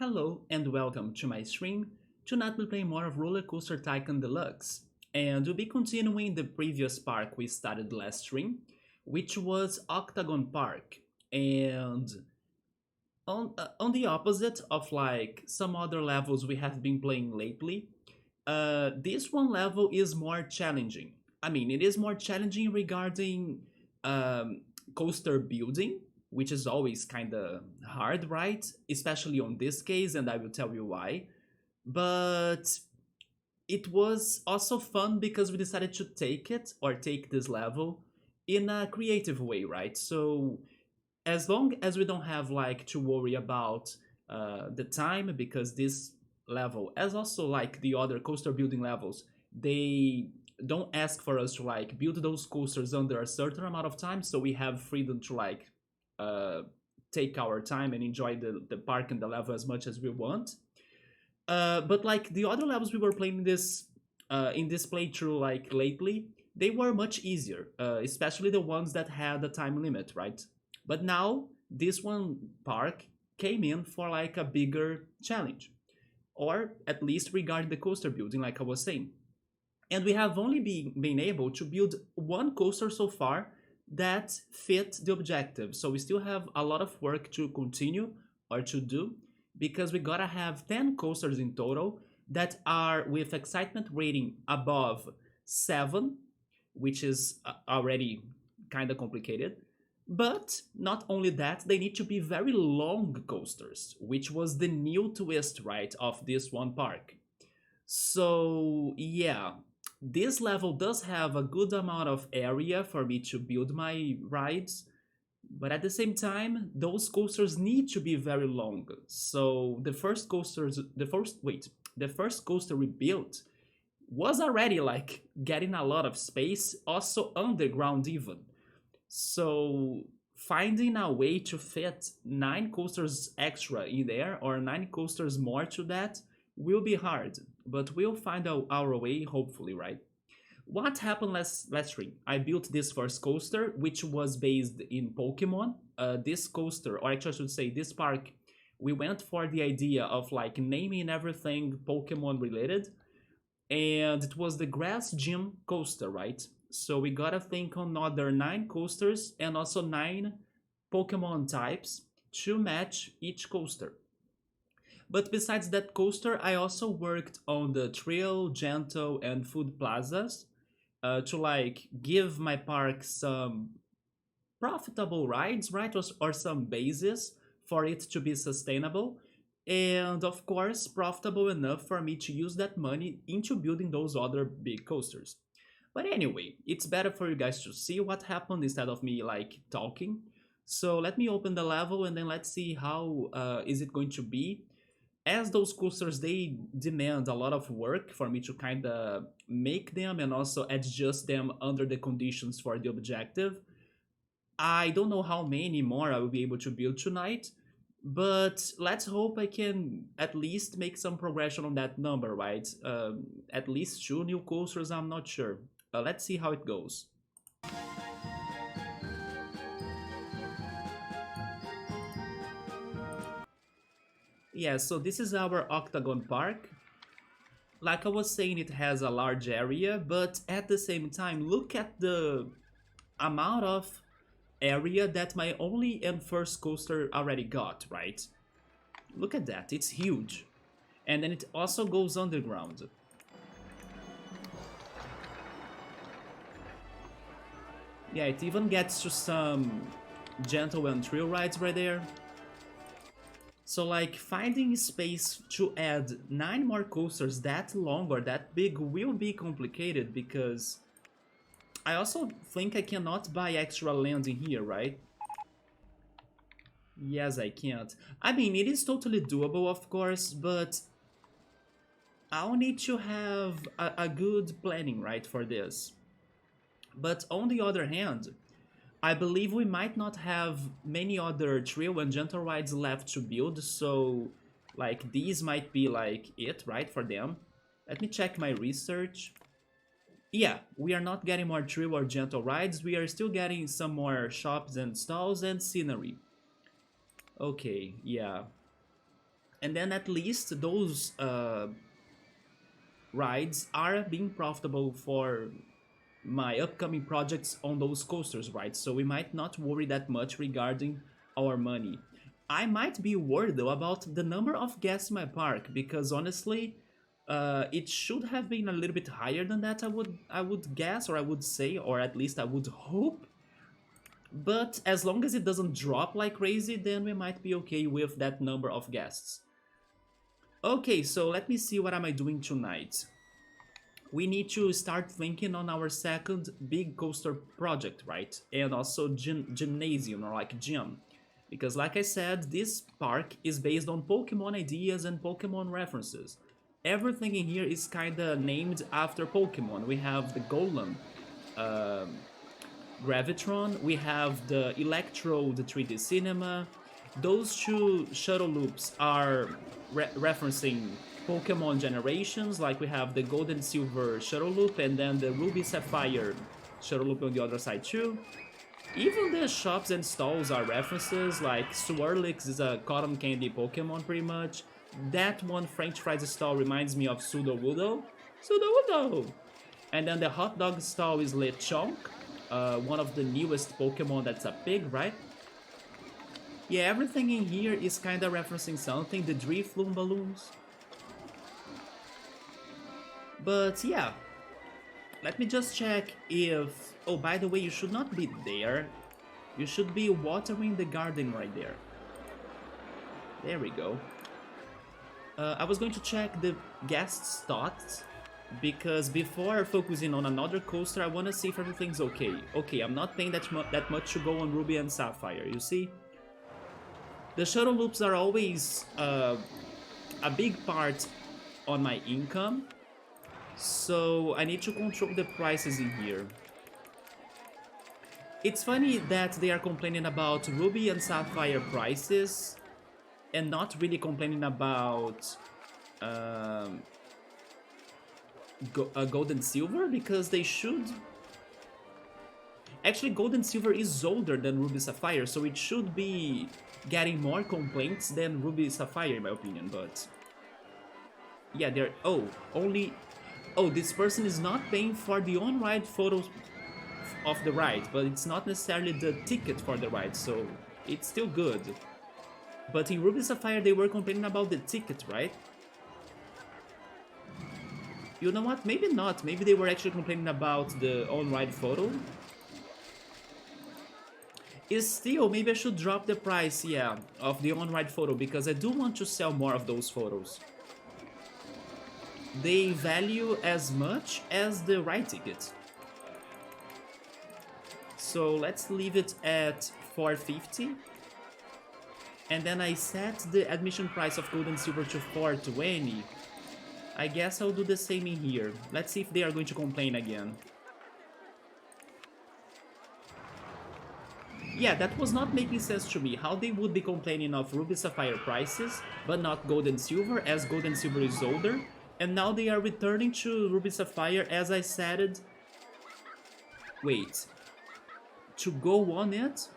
Hello and welcome to my stream. Tonight we'll play more of RollerCoaster Tycoon Deluxe, and we'll be continuing the previous park we started last stream, which was Octagon Park. And on the opposite of like some other levels we have been playing lately, this one level is more challenging. I mean, it is more challenging regarding um, coaster building, which is always kind of hard, right? Especially on this case, and I will tell you why. But it was also fun because we decided to take it or take this level in a creative way, right? So as long as we don't have like to worry about the time, because this level, as also like the other coaster building levels, they don't ask for us to like build those coasters under a certain amount of time, so we have freedom to like uh, take our time and enjoy the park and the level as much as we want. But like the other levels we were playing this in this playthrough like lately, they were much easier, especially the ones that had a time limit, right? But now this one park came in for like a bigger challenge, or at least regarding the coaster building, like I was saying. And we have only been able to build one coaster so far that fit the objective. So we still have a lot of work to continue or to do, because we gotta have 10 coasters in total that are with excitement rating above 7, which is already kind of complicated. But not only that, they need to be very long coasters, which was the new twist, right, of this one park. So, yeah, this level does have a good amount of area for me to build my rides, but at the same time, those coasters need to be very long. So the first coaster we built was already like getting a lot of space, also underground even. So finding a way to fit 9 coasters extra in there, or 9 coasters more to that, will be hard, but we'll find our way, hopefully, right? What happened last stream? I built this first coaster, which was based in Pokemon. This coaster, or actually I should say this park, we went for the idea of like naming everything Pokemon related, and it was the Grass Gym coaster, right? So we gotta think on other 9 coasters and also 9 Pokemon types to match each coaster. But besides that coaster, I also worked on the trail, gentle, and food plazas to like give my park some profitable rides, right? Or some basis for it to be sustainable. And of course, profitable enough for me to use that money into building those other big coasters. But anyway, it's better for you guys to see what happened instead of me like talking. So let me open the level and then let's see how is it going to be. As those coasters, they demand a lot of work for me to kind of make them and also adjust them under the conditions for the objective. I don't know how many more I will be able to build tonight, but let's hope I can at least make some progression on that number, right? At least 2 new coasters, I'm not sure. Let's see how it goes. Yeah, so this is our Octagon Park. Like I was saying, it has a large area, but at the same time, look at the amount of area that my only and first coaster already got, right? Look at that, it's huge. And then it also goes underground. Yeah, it even gets to some gentle and trail rides right there. So like finding space to add 9 more coasters that long or that big will be complicated, because I also think I cannot buy extra land in here, right? Yes, I can't. I mean, it is totally doable, of course, but I'll need to have a good planning, right, for this. But on the other hand, I believe we might not have many other trail and gentle rides left to build, so like these might be like it, right, for them. Let me check my research. Yeah, we are not getting more trail or gentle rides, we are still getting some more shops and stalls and scenery. Okay, yeah. And then at least those rides are being profitable for my upcoming projects on those coasters, right? So we might not worry that much regarding our money. I might be worried though about the number of guests in my park because honestly, it should have been a little bit higher than that. I would guess, or I would say, or at least I would hope. But as long as it doesn't drop like crazy, then we might be okay with that number of guests. Okay, so let me see what am I doing tonight. We need to start thinking on our second big coaster project, right? And also gymnasium, or like gym. Because like I said, this park is based on Pokemon ideas and Pokemon references. Everything in here is kinda named after Pokemon. We have the Golem, Gravitron, we have the Electrode 3D Cinema. Those two shuttle loops are referencing Pokemon generations, like we have the Gold and Silver shuttle loop and then the Ruby Sapphire shuttle loop on the other side too. Even the shops and stalls are references, like Swirlix is a cotton candy Pokemon pretty much. That one French fries stall reminds me of Sudowoodo. Sudowoodo! And then the hot dog stall is Lechonk, one of the newest Pokemon that's a pig, right? Yeah, everything in here is kinda referencing something, the Drifloon balloons. But yeah, let me just check if... Oh, by the way, you should not be there. You should be watering the garden right there. There we go. I was going to check the guests' thoughts, because before focusing on another coaster, I want to see if everything's okay. Okay, I'm not paying that much to go on Ruby and Sapphire, you see? The shuttle loops are always a big part on my income, so I need to control the prices in here. It's funny that they are complaining about Ruby and Sapphire prices and not really complaining about Gold and Silver, because they should. Actually, Gold and Silver is older than Ruby Sapphire, so it should be getting more complaints than Ruby Sapphire in my opinion, but... Yeah, they're... Oh, only... Oh, this person is not paying for the on-ride photos of the ride, but it's not necessarily the ticket for the ride, so it's still good. But in Ruby Sapphire they were complaining about the ticket, right? You know what? Maybe not. Maybe they were actually complaining about the on-ride photo. Still, maybe I should drop the price, yeah, of the on-ride photo, because I do want to sell more of those photos. They value as much as the ride ticket. So let's leave it at $4.50. And then I set the admission price of Gold and Silver to $4.20. I guess I'll do the same in here. Let's see if they are going to complain again. Yeah, that was not making sense to me, how they would be complaining of Ruby Sapphire prices, but not Gold and Silver, as Gold and Silver is older. And now they are returning to Ruby Sapphire as I said it. Wait. To go on it?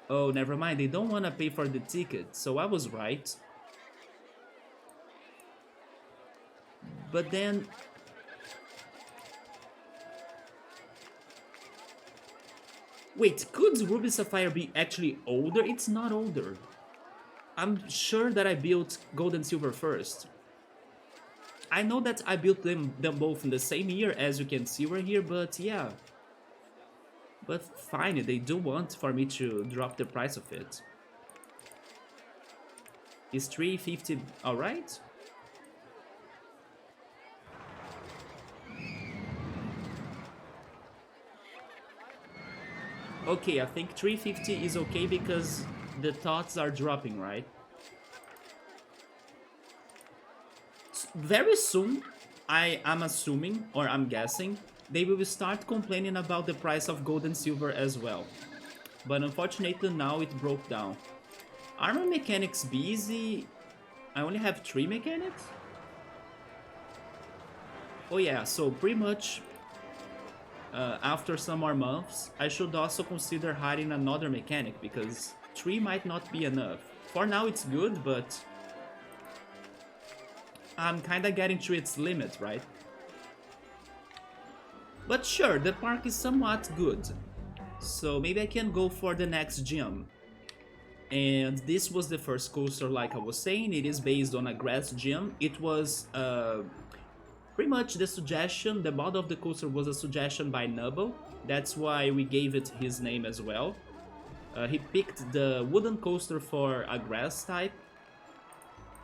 Oh, never mind, they don't want to pay for the ticket, so I was right. But then... Wait, could Ruby Sapphire be actually older? It's not older. I'm sure that I built Gold and Silver first. I know that I built them both in the same year, as you can see right here, but yeah. But fine, they do want for me to drop the price of it. Is $3.50 alright? Okay, I think $3.50 is okay because the thoughts are dropping, right? Very soon, I'm assuming, or I'm guessing, they will start complaining about the price of Gold and Silver as well. But unfortunately now it broke down. Armor mechanics busy. I only have 3 mechanics? Oh yeah, so pretty much after some more months, I should also consider hiring another mechanic because 3 might not be enough. For now it's good, but I'm kinda getting to its limit, right? But sure, the park is somewhat good. So maybe I can go for the next gym. And this was the first coaster, like I was saying. It is based on a grass gym. It was pretty much the suggestion, the model of the coaster was a suggestion by Nubble. That's why we gave it his name as well. He picked the wooden coaster for a grass type.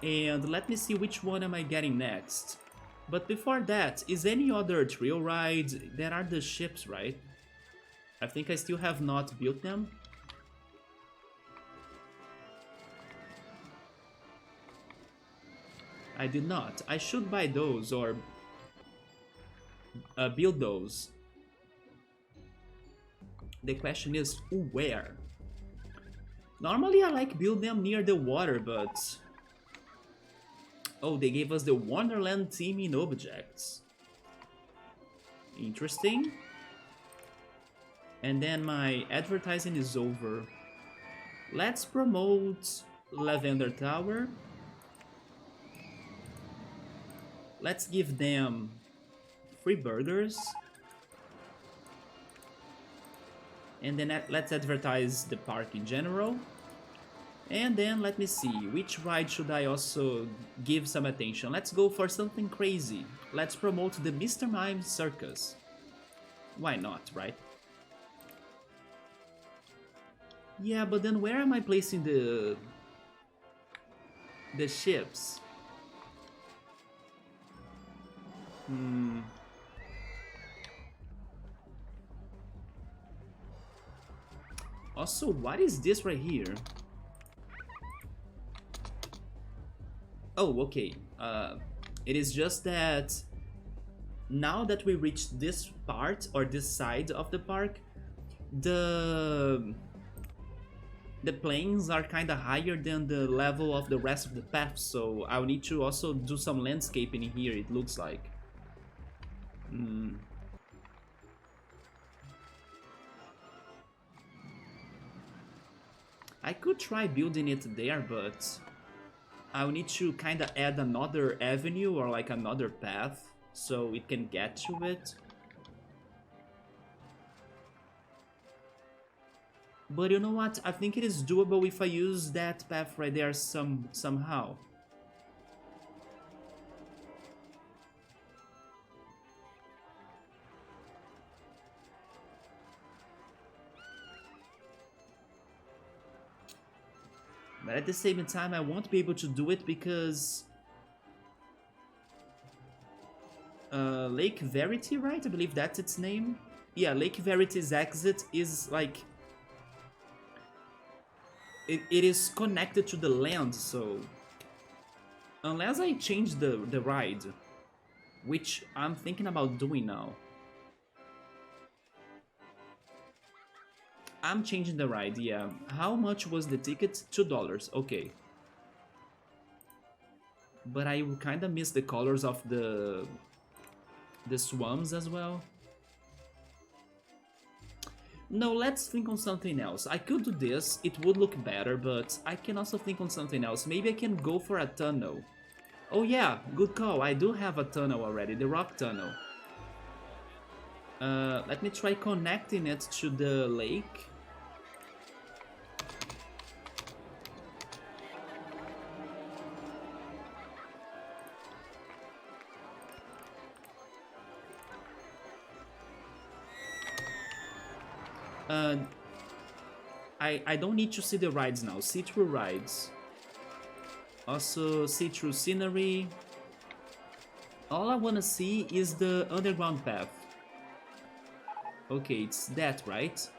And let me see which one am I getting next. But before that, is any other trail ride? There are the ships, right? I think I still have not built them. I did not. I should buy those or build those. The question is, where? Normally I like build them near the water, but... Oh, they gave us the Wonderland theming objects. Interesting. And then my advertising is over. Let's promote Lavender Tower. Let's give them free burgers. And then let's advertise the park in general. And then let me see, which ride should I also give some attention? Let's go for something crazy. Let's promote the Mr. Mime Circus. Why not, right? Yeah, but then where am I placing the ships? Also, what is this right here? Oh, okay. It is just that now that we reached this part or this side of the park, the planes are kind of higher than the level of the rest of the path, so I'll need to also do some landscaping in here, it looks like. I could try building it there, but I'll need to kind of add another avenue or like another path so it can get to it. But you know what? I think it is doable if I use that path right there somehow. But at the same time, I won't be able to do it because... Lake Verity, right? I believe that's its name. Yeah, Lake Verity's exit is like... It is connected to the land, so... Unless I change the ride, which I'm thinking about doing now. I'm changing the ride, yeah. How much was the ticket? $2, okay. But I kind of miss the colors of the swamps as well. No, let's think on something else. I could do this, it would look better, but I can also think on something else. Maybe I can go for a tunnel. Oh yeah, good call, I do have a tunnel already, the rock tunnel. Let me try connecting it to the lake. I don't need to see the rides now, see through rides. Also see through scenery. All I wanna see is the underground path. Okay, it's that, right?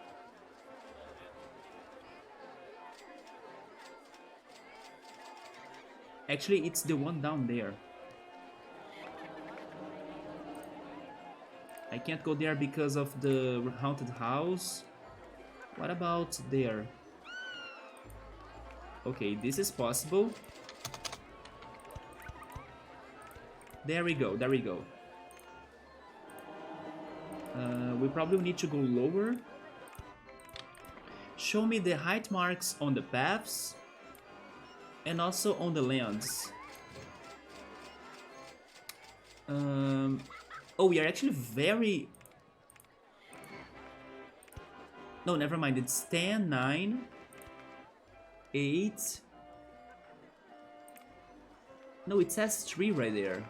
Actually, it's the one down there. I can't go there because of the haunted house. What about there? Okay, this is possible. There we go, there we go. We probably need to go lower. Show me the height marks on the paths. and also on the lands. Oh, we are actually very... No, never mind. It's 10, 9, 8... No, it says 3 right there.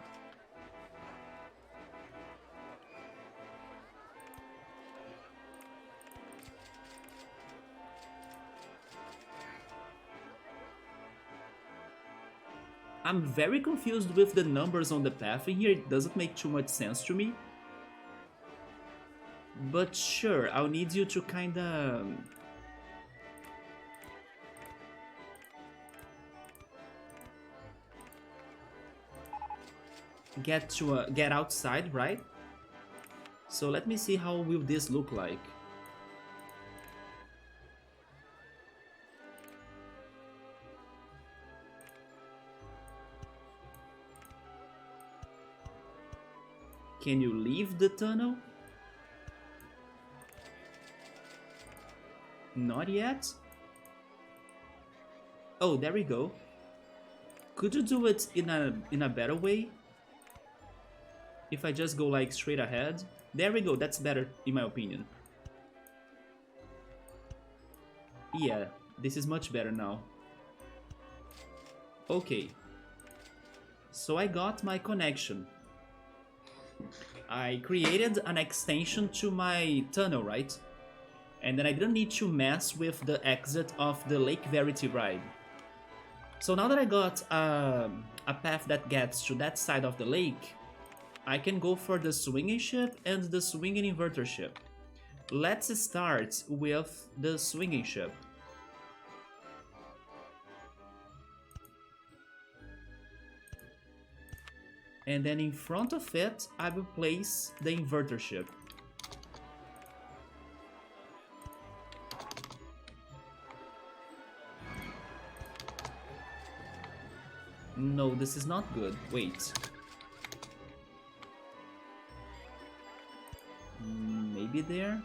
I'm very confused with the numbers on the path in here. It doesn't make too much sense to me. But sure, I'll need you to kinda... get outside, right? So let me see how will this look like. Can you leave the tunnel? Not yet? Oh, there we go. Could you do it in a better way? If I just go like straight ahead? There we go, that's better in my opinion. Yeah, this is much better now. Okay. So I got my connection. I created an extension to my tunnel, right? And then I didn't need to mess with the exit of the Lake Verity ride. So now that I got a path that gets to that side of the lake, I can go for the swinging ship and the swinging inverter ship. Let's start with the swinging ship. And then in front of it, I will place the inverter ship. No, this is not good. Wait. Maybe there?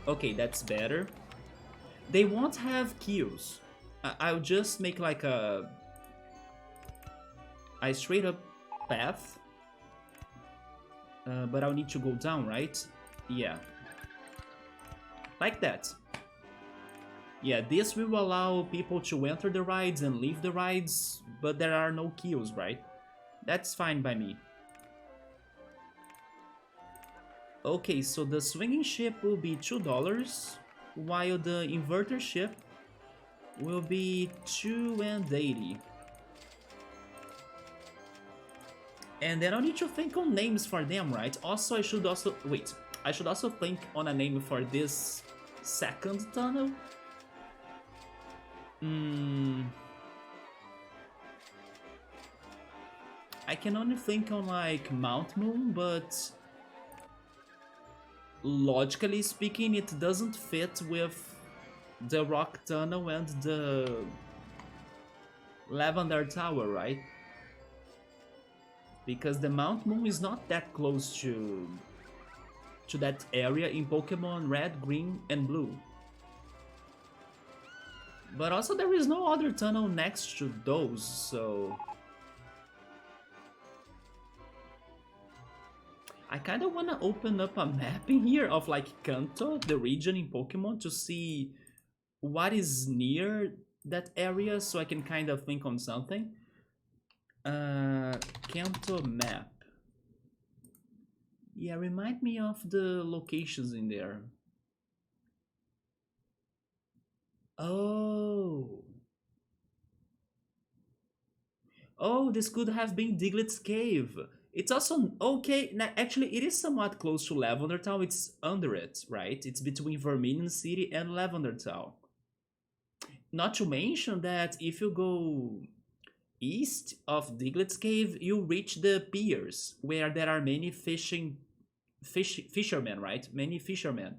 Okay, that's better. They won't have queues. I'll just make like a straight up path. But I'll need to go down, right? Yeah. Like that. Yeah, this will allow people to enter the rides and leave the rides, but there are no queues, right? That's fine by me. Okay, so the swinging ship will be $2, while the inverter ship will be $2.80. And then I need to think on names for them, right? Also, I should also think on a name for this second tunnel. I can only think on like Mount Moon, but logically speaking, it doesn't fit with the Rock Tunnel and the Lavender Tower, right? Because the Mount Moon is not that close to that area in Pokemon Red, Green, and Blue. But also there is no other tunnel next to those, so... I kinda wanna open up a map in here of like Kanto, the region in Pokemon, to see what is near that area so I can kind of think on something. Kanto map. Yeah, remind me of the locations in there. Oh. Oh, this could have been Diglett's Cave. It's also, okay, actually it is somewhat close to Lavender Town, it's under it, right? It's between Vermilion City and Lavender Town. Not to mention that if you go east of Diglett's Cave, you reach the piers, where there are many fishermen, right? Many fishermen.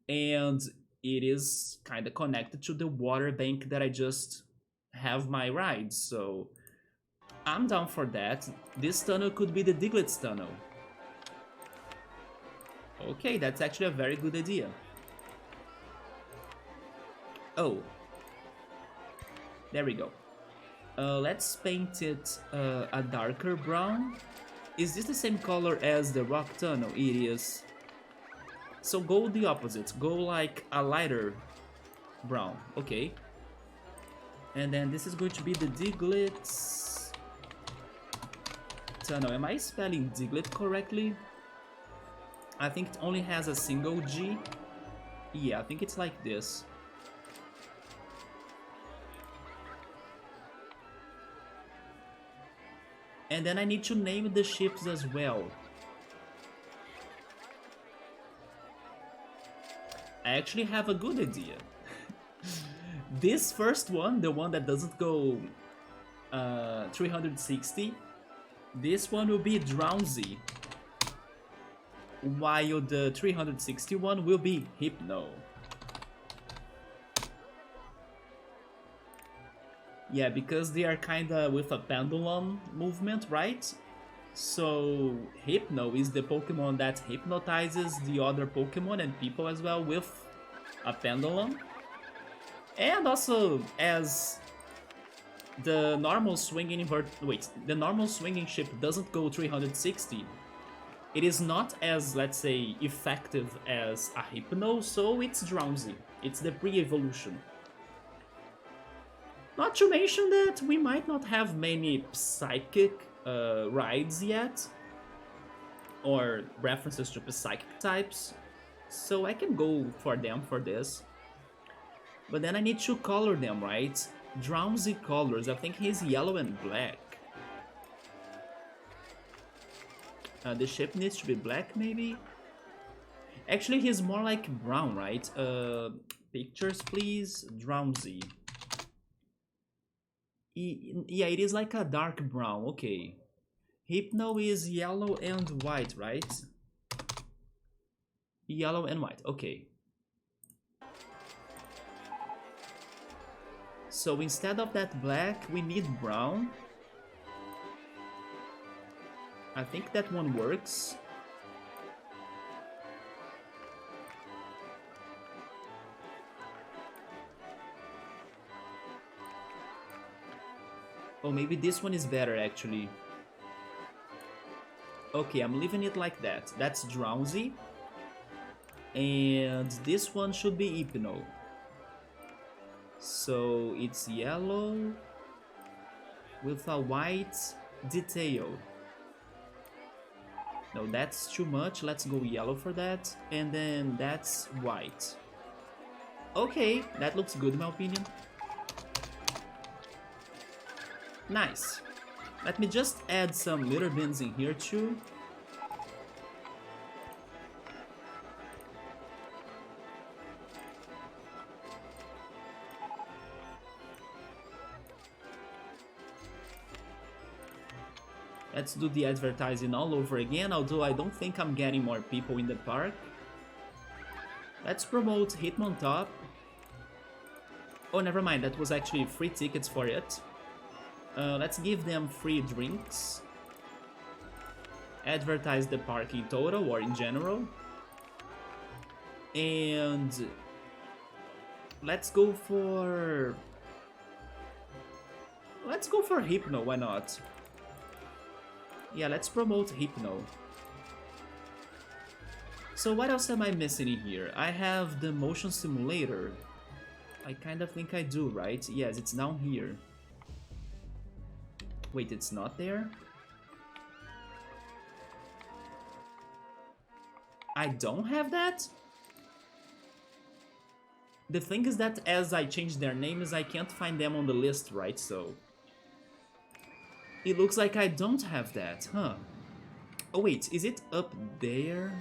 And it is kind of connected to the water bank that I just have my ride, so I'm down for that. This tunnel could be the Diglett's tunnel. Okay, that's actually a very good idea. Oh. There we go. Let's paint it a darker brown. Is this the same color as the rock tunnel? It is. So go the opposite. Go like a lighter brown. Okay. And then this is going to be the Diglett's tunnel. Am I spelling Diglett correctly? I think it only has a single G. Yeah, I think it's like this. And then I need to name the ships as well. I actually have a good idea. This first one, the one that doesn't go 360, this one will be Drowsy, while the 361 will be Hypno. Yeah, because they are kinda with a pendulum movement, right? So Hypno is the Pokemon that hypnotizes the other Pokemon and people as well with a pendulum. And also, as the normal swinging the normal swinging ship doesn't go 360. It is not as, let's say, effective as a Hypno, so it's Drowsy. It's the pre-evolution. Not to mention that we might not have many psychic rides yet, or references to psychic types, so I can go for them for this. But then I need to color them, right? Drowsy colors, I think he's yellow and black. The ship needs to be black, maybe? Actually, he's more like brown, right? Pictures, please. Drowsy. Yeah, it is like a dark brown, okay. Hypno is yellow and white, right? Yellow and white, okay. So instead of that black, we need brown. I think that one works. Oh, maybe this one is better actually. Okay, I'm leaving it like that. That's Drowsy. And this one should be Hypno. So it's yellow with a white detail. No, that's too much. Let's go yellow for that. And then that's white. Okay, that looks good in my opinion. Nice. Let me just add some litter bins in here too. Let's do the advertising all over again, although I don't think I'm getting more people in the park. Let's promote Hitmontop. Oh, never mind, that was actually free tickets for it. Let's give them free drinks. Advertise the park in total or in general. And let's go for Hypno, why not? Yeah, let's promote Hypno. So what else am I missing in here? I have the motion simulator. I kind of think I do, right? Yes, it's down here. Wait, it's not there? I don't have that? The thing is that as I change their names, I can't find them on the list, right? So it looks like I don't have that, huh? Oh wait, is it up there?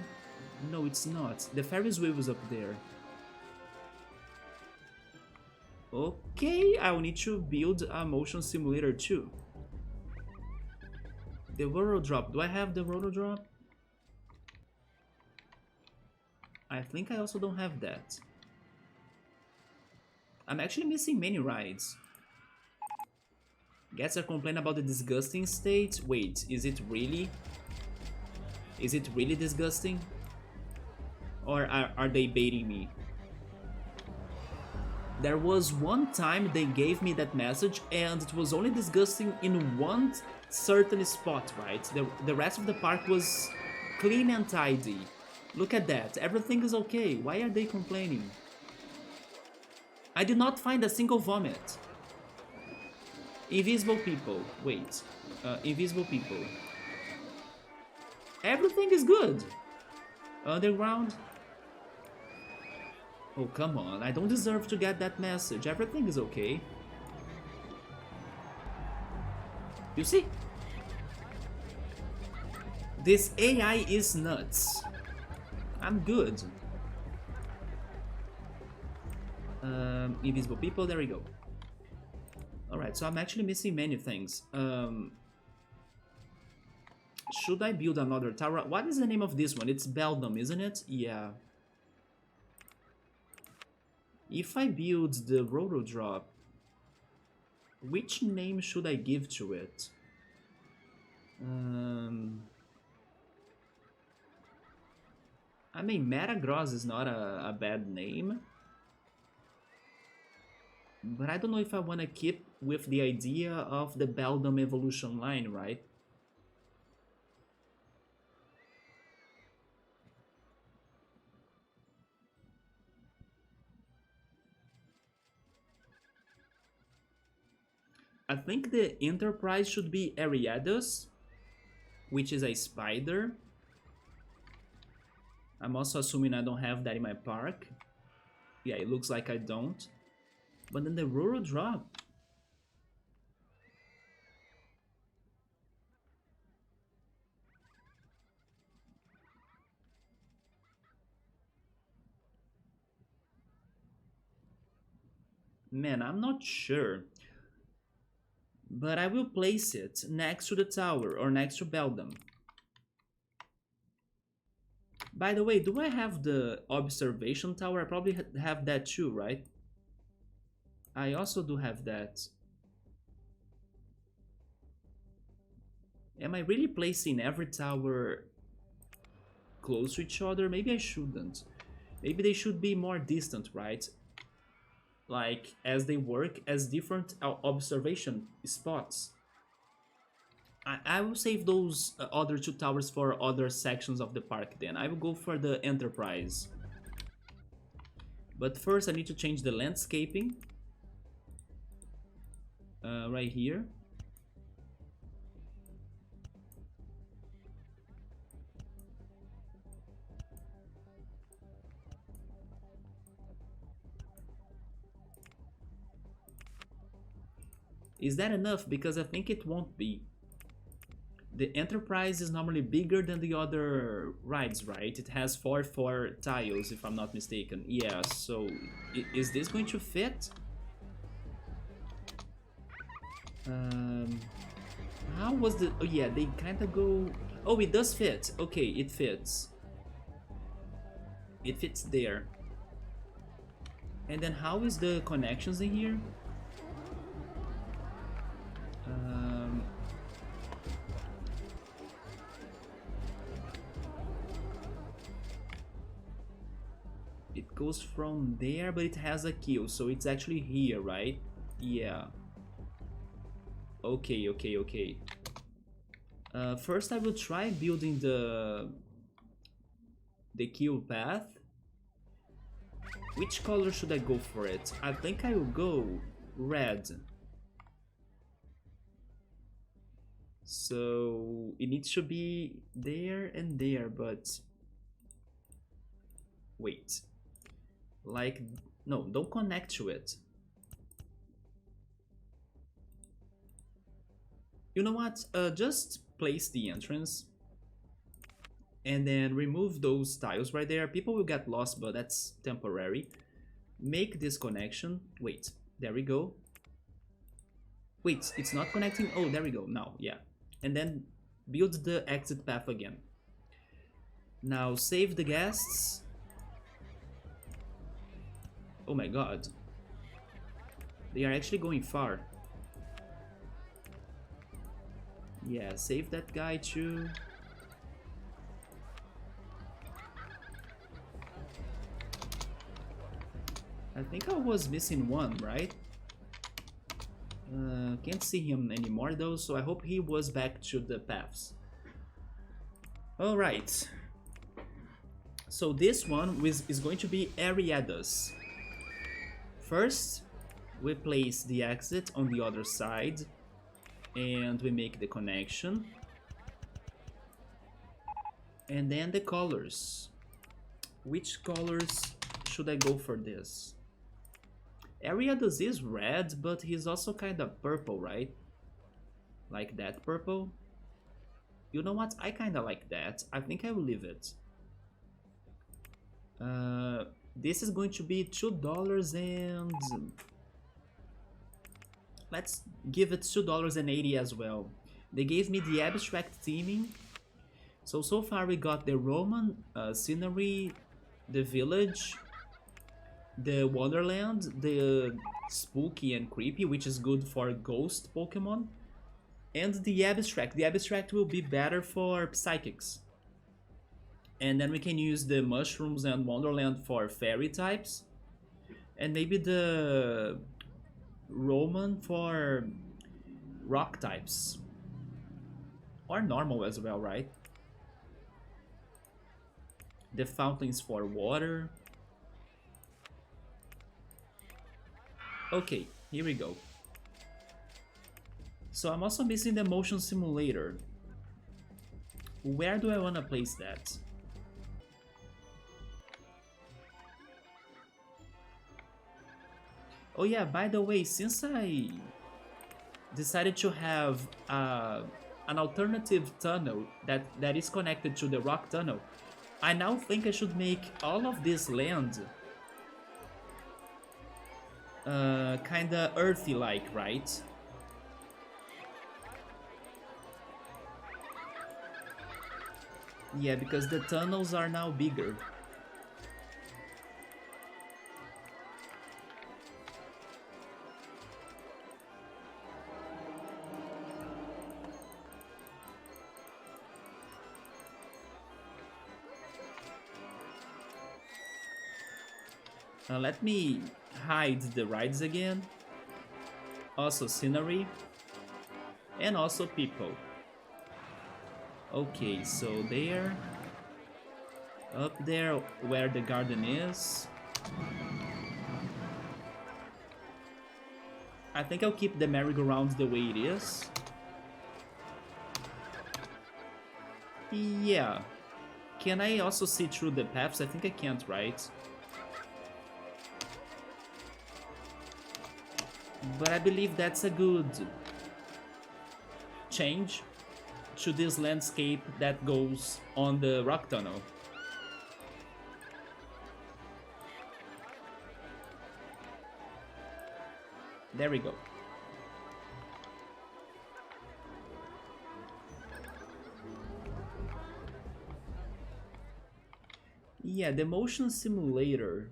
No, it's not. The Ferris wheel was up there. Okay, I will need to build a motion simulator too. The roller drop. Do I have the roller drop? I think I also don't have that. I'm actually missing many rides. Guests are complaining about the disgusting state. Wait, is it really? Is it really disgusting? Or are they baiting me? There was one time they gave me that message and it was only disgusting in one certain spot, right? The rest of the park was clean and tidy. Look at that, everything is okay. Why are they complaining? I did not find a single vomit. Invisible people, wait. Invisible people. Everything is good. Underground. Oh, come on, I don't deserve to get that message. Everything is okay. You see? This AI is nuts. I'm good. Invisible people, there we go. Alright, so I'm actually missing many things. Should I build another tower? What is the name of this one? It's Beldam, isn't it? Yeah. If I build the Roto Drop, which name should I give to it? I mean, Metagross is not a bad name. But I don't know if I want to keep with the idea of the Beldam evolution line, right? I think the Enterprise should be Ariados, which is a spider. I'm also assuming I don't have that in my park. Yeah, it looks like I don't. But then the Rural Drop. Man, I'm not sure. But I will place it next to the tower or next to Beldam. By the way, do I have the observation tower? I probably have that too, right? I also do have that. Am I really placing every tower close to each other? Maybe I shouldn't. Maybe they should be more distant, right? Like, as they work as different observation spots. I will save those other two towers for other sections of the park then. I will go for the Enterprise. But first I need to change the landscaping. Right here. Is that enough? Because I think it won't be. The Enterprise is normally bigger than the other rides, right? It has 4 tiles, if I'm not mistaken. Yeah, so is this going to fit? How was the... Oh yeah, they kind of go... Oh, it does fit. Okay, it fits. It fits there. And then how is the connections in here? It goes from there, but it has a queue, so it's actually here, right? Yeah. Okay, okay, okay. First I will try building the queue path. Which color should I go for it? I think I will go red. So it needs to be there and there, but wait. Like, no, don't connect to it. You know what? Just place the entrance and then remove those tiles right there. People will get lost, but that's temporary. Make this connection. Wait, there we go. Wait, it's not connecting. Oh, there we go. Now, yeah. And then build the exit path again. Now save the guests. Oh my god. They are actually going far. Yeah, save that guy too. I think I was missing one, right? Can't see him anymore though, so I hope he was back to the paths. Alright. So this one is going to be areadas. First, we place the exit on the other side and we make the connection. And then the colors. Which colors should I go for this? Areadas is red, but he's also kind of purple, right? Like that purple. You know what? I kind of like that. I think I will leave it. This is going to be $2 and... Let's give it $2.80 as well. They gave me the abstract theming. So far we got the Roman scenery, the village, the Wonderland, the spooky and creepy, which is good for ghost Pokemon, and the abstract. The abstract will be better for psychics. And then we can use the mushrooms and Wonderland for fairy types, and maybe the Roman for rock types, or normal as well, right? The fountains for water. Okay, here we go. So I'm also missing the motion simulator. Where do I want to place that? Oh yeah, by the way, since I decided to have an alternative tunnel that is connected to the rock tunnel, I now think I should make all of this land kinda earthy-like, right? Yeah, because the tunnels are now bigger. Let me hide the rides again. Also scenery. And also people. Okay, so there. Up there where the garden is. I think I'll keep the merry-go-round the way it is. Yeah. Can I also see through the paths? I think I can't, right? But I believe that's a good change to this landscape that goes on the rock tunnel. There we go. Yeah, the motion simulator.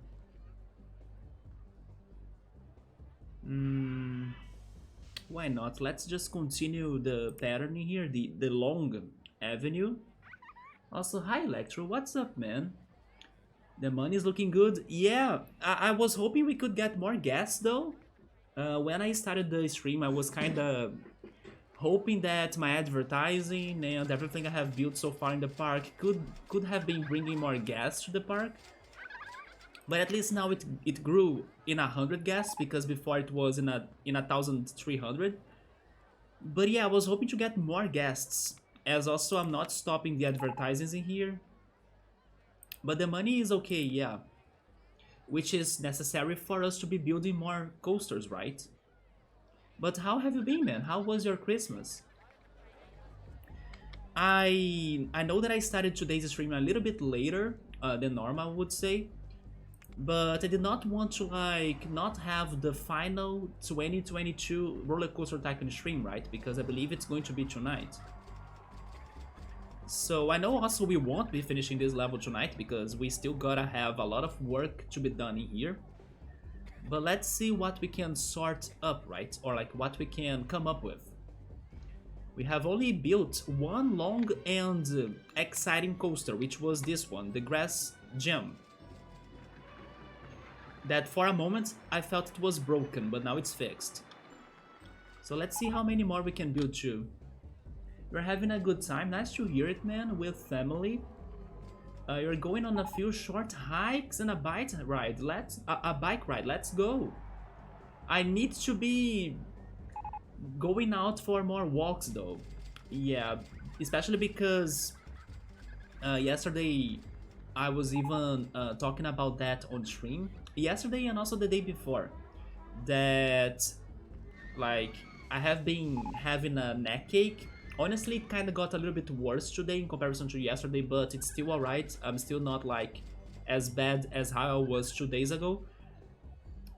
Why not? Let's just continue the pattern here, the long avenue. Also, hi Electro, what's up, man? The money's looking good. Yeah, I was hoping we could get more gas though. When I started the stream, I was kinda hoping that my advertising and everything I have built so far in the park could have been bringing more gas to the park. But at least now it grew in 100 gas, because before it was in 1,300. But yeah, I was hoping to get more guests, as also I'm not stopping the advertisements in here. But the money is okay, yeah. Which is necessary for us to be building more coasters, right? But how have you been, man? How was your Christmas? I know that I started today's stream a little bit later than normal, I would say. But I did not want to not have the final 2022 RollerCoaster Tycoon stream, right? Because I believe it's going to be tonight. So I know also we won't be finishing this level tonight, because we still gotta have a lot of work to be done in here. But let's see what we can sort up, right? Or like what we can come up with. We have only built one long and exciting coaster, which was this one, the Grass Gem. that for a moment I felt it was broken, but now it's fixed. So let's see how many more we can build too. You're having a good time. Nice to hear it, man, with family. You're going on a few short hikes and a bike ride. A bike ride. Let's go. I need to be going out for more walks though. Yeah, especially because yesterday I was even talking about that on stream. Yesterday and also the day before. That like I have been having a neck ache. Honestly, it kind of got a little bit worse today in comparison to yesterday, but it's still alright. I'm still not like as bad as how I was 2 days ago.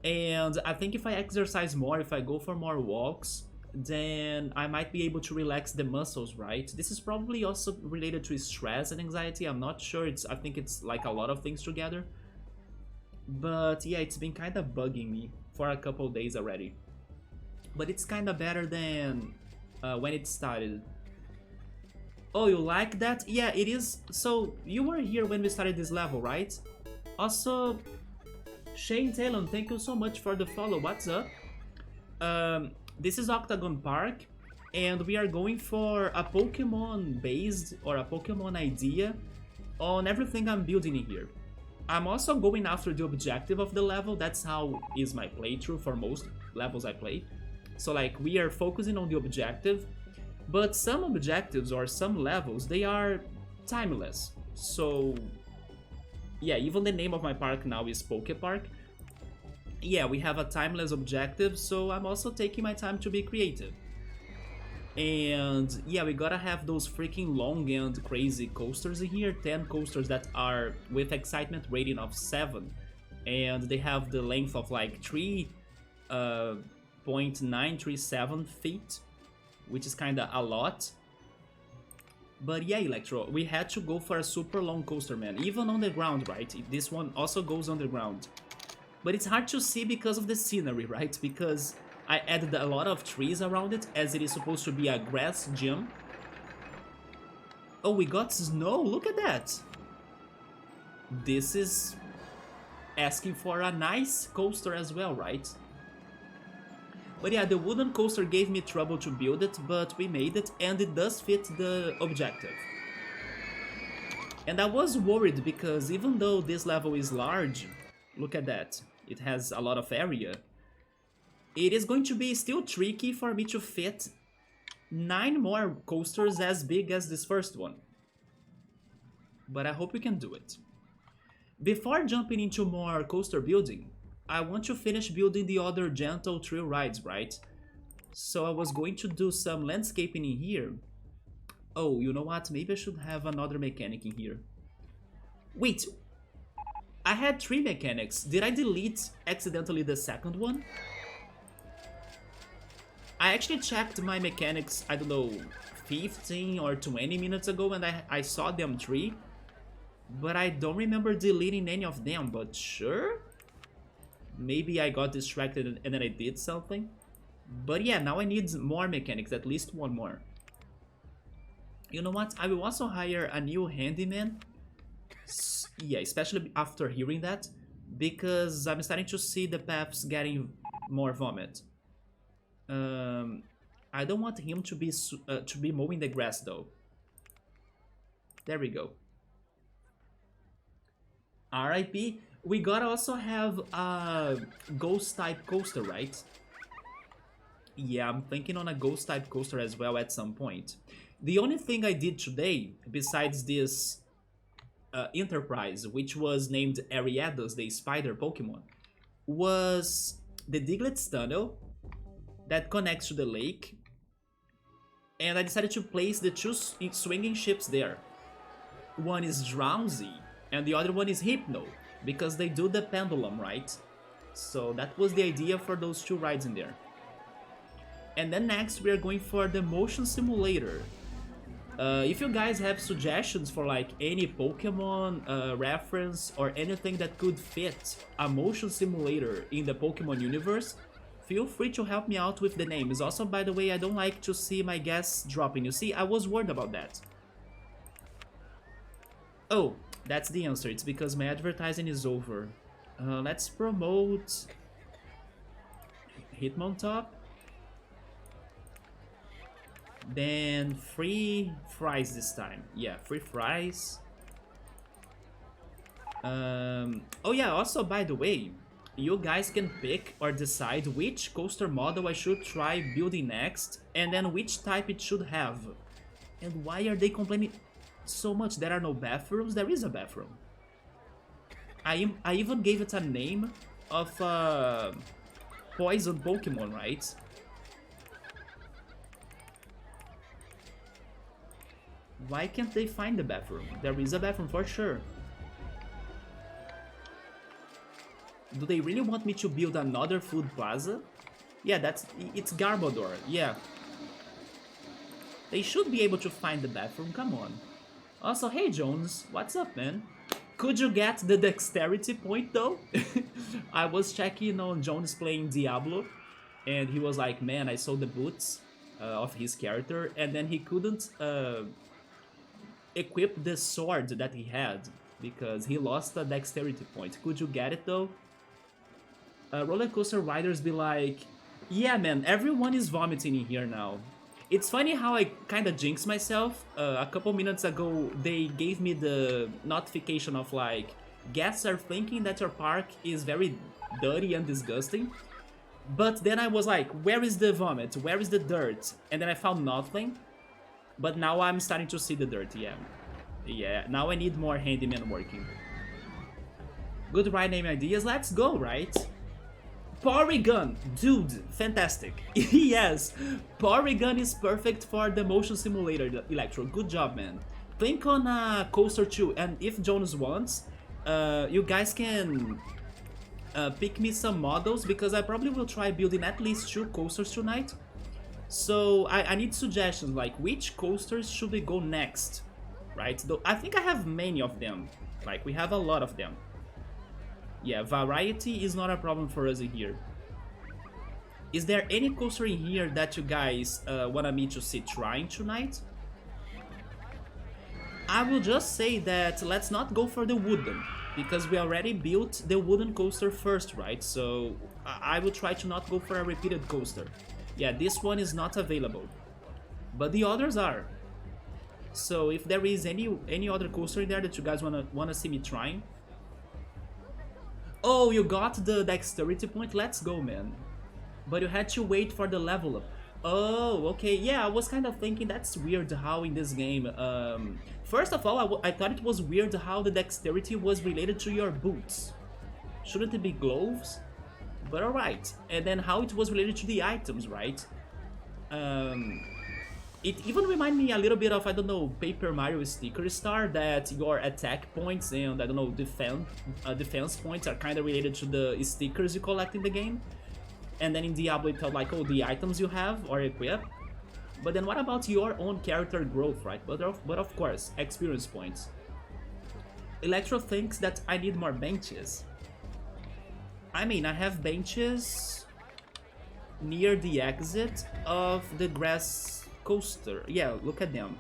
And I think if I exercise more, if I go for more walks, then I might be able to relax the muscles, right? This is probably also related to stress and anxiety. I'm not sure. I think it's like a lot of things together. But yeah, it's been kind of bugging me for a couple days already. But it's kind of better than when it started. Oh, you like that? Yeah, it is. So, you were here when we started this level, right? Also, Shane Talon, thank you so much for the follow. What's up? This is Octagon Park, and we are going for a Pokemon based or a Pokemon idea on everything I'm building in here. I'm also going after the objective of the level. That's how is my playthrough for most levels I play. So like we are focusing on the objective, but some objectives or some levels, they are timeless. So yeah, even the name of my park now is Poke Park. Yeah, we have a timeless objective, so I'm also taking my time to be creative. And yeah, we gotta have those freaking long and crazy coasters in here. 10 coasters that are with excitement rating of 7. And they have the length of like 3.937 feet, which is kinda a lot. But yeah, Electro, we had to go for a super long coaster, man. Even on the ground, right? This one also goes underground. But it's hard to see because of the scenery, right? Because I added a lot of trees around it, as it is supposed to be a grass gym. Oh, we got snow, look at that! This is asking for a nice coaster as well, right? But yeah, the wooden coaster gave me trouble to build it, but we made it, and it does fit the objective. And I was worried because even though this level is large, look at that, it has a lot of area, it is going to be still tricky for me to fit 9 more coasters as big as this first one. But I hope we can do it. Before jumping into more coaster building, I want to finish building the other gentle trail rides, right? So I was going to do some landscaping in here. Oh, you know what? Maybe I should have another mechanic in here. Wait, I had 3 mechanics. Did I delete accidentally the second one? I actually checked my mechanics, I don't know, 15 or 20 minutes ago, and I saw them 3. But I don't remember deleting any of them, but sure? Maybe I got distracted and then I did something. But yeah, now I need more mechanics, at least 1 more. You know what? I will also hire a new handyman. Yeah, especially after hearing that, because I'm starting to see the paths getting more vomit. I don't want him to be mowing the grass though. There we go. RIP. We gotta also have a ghost type coaster, right? Yeah, I'm thinking on a ghost type coaster as well at some point. The only thing I did today, besides this Enterprise, which was named Ariados, the spider Pokemon, was the Diglett's Tunnel that connects to the lake. And I decided to place the 2 swinging ships there. One is Drowsy, and the other one is Hypno, because they do the pendulum, right? So that was the idea for those 2 rides in there. And then next we are going for the motion simulator. If you guys have suggestions for like any Pokemon reference or anything that could fit a motion simulator in the Pokemon universe, feel free to help me out with the names. Also, by the way, I don't like to see my guests dropping. You see, I was worried about that. Oh, that's the answer. It's because my advertising is over. Let's promote Hitmontop. Then free fries this time. Yeah, free fries. Oh yeah, also by the way, you guys can pick or decide which coaster model I should try building next, and then which type it should have. And why are they complaining so much? There are no bathrooms? There is a bathroom. I even gave it a name of poison Pokemon, right? Why can't they find the bathroom? There is a bathroom for sure. Do they really want me to build another food plaza? Yeah, it's Garbodor, yeah. They should be able to find the bathroom, come on. Also, hey Jones, what's up, man? Could you get the dexterity point though? I was checking on Jones playing Diablo, and he was like, man, I saw the boots of his character, and then he couldn't equip the sword that he had because he lost a dexterity point. Could you get it though? Roller coaster riders be like, yeah man, everyone is vomiting in here now. It's funny how I kinda jinxed myself. A couple minutes ago they gave me the notification of like, guests are thinking that your park is very dirty and disgusting. But then I was like, where is the vomit? Where is the dirt? And then I found nothing. But now I'm starting to see the dirt, yeah. Yeah, now I need more handyman working. Good ride name ideas, let's go, right? Porygon, dude, fantastic. Yes, Porygon is perfect for the motion simulator, Electro. Good job, man. Think on a coaster too, and if Jonas wants, you guys can pick me some models because I probably will try building at least 2 coasters tonight. So I need suggestions, like which coasters should we go next, right? Though I think I have many of them, like we have a lot of them. Yeah, variety is not a problem for us in here. Is there any coaster in here that you guys want me to see trying tonight? I will just say that let's not go for the wooden, because we already built the wooden coaster first, right? So I will try to not go for a repeated coaster. Yeah, this one is not available, but the others are. So if there is any other coaster in there that you guys wanna see me trying. Oh, you got the dexterity point? Let's go, man. But you had to wait for the level up. Oh, okay. Yeah, I was kind of thinking that's weird how in this game... first of all, I thought it was weird how the dexterity was related to your boots. Shouldn't it be gloves? But alright. And then how it was related to the items, right? It even reminded me a little bit of, I don't know, Paper Mario Sticker Star, that your attack points and, I don't know, defense points are kind of related to the stickers you collect in the game. And then in Diablo it felt like, oh, the items you have or equip. But then what about your own character growth, right? But of course, experience points. Electro thinks that I need more benches. I mean, I have benches near the exit of the grass coaster. Yeah, look at them.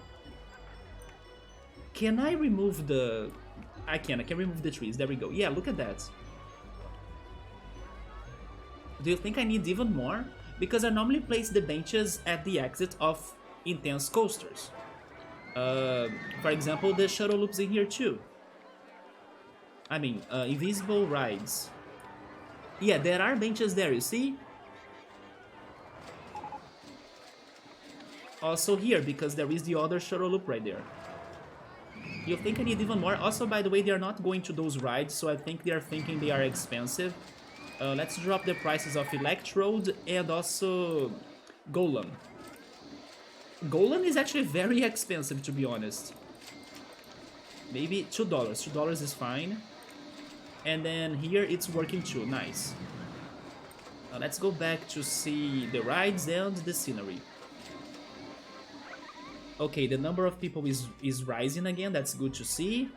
Can I remove the... I can remove the trees. There we go. Yeah, look at that. Do you think I need even more? Because I normally place the benches at the exit of intense coasters. For example, the shuttle loops in here too. I mean, invisible rides. Yeah, there are benches there, you see? Also here, because there is the other shuttle loop right there. You think I need even more? Also, by the way, they are not going to those rides, so I think they are thinking they are expensive. Let's drop the prices of Electrode and also Golem. Golem is actually very expensive, to be honest. Maybe $2. $2 is fine. And then here it's working too. Nice. Let's go back to see the rides and the scenery. Okay, the number of people is rising again. That's good to see.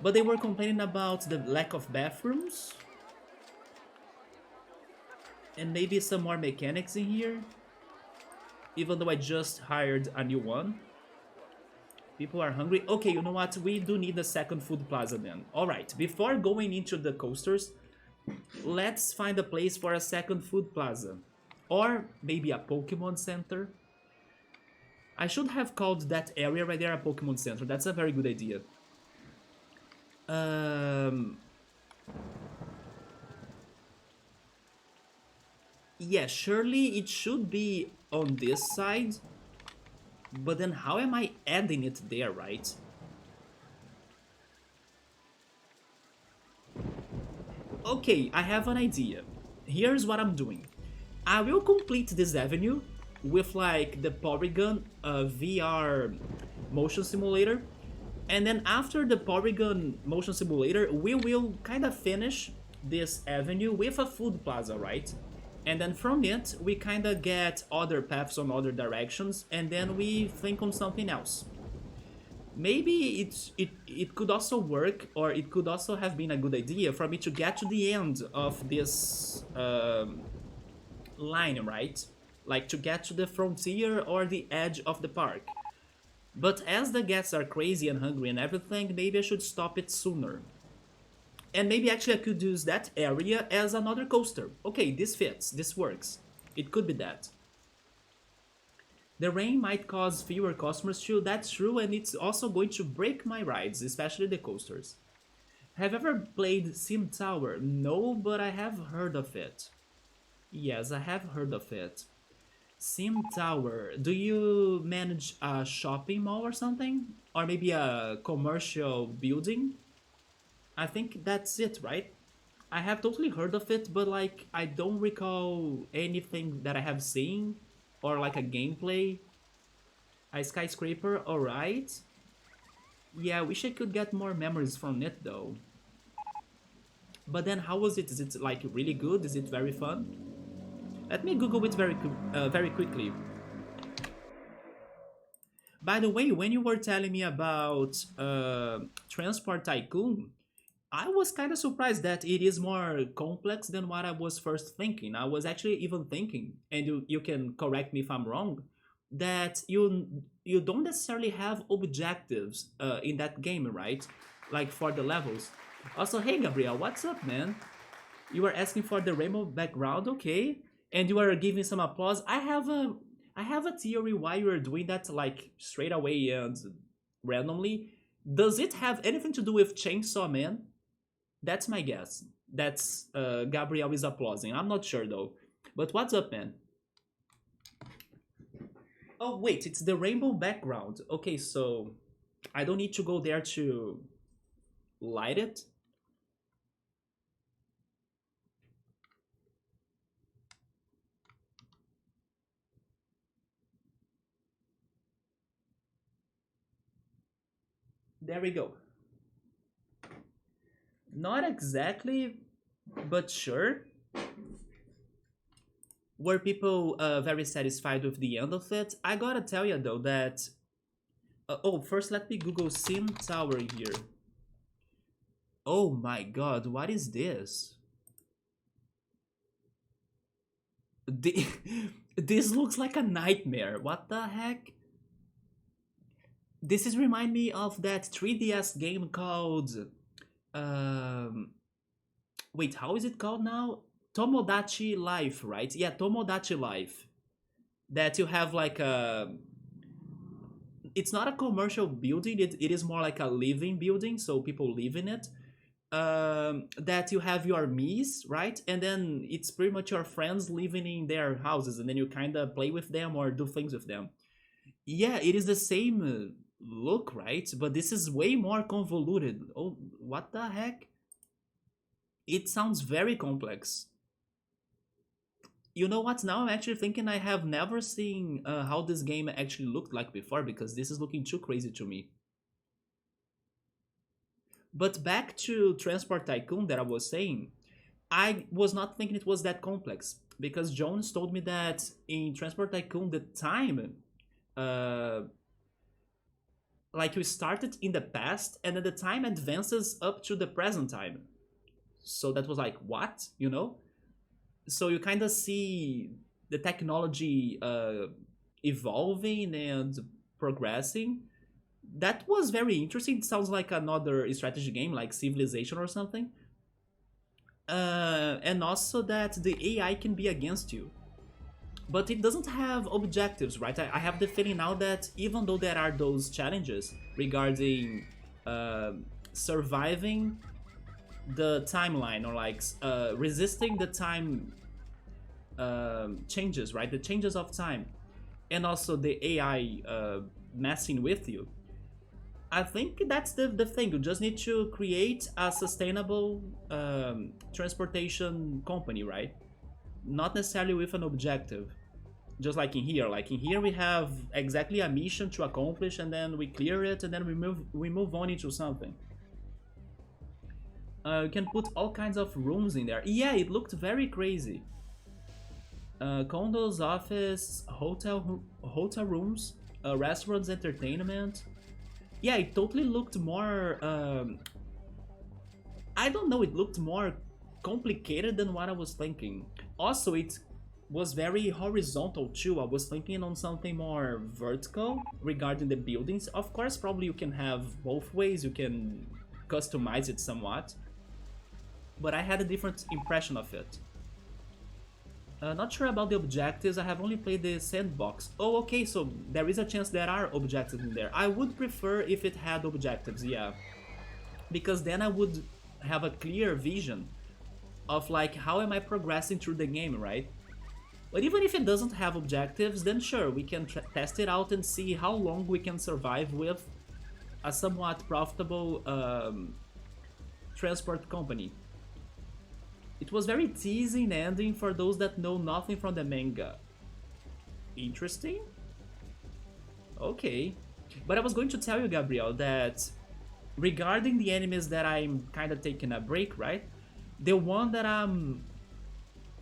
But they were complaining about the lack of bathrooms. And maybe some more mechanics in here. Even though I just hired a new one. People are hungry. Okay, you know what? We do need a second food plaza then. Alright, before going into the coasters, let's find a place for a second food plaza. Or maybe a Pokemon Center. I should have called that area right there a Pokemon Center. That's a very good idea. Um, yeah, surely it should be on this side. But then how am I adding it there, right? Okay, I have an idea. Here's what I'm doing. I will complete this avenue with like the Porygon VR motion simulator. And then after the Porygon motion simulator, we will kind of finish this avenue with a food plaza, right? And then from it, we kind of get other paths on other directions, and then we think on something else. Maybe it could also work, or it could also have been a good idea for me to get to the end of this line, right? Like to get to the frontier or the edge of the park. But as the guests are crazy and hungry and everything, maybe I should stop it sooner. And maybe actually I could use that area as another coaster. Okay, this fits, this works. It could be that. The rain might cause fewer customers too, that's true, and it's also going to break my rides, especially the coasters. Have you ever played Sim Tower? No, but I have heard of it. Yes, I have heard of it. Sim Tower. Do you manage a shopping mall or something? Or maybe a commercial building? I think that's it, right? I have totally heard of it, but like I don't recall anything that I have seen or like a gameplay. A skyscraper, alright. Yeah, I wish I could get more memories from it though. But then how was it? Is it like really good? Is it very fun? Let me Google it very quickly. By the way, when you were telling me about Transport Tycoon, I was kind of surprised that it is more complex than what I was first thinking. I was actually even thinking, and you can correct me if I'm wrong, that you don't necessarily have objectives in that game, right? Like for the levels. Also, hey Gabriel, what's up, man? You are asking for the rainbow background, okay? And you are giving some applause. I have a theory why you are doing that like straight away and randomly. Does it have anything to do with Chainsaw Man? That's my guess. That's Gabriel is applauding. I'm not sure though. But what's up, man? Oh wait, it's the rainbow background. Okay, so I don't need to go there to light it. There we go. Not exactly, but sure. Were people very satisfied with the end of it? I gotta tell you though that. Oh, first let me Google Sim Tower here. Oh my god, what is this? The, this looks like a nightmare. What the heck? This is remind me of that 3DS game called. Um, wait, how is it called now? Tomodachi Life, right? Yeah, Tomodachi Life. That you have like a. It's not a commercial building. It is more like a living building, so people live in it. That you have your Mii's, right? And then it's pretty much your friends living in their houses, and then you kind of play with them or do things with them. Yeah, it is the same look, right? But this is way more convoluted. Oh, what the heck? It sounds very complex. You know what? Now I'm actually thinking I have never seen how this game actually looked like before because this is looking too crazy to me. But back to Transport Tycoon that I was saying, I was not thinking it was that complex because Jones told me that in Transport Tycoon the time, uh, like you started in the past and then the time advances up to the present time. So that was like what, you know? So you kind of see the technology evolving and progressing, that was very interesting. It sounds like another strategy game, like Civilization or something. And also that the AI can be against you. But it doesn't have objectives, right? I have the feeling now that even though there are those challenges regarding uh, surviving the timeline, or like resisting the time changes, right? The changes of time, and also the AI messing with you. I think that's the thing. You just need to create a sustainable transportation company, right? Not necessarily with an objective. Just like in here. Like in here we have exactly a mission to accomplish, and then we clear it, and then we move on into something. You can put all kinds of rooms in there. Yeah, it looked very crazy. Condos, office, hotel rooms, restaurants, entertainment. Yeah, it totally looked more. I don't know. It looked more complicated than what I was thinking. Also, it was very horizontal too. I was thinking on something more vertical regarding the buildings. Of course, probably you can have both ways. You can customize it somewhat, but I had a different impression of it. Not sure about the objectives. I have only played the sandbox. Oh, okay, so there is a chance there are objectives in there. I would prefer if it had objectives, yeah. Because then I would have a clear vision of like how am I progressing through the game, right? But even if it doesn't have objectives, then sure, we can test it out and see how long we can survive with a somewhat profitable transport company. It was very teasing ending for those that know nothing from the manga. Interesting? Okay. But I was going to tell you, Gabriel, that regarding the animes that I'm kind of taking a break, right? The one that I'm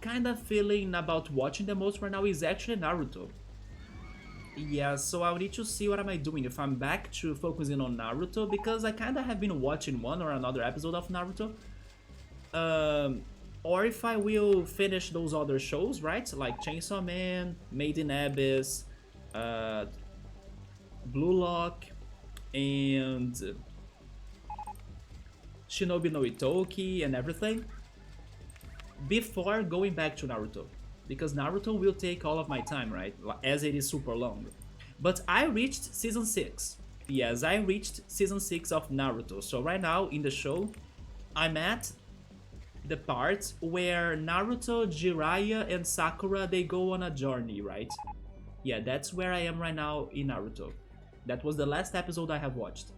kind of feeling about watching the most right now is actually Naruto. Yeah, so I'll need to see what am I doing if I'm back to focusing on Naruto, because I kind of have been watching one or another episode of Naruto. Or if I will finish those other shows, right? Like Chainsaw Man, Made in Abyss, Blue Lock, and Shinobi no Itoki and everything, before going back to Naruto. Because Naruto will take all of my time, right? As it is super long. But I reached season 6. Yes, I reached season 6 of Naruto. So right now in the show, I'm at the part where Naruto, Jiraiya, and Sakura, they go on a journey, right? Yeah, that's where I am right now in Naruto. That was the last episode I have watched.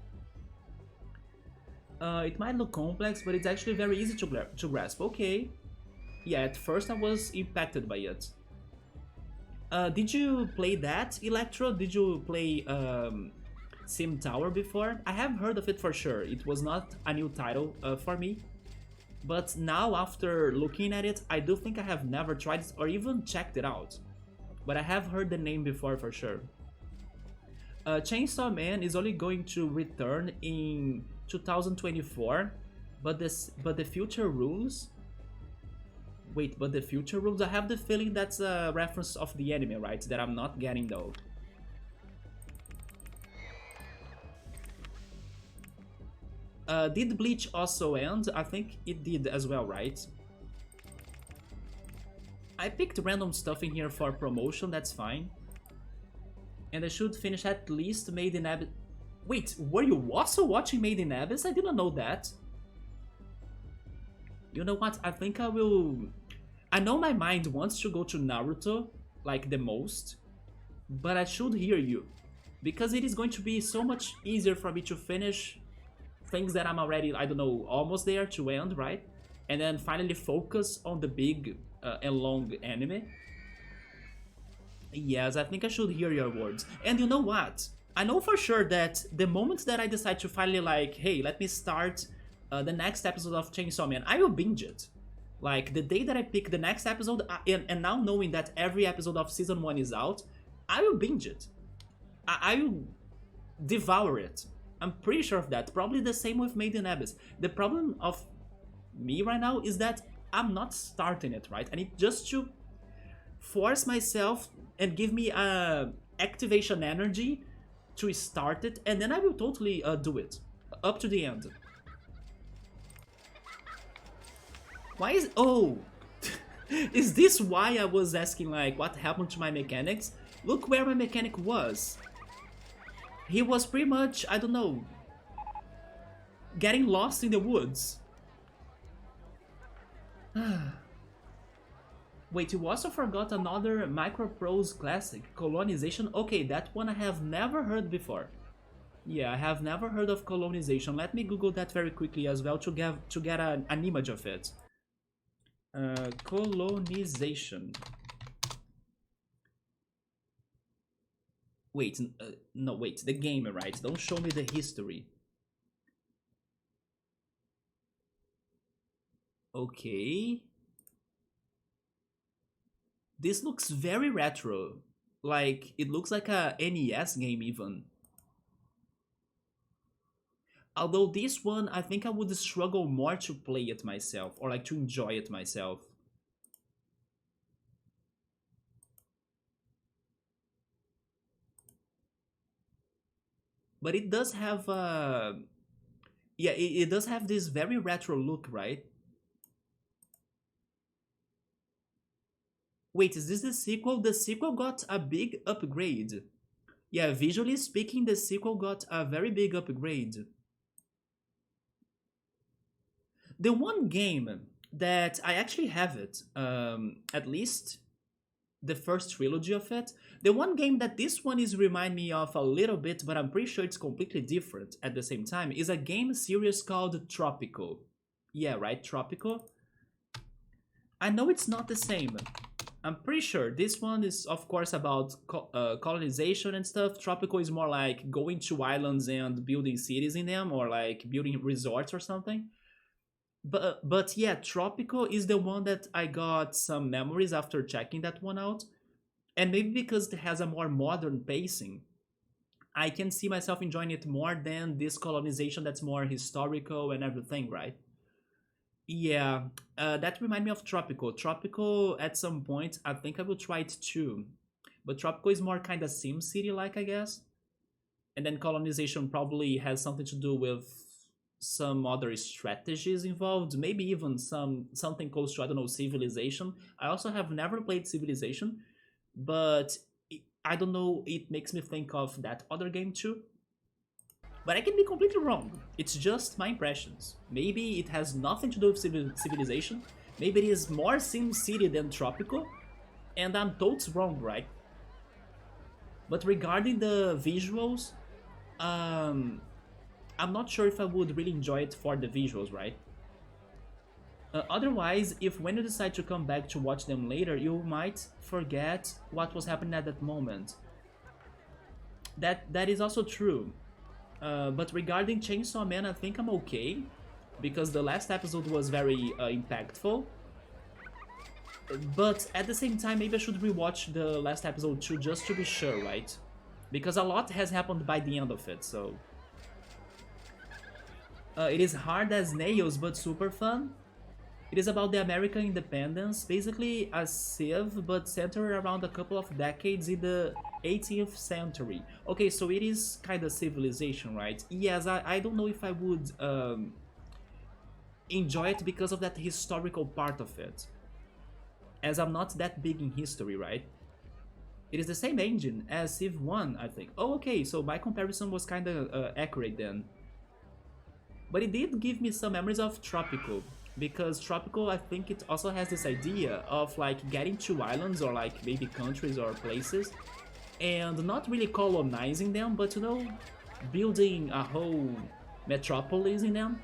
It might look complex, but it's actually very easy to grasp. Okay. Yeah, at first I was impacted by it. Did you play that, Electro? Did you play Sim Tower before? I have heard of it for sure. It was not a new title for me. But now, after looking at it, I do think I have never tried it or even checked it out. But I have heard the name before for sure. Chainsaw Man is only going to return in 2024, but the future rules. Wait, but the future rules? I have the feeling that's a reference of the anime, right? That I'm not getting though. Did Bleach also end? I think it did as well, right? I picked random stuff in here for promotion, that's fine. And I should finish at least Made in Abyss. Wait, were you also watching Made in Abyss? I didn't know that. You know what? I think I will... I know my mind wants to go to Naruto, like the most, but I should hear you. Because it is going to be so much easier for me to finish things that I'm already, I don't know, almost there to end, right? And then finally focus on the big and long anime. Yes, I think I should hear your words. And you know what? I know for sure that the moment that I decide to finally like, hey, let me start the next episode of Chainsaw Man, I will binge it. Like, the day that I pick the next episode, and now knowing that every episode of Season 1 is out, I will binge it. I will devour it. I'm pretty sure of that. Probably the same with Made in Abyss. The problem of me right now is that I'm not starting it, right? I need just to force myself and give me activation energy to start it, and then I will totally do it up to the end. Why is... Oh! Is this why I was asking, like, what happened to my mechanics? Look where my mechanic was. He was pretty much, I don't know, getting lost in the woods. Wait, you also forgot another Microprose classic, Colonization? Okay, that one I have never heard before. Yeah, I have never heard of Colonization. Let me Google that very quickly as well to get an image of it. Colonization. Wait, no, wait, the game, right? Don't show me the history. Okay. This looks very retro. Like, it looks like a NES game even. Although this one, I think I would struggle more to play it myself, or like to enjoy it myself. But it does have yeah, it does have this very retro look, right? Wait, is this the sequel? The sequel got a big upgrade. Yeah, visually speaking, the sequel got a very big upgrade. The one game that I actually have it, at least the first trilogy of it, the one game that this one is remind me of a little bit, but I'm pretty sure it's completely different at the same time, is a game series called Tropico. Yeah, right, Tropico. I know it's not the same. I'm pretty sure this one is, of course, about colonization and stuff. Tropical is more like going to islands and building cities in them, or like building resorts or something. But yeah, Tropical is the one that I got some memories after checking that one out. And maybe because it has a more modern pacing, I can see myself enjoying it more than this colonization that's more historical and everything, right? Yeah, that remind me of Tropical. Tropical, at some point, I think I will try it too. But Tropical is more kind of Sim City-like, I guess. And then colonization probably has something to do with some other strategies involved. Maybe even something close to, I don't know, Civilization. I also have never played Civilization, but I don't know. It makes me think of that other game too. But I can be completely wrong. It's just my impressions. Maybe it has nothing to do with Civilization. Maybe it is more Sim City than Tropical. And I'm totally wrong, right? But regarding the visuals, I'm not sure if I would really enjoy it for the visuals, right? Otherwise, if when you decide to come back to watch them later, you might forget what was happening at that moment. That is also true. But regarding Chainsaw Man, I think I'm okay, because the last episode was very impactful. But at the same time, maybe I should rewatch the last episode too, just to be sure, right? Because a lot has happened by the end of it, so... it is hard as nails, but super fun. It is about the American independence, basically a Civ, but centered around a couple of decades in the 18th century. Okay, so it is kind of Civilization, right? Yes, I don't know if I would enjoy it because of that historical part of it, as I'm not that big in history, right? It is the same engine as Civ 1, I think. Oh, okay, so my comparison was kind of accurate then. But it did give me some memories of Tropical, because Tropical, I think it also has this idea of like getting to islands or like maybe countries or places and not really colonizing them, but you know, building a whole metropolis in them.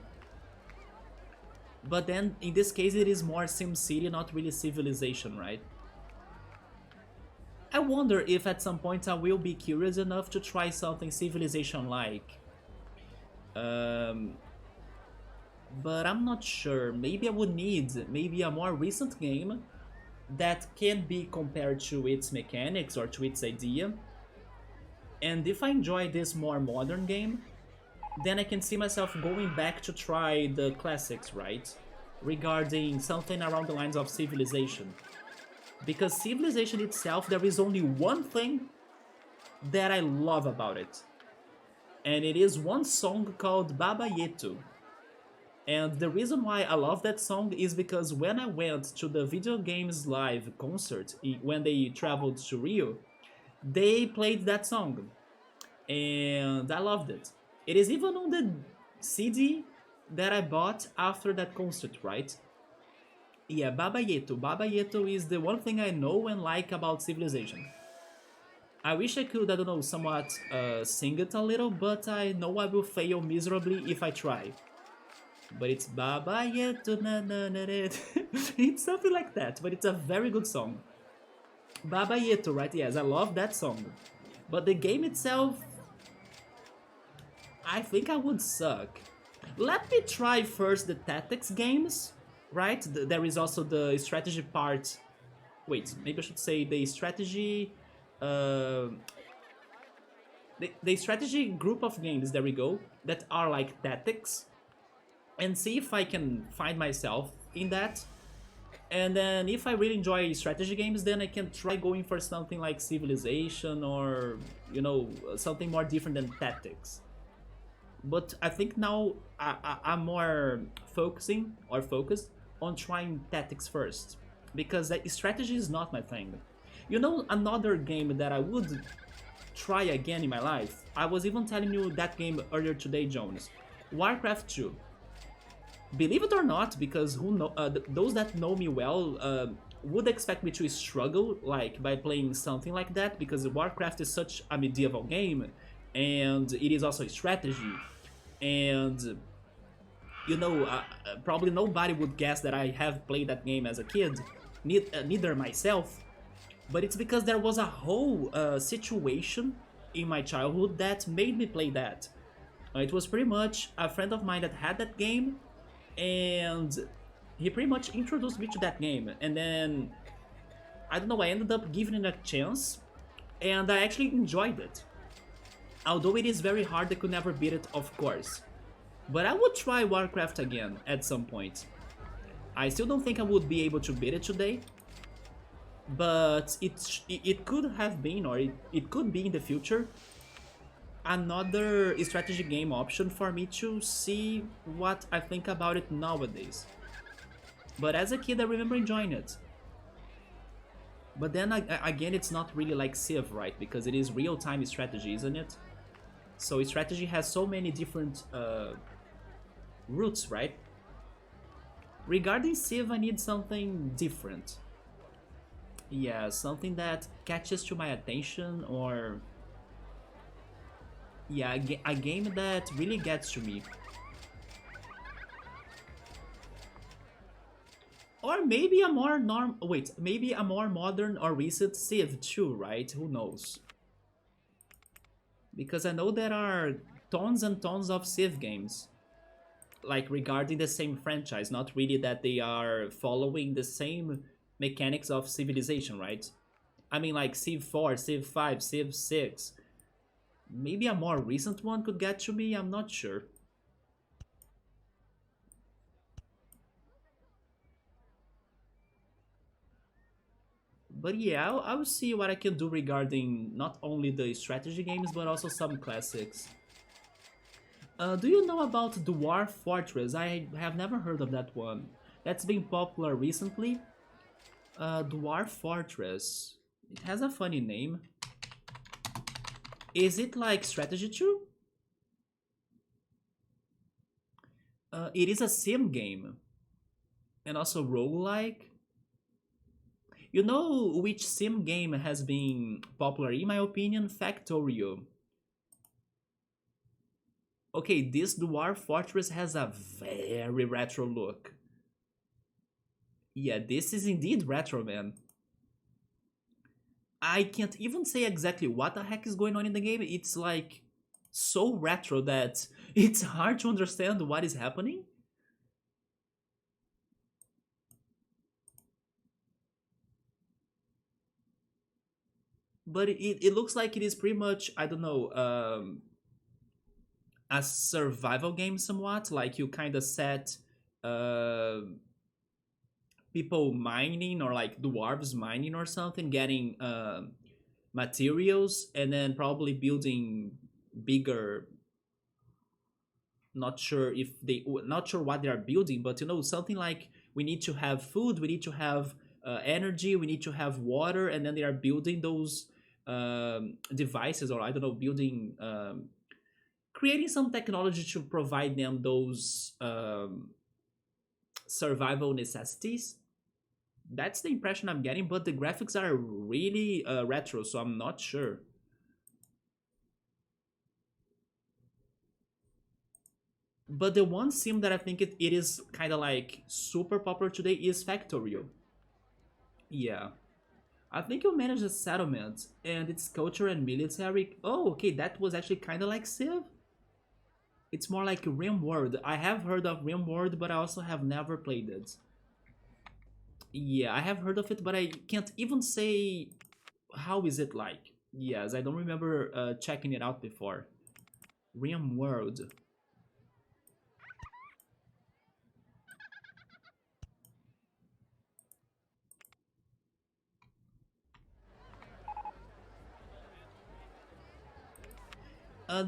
But then in this case it is more SimCity, not really Civilization, right? I wonder if at some point I will be curious enough to try something Civilization-like. But I'm not sure. Maybe I would need maybe a more recent game that can be compared to its mechanics or to its idea. And if I enjoy this more modern game, then I can see myself going back to try the classics, right? Regarding something around the lines of Civilization. Because Civilization itself, there is only one thing that I love about it. and it is one song called Baba Yetu. And the reason why I love that song is because when I went to the video games live concert when they traveled to Rio, they played that song, and I loved it. It is even on the CD that I bought after that concert, right? Yeah, Baba Yeto. Baba Yeto is the one thing I know and like about Civilization. I wish I could, I don't know, somewhat sing it a little, but I know I will fail miserably if I try. But it's Baba Yeto na na na na. It's something like that, but it's a very good song. Baba Yeto, right? Yes, I love that song. But the game itself, I think I would suck. Let me try first the tactics games, right? There is also the strategy part. Wait, maybe I should say the strategy. Uh, the strategy group of games, there we go, that are like tactics, and see if I can find myself in that. And then if I really enjoy strategy games, then I can try going for something like Civilization or, something more different than tactics. But I think now I'm more focused on trying tactics first, because strategy is not my thing. Another game that I would try again in my life. I was even telling you that game earlier today, Jones. Warcraft 2. Believe it or not, because those that know me well would expect me to struggle like by playing something like that, because Warcraft is such a medieval game, and it is also a strategy, and probably nobody would guess that I have played that game as a kid, neither myself. But it's because there was a whole situation in my childhood that made me play that. It was pretty much a friend of mine that had that game, and he pretty much introduced me to that game. And then, I don't know, I ended up giving it a chance, and I actually enjoyed it. Although it is very hard, I could never beat it, of course. But I would try Warcraft again at some point. I still don't think I would be able to beat it today, but it could have been, or it could be in the future, another strategy game option for me to see what I think about it nowadays. But as a kid, I remember enjoying it. But then again, it's not really like Civ, right? Because it is real-time strategy, isn't it? So strategy has so many different routes, right? Regarding Civ, I need something different. Yeah, something that catches to my attention, or yeah, a game that really gets to me. Or maybe a more maybe a more modern or recent Civ too, right? Who knows? Because I know there are tons and tons of Civ games, like regarding the same franchise, not really that they are following the same mechanics of Civilization, right? I mean, like Civ 4, Civ 5, Civ 6. Maybe a more recent one could get to me, I'm not sure. But yeah, I'll see what I can do regarding not only the strategy games, but also some classics. Do you know about Dwarf Fortress? I have never heard of that one. That's been popular recently. Dwarf Fortress. It has a funny name. Is it like strategy too? It is a sim game. And also roguelike. You know which sim game has been popular, in my opinion? Factorio. Okay, this Dwarf Fortress has a very retro look. Yeah, this is indeed retro, man. I can't even say exactly what the heck is going on in the game. It's like so retro that it's hard to understand what is happening. But it looks like it is pretty much, I don't know, a survival game somewhat. Like you kind of set uh, people mining, or like dwarves mining or something, getting materials, and then probably building bigger. Not sure what they are building, but something like we need to have food, we need to have energy, we need to have water, and then they are building those devices, or I don't know, building creating some technology to provide them those survival necessities. That's the impression I'm getting, but the graphics are really retro, so I'm not sure. But the one sim that I think it is kind of like super popular today is Factorio. Yeah. I think you manage a settlement and its culture and military. Oh, okay, that was actually kind of like Civ. It's more like RimWorld. I have heard of RimWorld, but I also have never played it. Yeah, I have heard of it, but I can't even say how is it like. Yes, I don't remember checking it out before. RimWorld.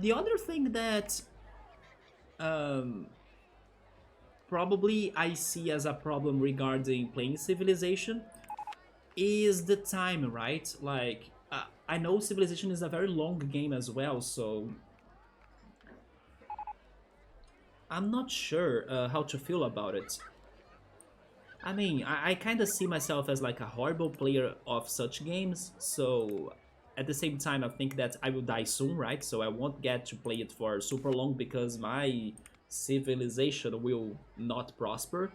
The other thing that um, probably I see as a problem regarding playing Civilization is the time, right? Like, I know Civilization is a very long game as well, so I'm not sure how to feel about it. I mean, I kind of see myself as like a horrible player of such games, so at the same time, I think that I will die soon, right? So I won't get to play it for super long because my civilization will not prosper.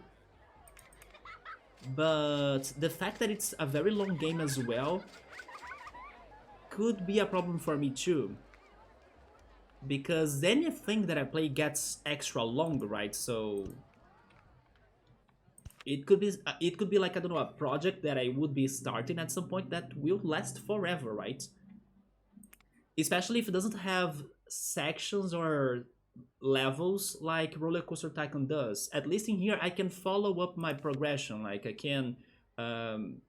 But the fact that it's a very long game as well could be a problem for me too. Because anything that I play gets extra long, right? So it could be like, I don't know, a project that I would be starting at some point that will last forever, right? Especially if it doesn't have sections or levels like RollerCoaster Tycoon does. At least in here, I can follow up my progression. Like I can, um,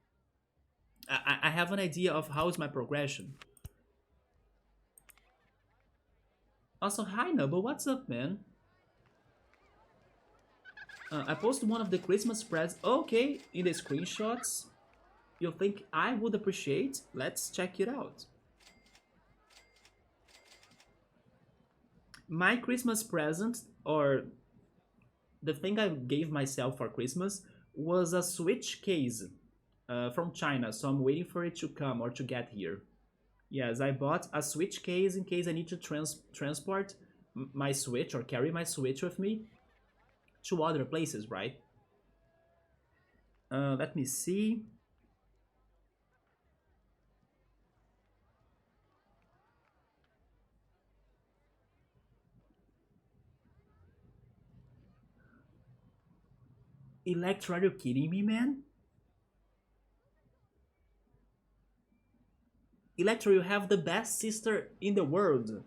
I have an idea of how is my progression. Also, hi Nubble, what's up, man? I posted one of the Christmas spreads. Okay, in the screenshots. You think I would appreciate? Let's check it out. My Christmas present, or the thing I gave myself for Christmas, was a Switch case from China. So I'm waiting for it to come or to get here. Yes, I bought a Switch case in case I need to transport my Switch or carry my Switch with me to other places, right? Let me see. Electro, are you kidding me, man? Electro, you have the best sister in the world.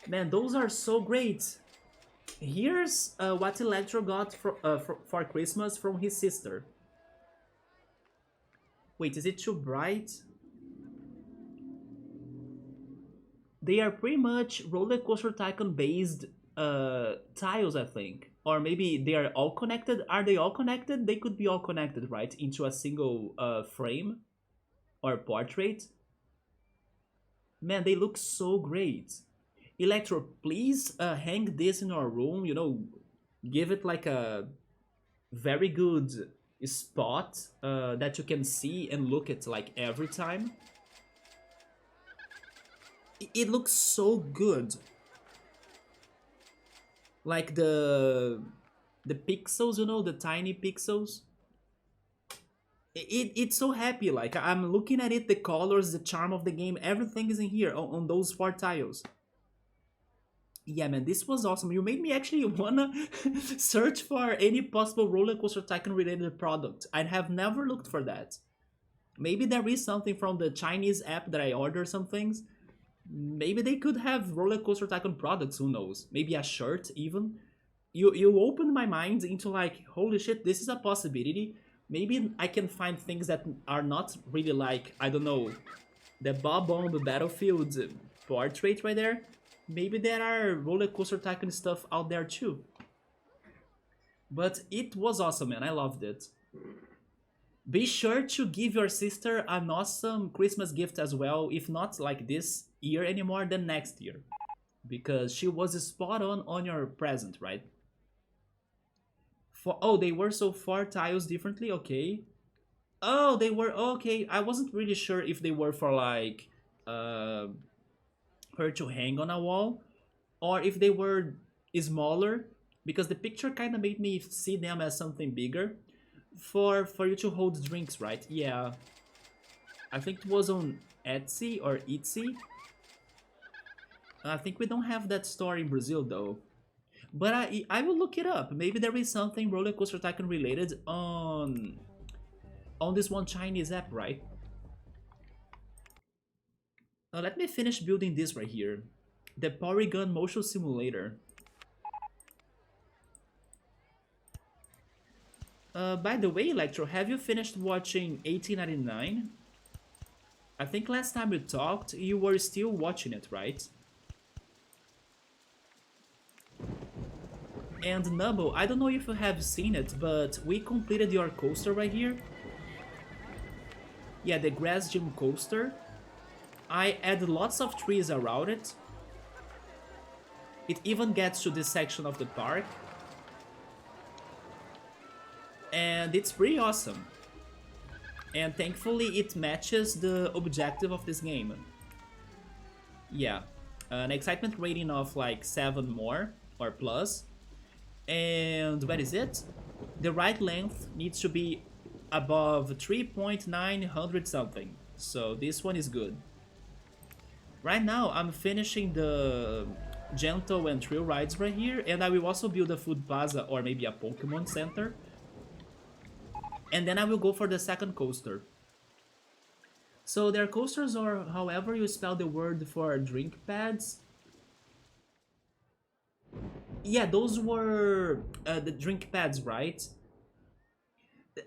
Man, those are so great. Here's what Electro got for Christmas from his sister. Wait, is it too bright? They are pretty much Roller Coaster Tycoon based tiles, I think. Or maybe they are all connected. Are they all connected? They could be all connected, right? Into a single frame or portrait. Man, they look so great. Electro, please hang this in your room. Give it like a very good spot that you can see and look at like every time. It looks so good. Like the pixels, the tiny pixels. It's so happy. Like I'm looking at it, the colors, the charm of the game, everything is in here on those four tiles. Yeah, man, this was awesome. You made me actually wanna search for any possible roller coaster tycoon related product. I have never looked for that. Maybe there is something from the Chinese app that I order some things. Maybe they could have roller coaster tycoon products. Who knows? Maybe a shirt even. You opened my mind into like, holy shit, this is a possibility. Maybe I can find things that are not really like, I don't know, the Bob Bomb Battlefield portrait right there. Maybe there are Roller Coaster Tycoon stuff out there too. But it was awesome, man. I loved it. Be sure to give your sister an awesome Christmas gift as well, if not like this year anymore, then next year. Because she was spot on your present, right? For oh, they were so far tiles differently, okay. Oh, they were okay. I wasn't really sure if they were for like uh her to hang on a wall or if they were smaller because the picture kind of made me see them as something bigger for you to hold drinks, right? Yeah, I think it was on Etsy or Etsy. I think we don't have that store in Brazil though. But I will look it up. Maybe there is something Roller Coaster Tycoon related on this one Chinese app, right? Let me finish building this right here. The Porygon Motion Simulator. By the way, Electro, have you finished watching 1899? I think last time we talked, you were still watching it, right? And Nubble, I don't know if you have seen it, but we completed your coaster right here. Yeah, the Grass Gym coaster. I added lots of trees around it. It even gets to this section of the park. And it's pretty awesome. And thankfully it matches the objective of this game. Yeah, an excitement rating of like 7 more or plus. And what is it? The ride length needs to be above 3.900 something. So this one is good. Right now I'm finishing the gentle and thrill rides right here, and I will also build a food plaza or maybe a Pokemon center. And then I will go for the second coaster. So their coasters are however you spell the word for drink pads. Yeah, those were the drink pads, right?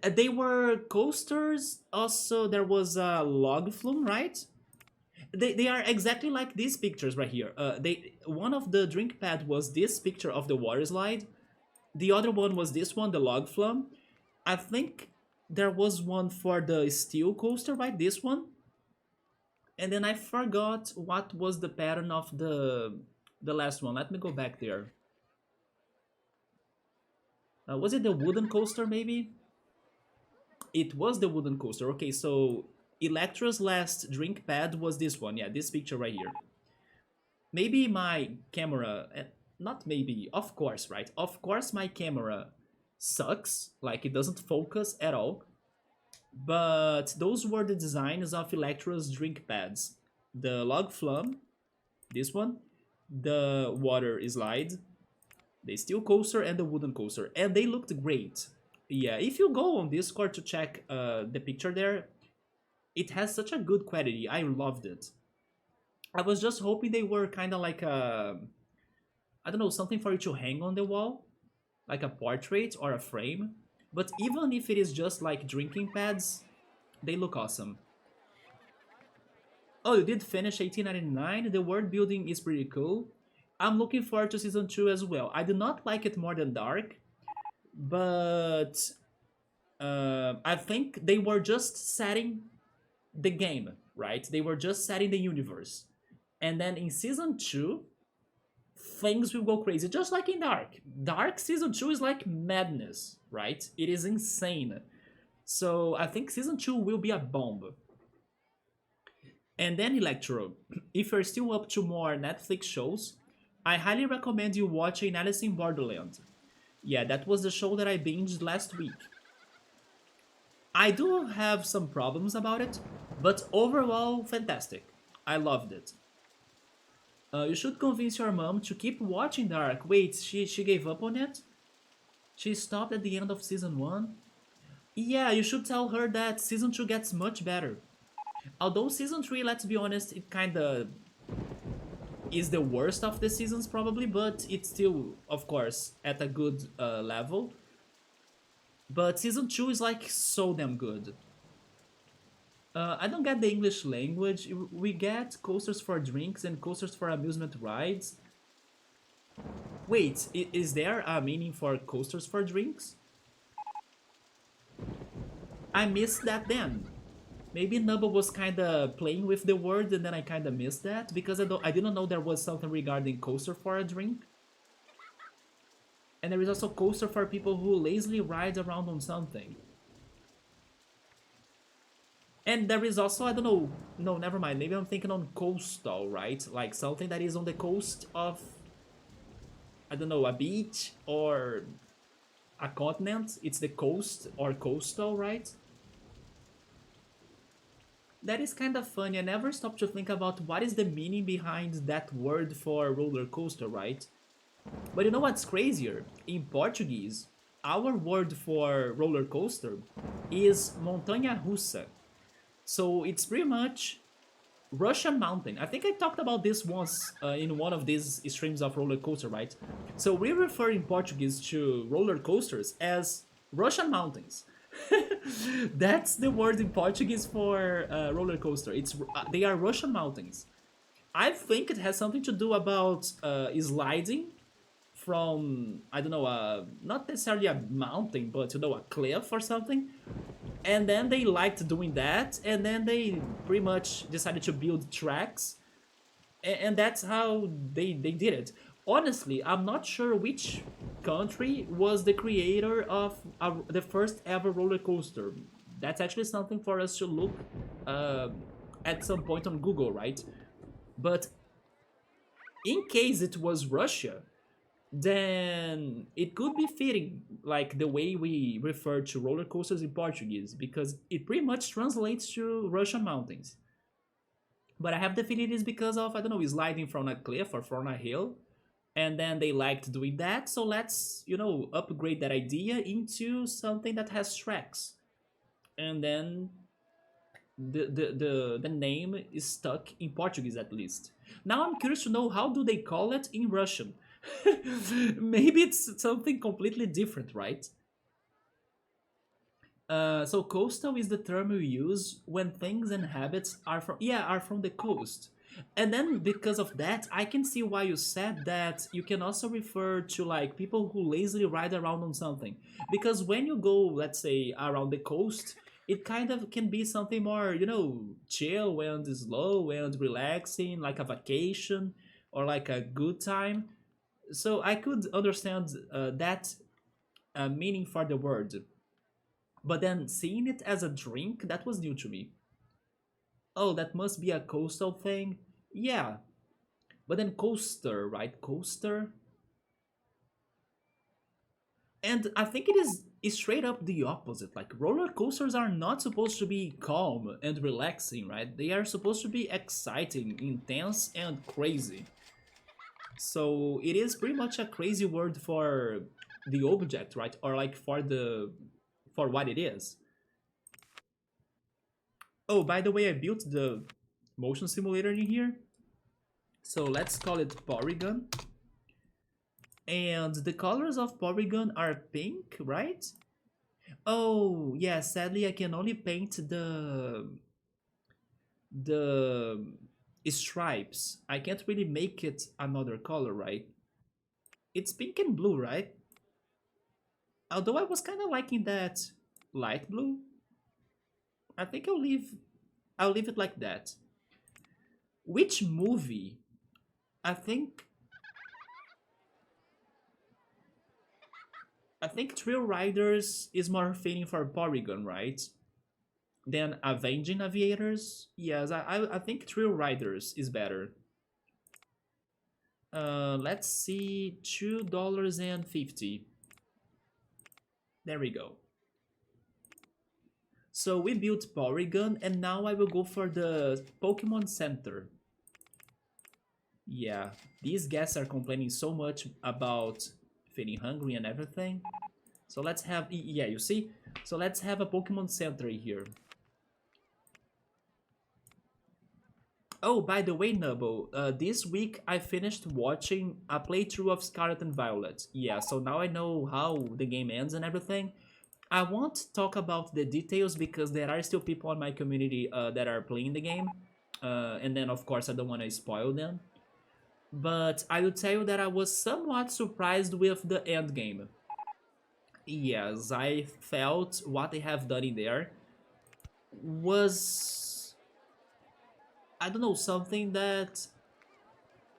They were coasters. Also, there was a log flume, right? They are exactly like these pictures right here. One of the drink pad was this picture of the water slide. The other one was this one, the log flume. I think there was one for the steel coaster, right? This one. And then I forgot what was the pattern of the last one. Let me go back there. Was it the wooden coaster, maybe? It was the wooden coaster. Okay, so Electra's last drink pad was this one. Yeah, this picture right here. Maybe my camera... Not maybe, of course, right? Of course my camera sucks. Like, it doesn't focus at all. But those were the designs of Electra's drink pads. The log flume, this one, the water slide, the steel coaster, and the wooden coaster. And they looked great. Yeah, if you go on Discord to check the picture there, it has such a good quality. I loved it. I was just hoping they were kind of like a... I don't know, something for you to hang on the wall. Like a portrait or a frame. But even if it is just like drinking pads, they look awesome. Oh, you did finish 1899? The world building is pretty cool. I'm looking forward to Season 2 as well. I do not like it more than Dark. But I think they were just setting the game, right? They were just setting the universe. And then in Season 2, things will go crazy, just like in Dark. Dark Season 2 is like madness, right? It is insane. So I think Season 2 will be a bomb. And then Electro, if you're still up to more Netflix shows, I highly recommend you watching Alice in Borderland. Yeah, that was the show that I binged last week. I do have some problems about it, but overall, fantastic. I loved it. You should convince your mom to keep watching Dark. Wait, she gave up on it? She stopped at the end of Season 1? Yeah, you should tell her that Season 2 gets much better. Although Season 3, let's be honest, it kinda is the worst of the seasons probably, but it's still, of course, at a good level. But Season 2 is like so damn good. I don't get the English language. We get coasters for drinks and coasters for amusement rides. Wait, is there a meaning for coasters for drinks? I missed that then. Maybe Nubba was kinda playing with the word and then I kinda missed that because I didn't know there was something regarding coaster for a drink. And there is also coaster for people who lazily ride around on something. And there is also, I don't know, no, never mind. Maybe I'm thinking on coastal, right? Like something that is on the coast of, I don't know, a beach or a continent. It's the coast or coastal, right? That is kind of funny. I never stopped to think about what is the meaning behind that word for roller coaster, right? But you know what's crazier? In Portuguese, our word for roller coaster is montanha russa. So it's pretty much Russian mountain. I think I talked about this once in one of these streams of roller coaster, right? So we refer in Portuguese to roller coasters as Russian mountains. That's the word in Portuguese for roller coaster. It's they are Russian mountains. I think it has something to do about sliding from, I don't know, not necessarily a mountain, but you know, a cliff or something. And then they liked doing that, and then they pretty much decided to build tracks, and that's how they did it. Honestly, I'm not sure which country was the creator of the first ever roller coaster. That's actually something for us to look uh, at some point on Google, right? But in case it was Russia, then it could be fitting, like the way we refer to roller coasters in Portuguese, because it pretty much translates to Russian mountains. But I have the feeling it is because of, I don't know, sliding from a cliff or from a hill, and then they liked doing that, so let's, you know, upgrade that idea into something that has tracks. And then the name is stuck in Portuguese at least. Now I'm curious to know how do they call it in Russian. Maybe it's something completely different, right? So coastal is the term we use when things and habits are from the coast. And then because of that, I can see why you said that you can also refer to like people who lazily ride around on something. Because when you go, let's say, around the coast, it kind of can be something more, you know, chill and slow and relaxing, like a vacation or like a good time. So I could understand that meaning for the word, but then seeing it as a drink, that was new to me. Oh, that must be a coastal thing. Yeah, but then coaster, right? Coaster, and I think it is straight up the opposite. Like roller coasters are not supposed to be calm and relaxing, right? They are supposed to be exciting, intense, and crazy. So it is pretty much a crazy word for the object, right? Or like for what it is. Oh, by the way, I built the motion simulator in here. So let's call it Porygon. And the colors of Porygon are pink, right? Oh, yeah, sadly I can only paint the stripes. I can't really make it another color, right? It's pink and blue, right? Although I was kind of liking that light blue. I think I'll leave it like that. Which movie? I think I think Thrill Riders is more fitting for Porygon, right? Than Avenging Aviators. Yes, I think Thrill Riders is better. Let's see, $2.50. There we go. So we built Porygon, and now I will go for the Pokemon Center. Yeah, these guests are complaining so much about feeling hungry and everything. So let's have, yeah, you see? So let's have a Pokemon Center here. Oh, by the way, Nubbo, this week I finished watching a playthrough of Scarlet and Violet. Yeah, so now I know how the game ends and everything. I won't talk about the details because there are still people in my community that are playing the game. And then, of course, I don't want to spoil them. But I will tell you that I was somewhat surprised with the end game. Yes, I felt what they have done in there was, I don't know, something that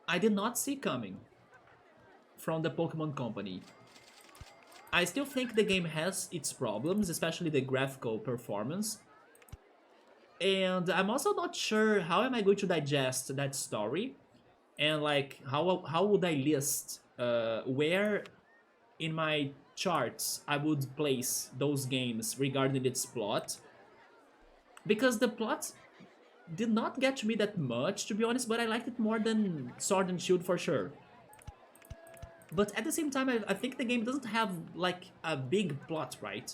I did not see coming from the Pokemon Company. I still think the game has its problems, especially the graphical performance. And I'm also not sure how am I going to digest that story, and like how would I list where in my charts I would place those games regarding its plot, because the plot did not get to me that much, to be honest, but I liked it more than Sword and Shield for sure. But at the same time, I think the game doesn't have like a big plot, right?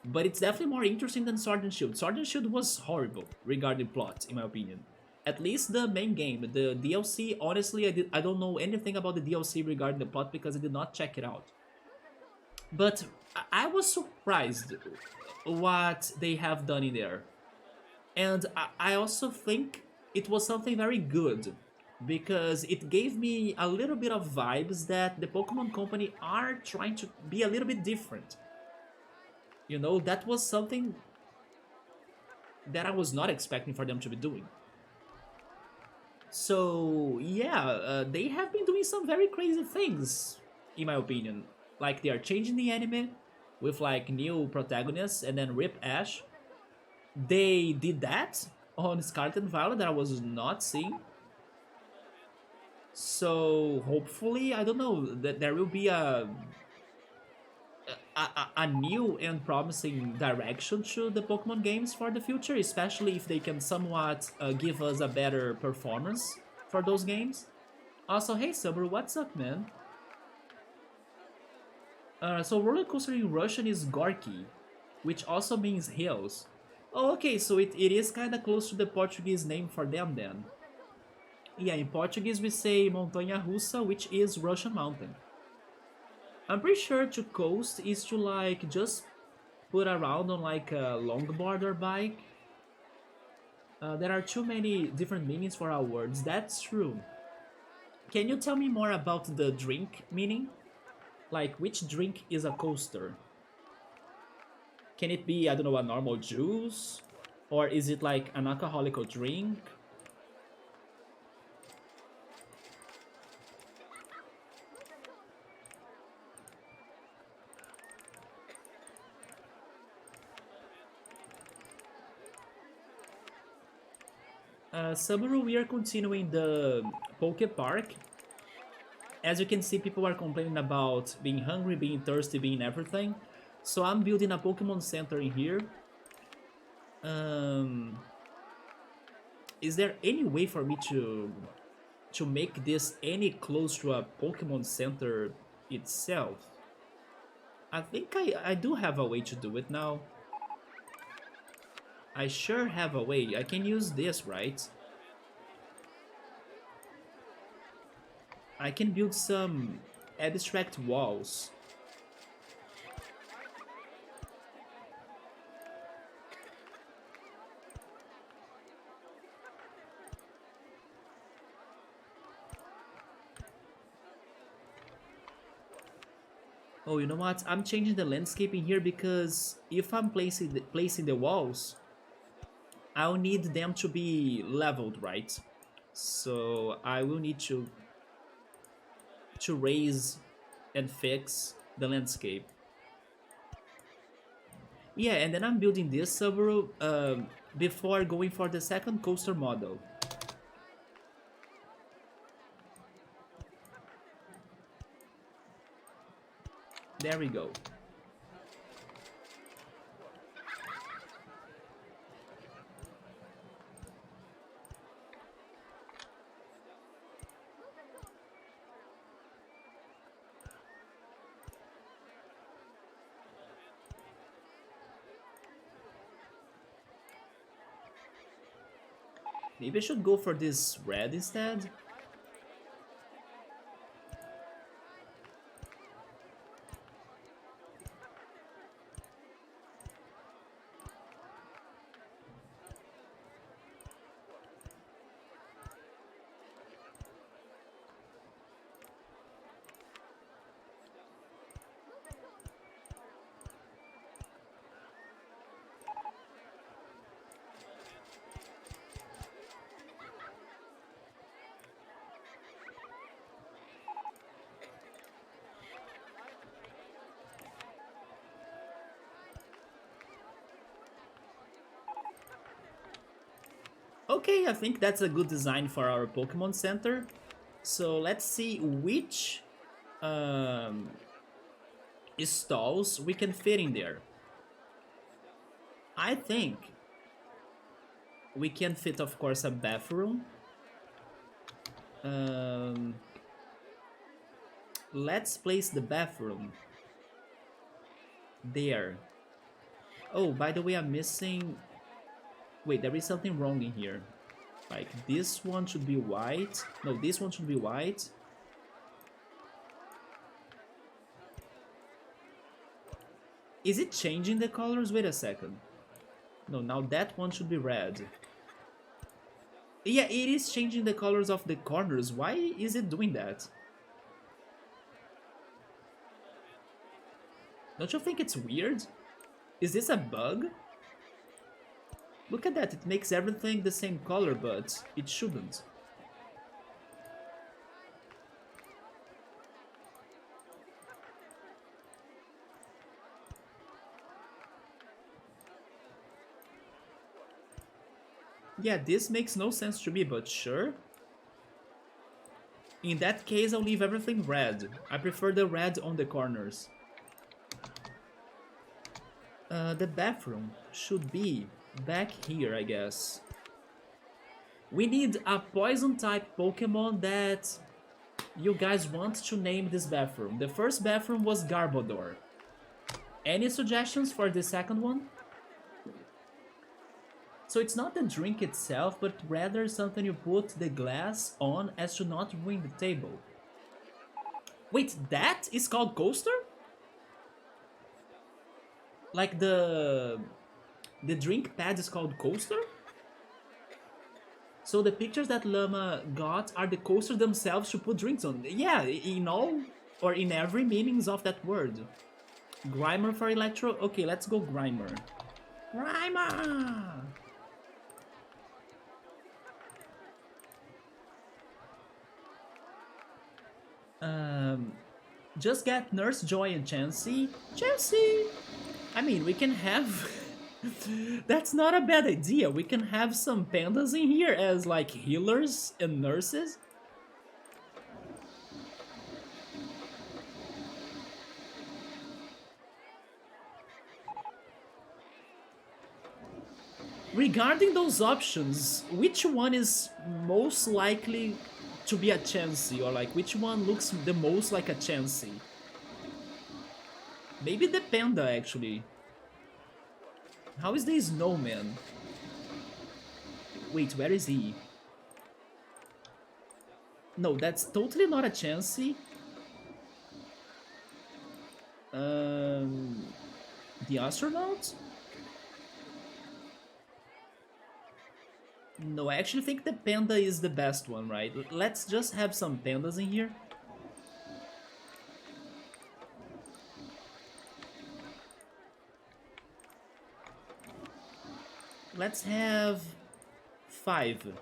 But it's definitely more interesting than Sword and Shield. Sword and Shield was horrible regarding plot, in my opinion. At least the main game, the DLC. Honestly, I don't know anything about the DLC regarding the plot because I did not check it out. But I was surprised what they have done in there, and I also think it was something very good because it gave me a little bit of vibes that the Pokemon Company are trying to be a little bit different. You know, that was something that I was not expecting for them to be doing. So yeah, they have been doing some very crazy things, in my opinion. Like they are changing the anime with like new protagonists, and then Rip Ash. They did that on Scarlet and Violet that I was not seeing. So hopefully, I don't know, that there will be a new and promising direction to the Pokemon games for the future, especially if they can somewhat give us a better performance for those games. Also, hey Summer, what's up, man? So roller coaster in Russian is Gorky, which also means hills. Oh, okay, so it is kind of close to the Portuguese name for them then. Yeah, in Portuguese we say montanha russa, which is Russian mountain. I'm pretty sure to coast is to like just put around on like a longboard or bike. There are too many different meanings for our words. That's true. Can you tell me more about the drink meaning? Like which drink is a coaster? Can it be, I don't know, a normal juice? Or is it like an alcoholic drink? Subaru, we are continuing the Poke Park. As you can see, people are complaining about being hungry, being thirsty, being everything. So I'm building a Pokemon Center in here. Um, is there any way for me to make this any close to a Pokemon Center itself? I think I do have a way to do it now. I sure have a way. I can use this, right? I can build some abstract walls. Oh, you know what? I'm changing the landscape in here because if I'm placing the walls, I'll need them to be leveled, right? So I will need to raise and fix the landscape. Yeah, and then I'm building this suburb before going for the second coaster model. There we go. Maybe I should go for this red instead. Okay, I think that's a good design for our Pokemon Center. So let's see which um, stalls we can fit in there. I think we can fit, of course, a bathroom. Um, let's place the bathroom there. Oh, by the way, I'm missing... Wait, there is something wrong in here. Like, this one should be white. No, this one should be white. Is it changing the colors? Wait a second. No, now that one should be red. Yeah, it is changing the colors of the corners. Why is it doing that? Don't you think it's weird? Is this a bug? Look at that, it makes everything the same color, but it shouldn't. Yeah, this makes no sense to me, but sure. In that case, I'll leave everything red. I prefer the red on the corners. The bathroom should be back here, I guess. We need a poison type Pokemon that you guys want to name this bathroom. The first bathroom was Garbodor. Any suggestions for the second one? So it's not the drink itself, but rather something you put the glass on as to not ruin the table. Wait, that is called coaster? Like the drink pad is called coaster? So the pictures that Llama got are the coasters themselves to put drinks on. Yeah, in all or in every meanings of that word. Grimer for Electro? Okay, let's go Grimer. Grimer! Just get Nurse Joy and Chansey. Chansey! I mean, we can have... That's not a bad idea. We can have some pandas in here as like healers and nurses. Regarding those options, which one is most likely to be a Chansey, or like which one looks the most like a Chansey? Maybe the panda actually. How is the snowman? Wait, where is he? No, that's totally not a Chansey. The astronaut? No, I actually think the panda is the best one, right? Let's just have some pandas in here. Let's have 5.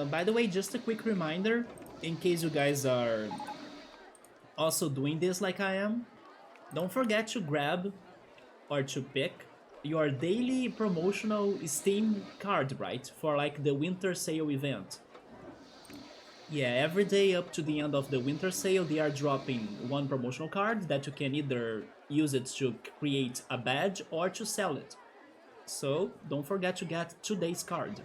By the way, just a quick reminder, in case you guys are also doing this like I am, don't forget to grab or to pick your daily promotional Steam card, right? For like the winter sale event. Yeah, every day up to the end of the winter sale, they are dropping one promotional card that you can either use it to create a badge or to sell it. So don't forget to get today's card.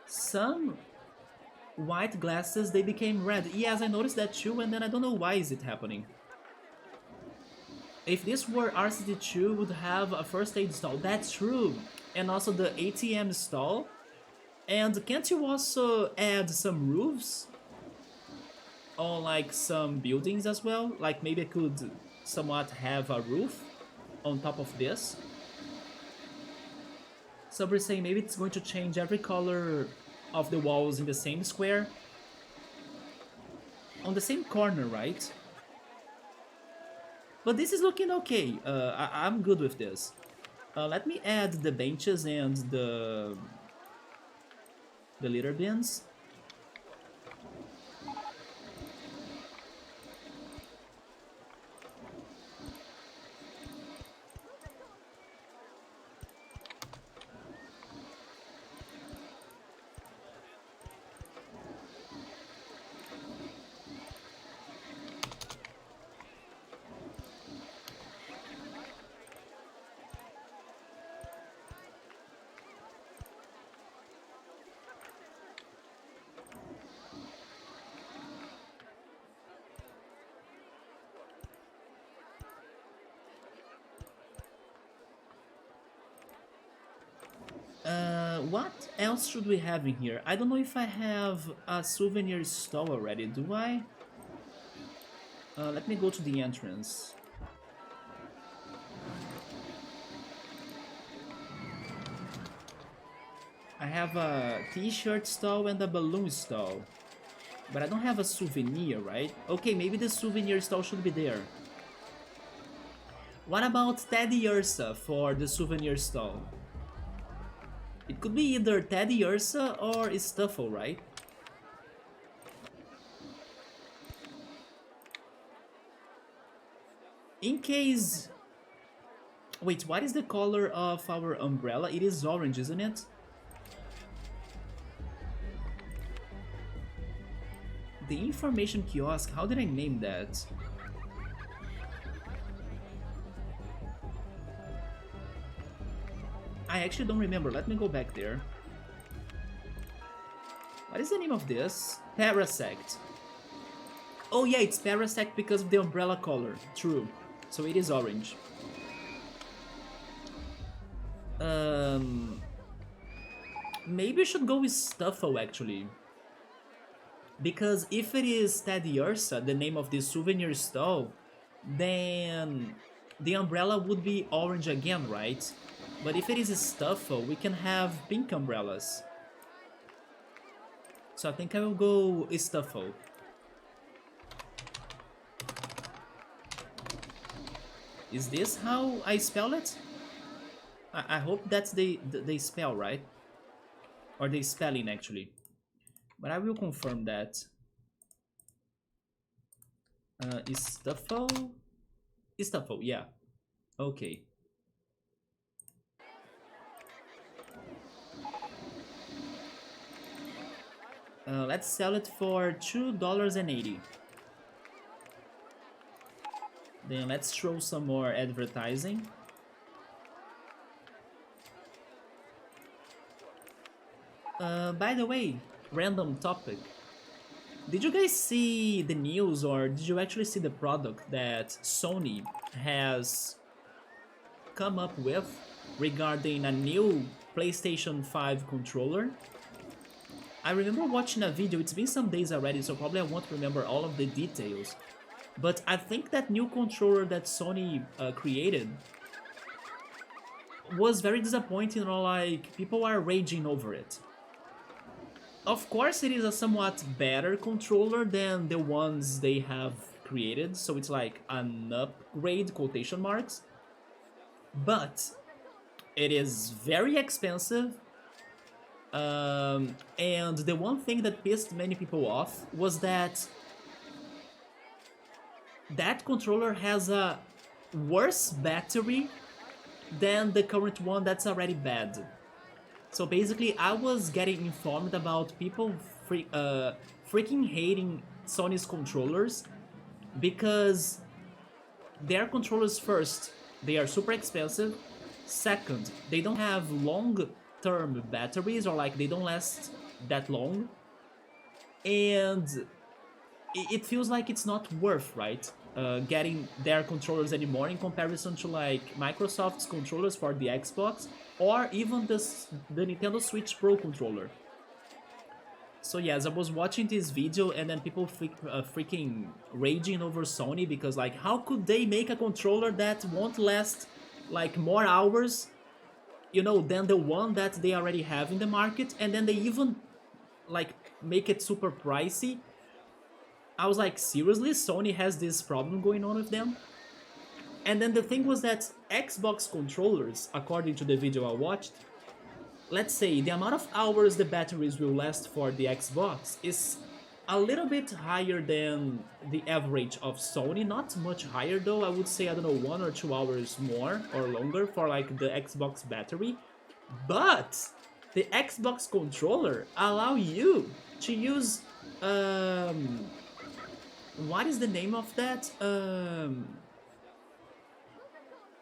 Some white glasses, they became red. Yes, I noticed that too, and then I don't know why is it happening. If this were RCT2, would have a first aid stall. That's true. And also the ATM stall. And can't you also add some roofs on like some buildings as well? Like maybe I could somewhat have a roof on top of this. So we're saying maybe it's going to change every color of the walls in the same square. on the same corner, right? But this is looking okay. I'm good with this. Let me add the benches and the litter bins. What else should we have in here? I don't know if I have a souvenir stall already, do I? Let me go to the entrance. I have a t-shirt stall and a balloon stall. But I don't have a souvenir, right? Okay, maybe the souvenir stall should be there. What about Teddy Ursa for the souvenir stall? It could be either Teddy Ursa or Stuffle, right? In case... Wait, what is the color of our umbrella? It is orange, isn't it? The information kiosk, how did I name that? I actually don't remember, let me go back there. What is the name of this? Parasect. Oh yeah, it's Parasect because of the umbrella color, true. So it is orange. Maybe I should go with Stuffle actually. Because if it is Teddy Ursa, the name of this souvenir stall, then the umbrella would be orange again, right? But if it is Stuffle, we can have pink umbrellas. So I think I will go Stuffle. Is this how I spell it? I hope that's the spell, right? Or the spelling, actually. But I will confirm that. Stuffle? Stuffle, yeah. Okay. Let's sell it for $2.80. Then let's throw some more advertising. By the way, random topic. Did you guys see the news or did you actually see the product that Sony has come up with regarding a new PlayStation 5 controller? I remember watching a video, it's been some days already, so probably I won't remember all of the details. But I think that new controller that Sony created was very disappointing, or like, people are raging over it. Of course, it is a somewhat better controller than the ones they have created, so it's like an upgrade, quotation marks. But it is very expensive, and the one thing that pissed many people off was that that controller has a worse battery than the current one that's already bad. So basically, I was getting informed about people freaking hating Sony's controllers because their controllers, first, they are super expensive. Second, they don't have long-term batteries, or like they don't last that long. And it feels like it's not worth, right? Getting their controllers anymore in comparison to like Microsoft's controllers for the Xbox or even the Nintendo Switch Pro controller. So yes, I was watching this video and then people freaking raging over Sony because like how could they make a controller that won't last like more hours, you know, than the one that they already have in the market, and then they even like make it super pricey. I was like, seriously, Sony has this problem going on with them? And then the thing was that Xbox controllers, according to the video I watched, let's say the amount of hours the batteries will last for the Xbox is a little bit higher than the average of Sony, not much higher though. I would say, I don't know, 1 or 2 hours more or longer for like the Xbox battery. But the Xbox controller allow you to use what is the name of that?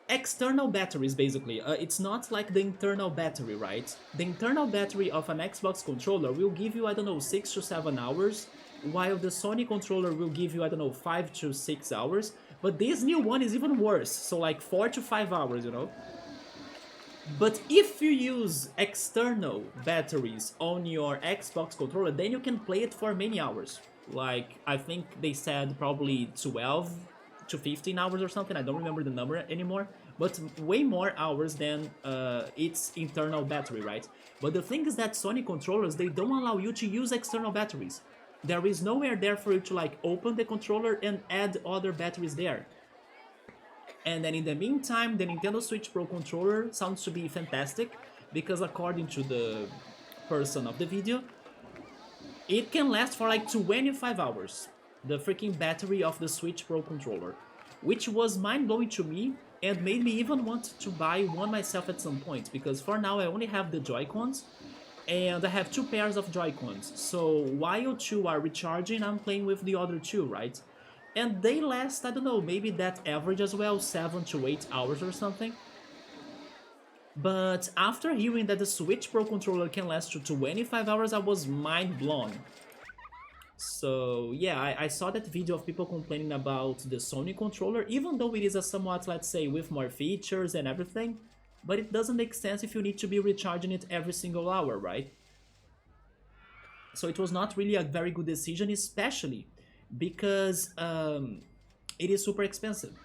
External batteries, basically. It's not like the internal battery, right? The internal battery of an Xbox controller will give you, I don't know, 6 to 7 hours, while the Sony controller will give you, I don't know, 5 to 6 hours. But this new one is even worse, so like 4 to 5 hours, you know? But if you use external batteries on your Xbox controller, then you can play it for many hours. Like, I think they said probably 12 to 15 hours or something, I don't remember the number anymore, but way more hours than its internal battery, right? But the thing is that Sony controllers, they don't allow you to use external batteries. There is nowhere there for you to like open the controller and add other batteries there. And then in the meantime, the Nintendo Switch Pro controller sounds to be fantastic, because according to the person of the video, it can last for like 25 hours, the freaking battery of the Switch Pro controller, which was mind-blowing to me and made me even want to buy one myself at some point, because for now I only have the Joy-Cons, and I have 2 pairs of Joy-Cons, so while 2 are recharging, I'm playing with the other 2, right? And they last, I don't know, maybe that average as well, 7 to 8 hours or something. But after hearing that the Switch Pro controller can last to 25 hours, I was mind blown. So yeah, I saw that video of people complaining about the Sony controller, even though it is a somewhat, let's say, with more features and everything, but it doesn't make sense if you need to be recharging it every single hour, right? So it was not really a very good decision, especially because it is super expensive.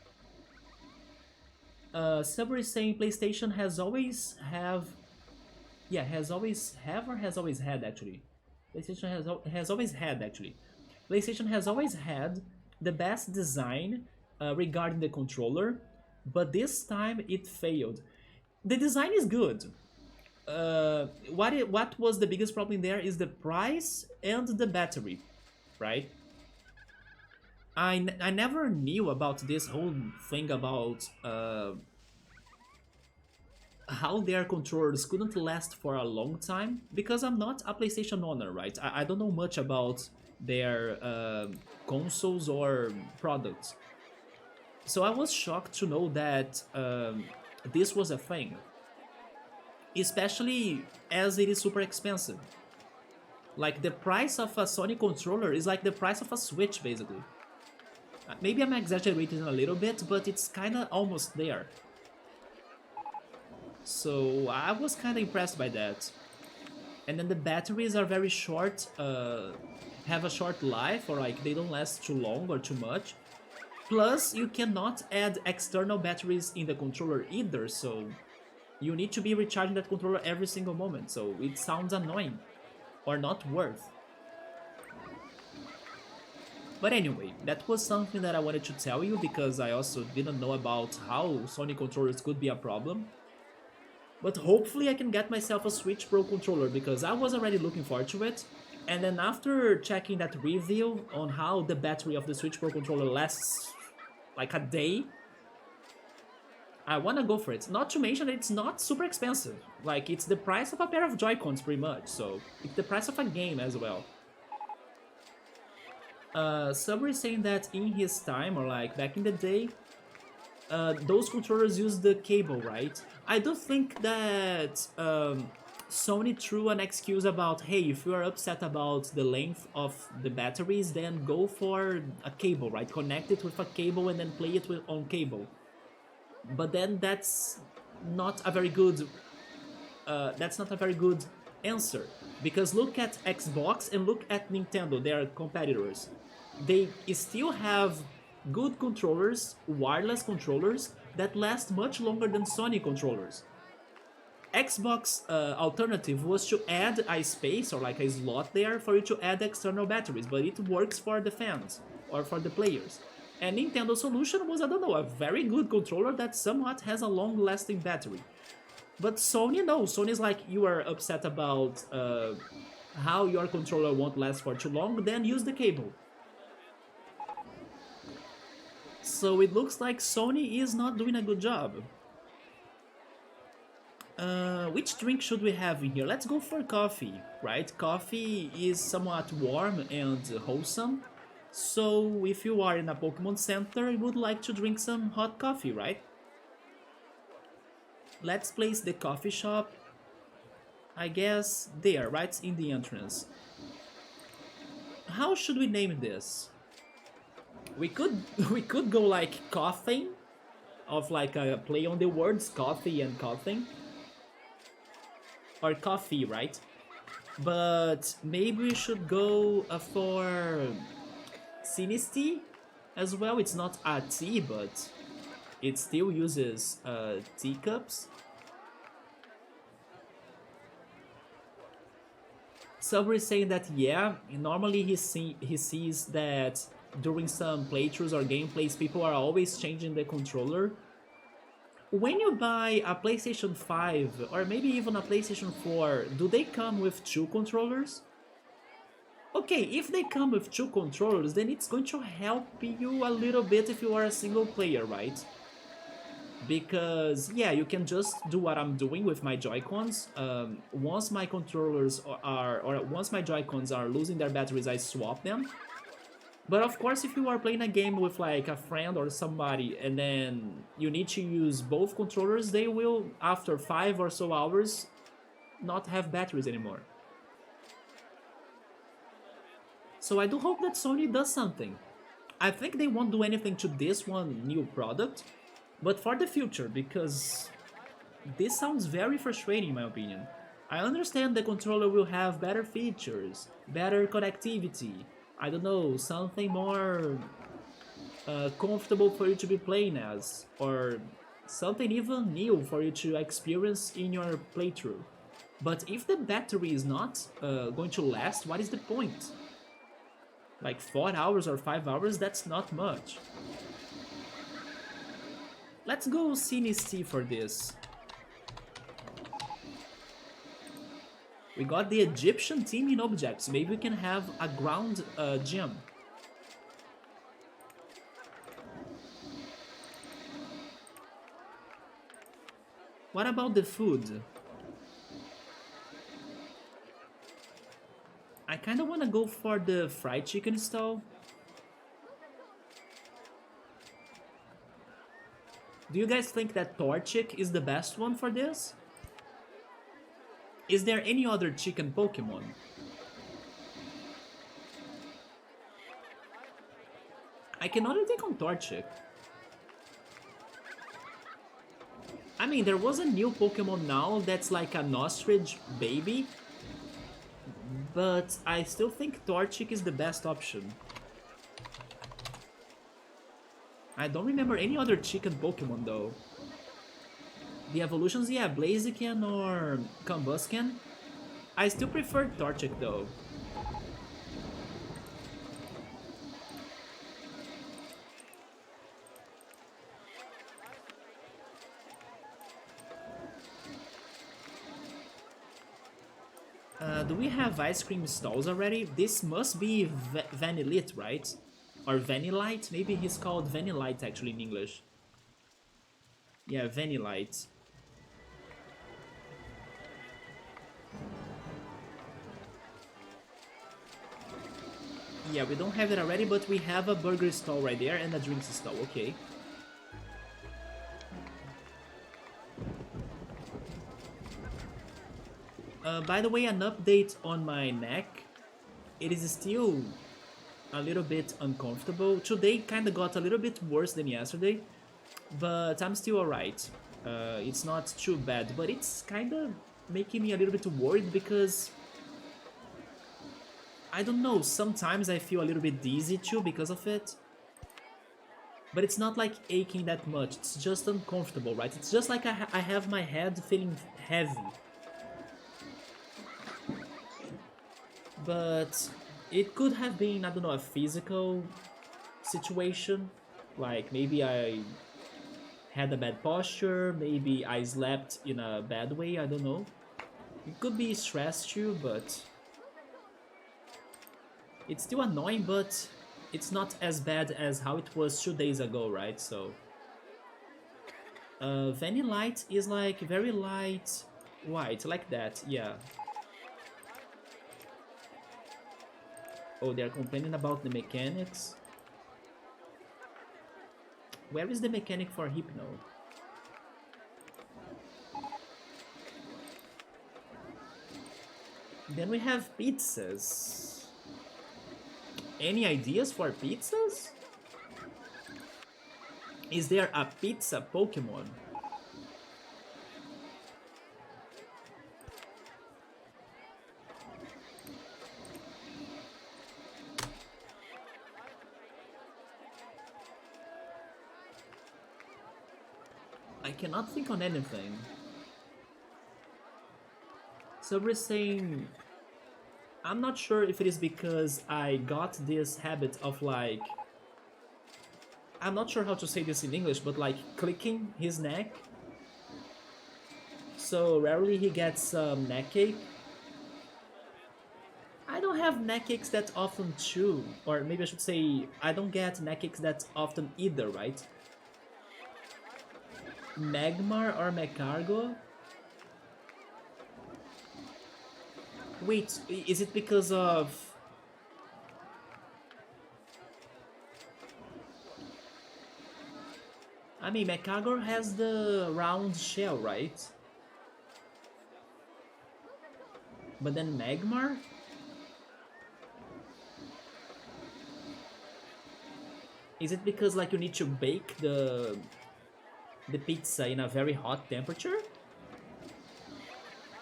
Subway is saying PlayStation has always have, yeah, has always have or has always had actually. PlayStation has always had actually. PlayStation has always had the best design regarding the controller, but this time it failed. The design is good. What was the biggest problem there is the price and the battery, right? I never knew about this whole thing about how their controllers couldn't last for a long time, because I'm not a PlayStation owner, right? I don't know much about their consoles or products. So I was shocked to know that this was a thing, especially as it is super expensive. Like, the price of a Sony controller is like the price of a Switch, basically. Maybe I'm exaggerating a little bit, but it's kinda almost there. So I was kinda impressed by that. And then the batteries are very short, have a short life, or like they don't last too long or too much. Plus, you cannot add external batteries in the controller either, so you need to be recharging that controller every single moment, so it sounds annoying, or not worth. But anyway, that was something that I wanted to tell you, because I also didn't know about how Sony controllers could be a problem. But hopefully I can get myself a Switch Pro controller, because I was already looking forward to it. And then after checking that review on how the battery of the Switch Pro controller lasts like a day, I wanna go for it. Not to mention that it's not super expensive. Like, it's the price of a pair of Joy-Cons pretty much, so it's the price of a game as well. Subway is saying that in his time, or like back in the day, those controllers use the cable, right? I do think that Sony threw an excuse about, hey, if you are upset about the length of the batteries, then go for a cable, right? Connect it with a cable and then play it on cable. But then that's not a very good answer, because look at Xbox and look at Nintendo, their competitors. They still have good controllers, wireless controllers, that last much longer than Sony controllers. Xbox alternative was to add a space or like a slot there for you to add external batteries, but it works for the fans or for the players. And Nintendo solution was, I don't know, a very good controller that somewhat has a long-lasting battery. But Sony, no. Sony's like, you are upset about how your controller won't last for too long, then use the cable. So it looks like Sony is not doing a good job. Which drink should we have in here? Let's go for coffee, right? Coffee is somewhat warm and wholesome. So if you are in a Pokemon Center, you would like to drink some hot coffee, right? Let's place the coffee shop, I guess, there, right in the entrance. How should we name this? We could we could go like coffee, of like a play on the words coffee and coughing, or coffee, right? But maybe we should go for Sinistea as well. It's not a tea, but it still uses teacups. Somebody is saying that yeah, normally he sees that during some playthroughs or gameplays, people are always changing the controller. When you buy a PlayStation 5 or maybe even a PlayStation 4, do they come with two controllers? Okay, if they come with two controllers, then it's going to help you a little bit if you are a single player, right? Because yeah, you can just do what I'm doing with my Joy-Cons. Once my controllers or once my Joy-Cons are losing their batteries, I swap them. But of course, if you are playing a game with like a friend or somebody and then you need to use both controllers, they will, after 5 or so hours, not have batteries anymore. So I do hope that Sony does something. I think they won't do anything to this one new product, but for the future, because this sounds very frustrating in my opinion. I understand the controller will have better features, better connectivity, I don't know, something more comfortable for you to be playing as, or something even new for you to experience in your playthrough. But if the battery is not going to last, what is the point? Like 4 hours or 5 hours, that's not much. Let's go Sinistea for this. We got the Egyptian team in objects. Maybe we can have a ground gym. What about the food? I kinda wanna go for the fried chicken stall. Do you guys think that Torchic is the best one for this? Is there any other chicken Pokemon? I can only take on Torchic. I mean, there was a new Pokemon now that's like an ostrich baby, but I still think Torchic is the best option. I don't remember any other chicken Pokemon though. The evolutions, yeah, Blaziken or Combusken. I still prefer Torchic though. Do we have ice cream stalls already? This must be Vanillite, right? Or Vanillite? Maybe he's called Vanillite actually in English. Yeah, Vanillite. Yeah, we don't have it already, but we have a burger stall right there and a drinks stall, okay. By the way, an update on my neck. It is still a little bit uncomfortable. Today kinda got a little bit worse than yesterday, but I'm still alright. It's not too bad, but it's kinda making me a little bit worried because I don't know, sometimes I feel a little bit dizzy too because of it. but it's not like aching that much. It's just uncomfortable, right? It's just like I have my head feeling heavy. But it could have been, I don't know, a physical situation. Like maybe I had a bad posture, maybe I slept in a bad way, I don't know. It could be stress too, but it's still annoying, but it's not as bad as how it was 2 days ago, right? So Vanny Light is like very light white, like that, yeah. Oh, they're complaining about the mechanics. Where is the mechanic for Hypno? Then we have pizzas. Any ideas for pizzas? Is there a pizza Pokemon? I cannot think on anything. So we're saying... I'm not sure if it is because I got this habit of like... I'm not sure how to say this in English, but like clicking his neck. So rarely he gets neck ache. I don't have neck aches that often too. Or maybe I should say I don't get neck aches that often either, right? Magmar or Mecargo? Wait, is it because of... I mean, Mecargo has the round shell, right? But then Magmar? Is it because like you need to bake the pizza in a very hot temperature?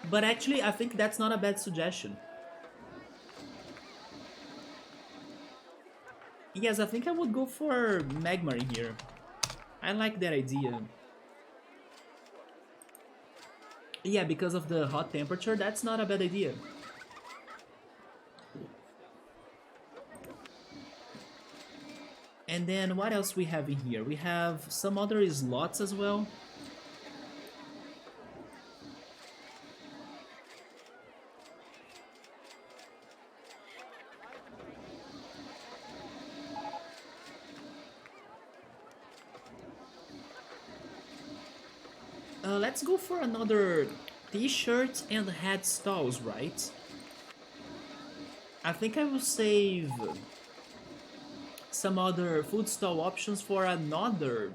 But actually, I think that's not a bad suggestion. Yes, I think I would go for Magmar in here. I like that idea. Yeah, because of the hot temperature, that's not a bad idea. And then what else we have in here? We have some other slots as well. Let's go for another t-shirt and hat stalls, right? I think I will save some other food stall options for another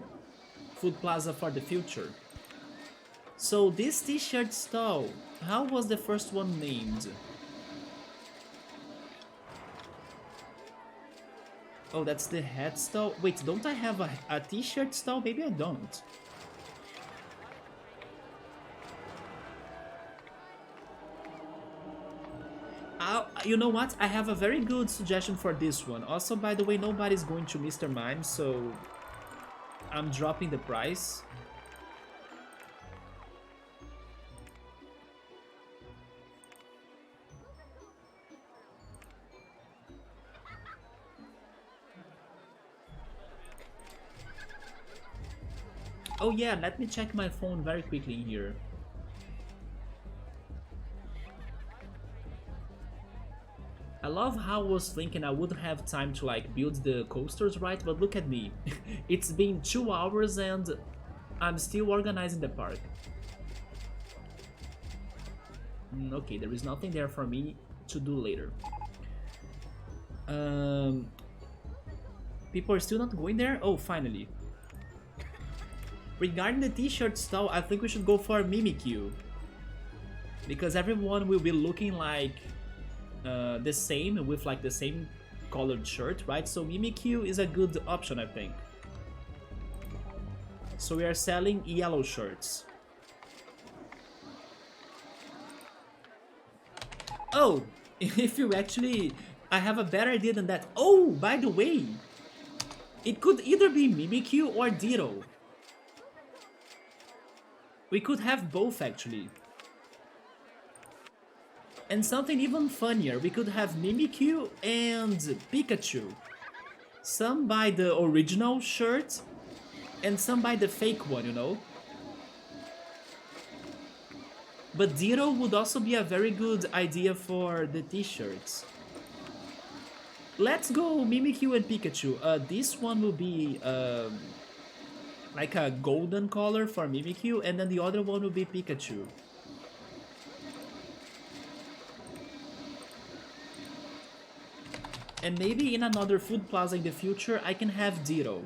food plaza for the future. So this t-shirt stall, how was the first one named? Oh, that's the hat stall. Wait, don't I have a t-shirt stall? Maybe I don't. You know what? I have a very good suggestion for this one. Also, by the way, nobody's going to Mr. Mime, so I'm dropping the price. Oh yeah, let me check my phone very quickly in here. I love how I was thinking I wouldn't have time to like build the coasters right, but look at me. It's been 2 hours and I'm still organizing the park. Okay, there is nothing there for me to do later. People are still not going there? Oh, finally. Regarding the t-shirt style, I think we should go for Mimikyu. Because everyone will be looking like the same, with like the same colored shirt, right? So Mimikyu is a good option, I think. So we are selling yellow shirts. Oh, if you actually... I have a better idea than that. Oh, by the way, It could either be Mimikyu or Ditto. We could have both actually. And something even funnier, we could have Mimikyu and Pikachu. Some buy the original shirt and some buy the fake one, you know? But Ditto would also be a very good idea for the t-shirts. Let's go Mimikyu and Pikachu. This one will be like a golden color for Mimikyu, and then the other one will be Pikachu. And maybe in another food plaza in the future, I can have Ditto.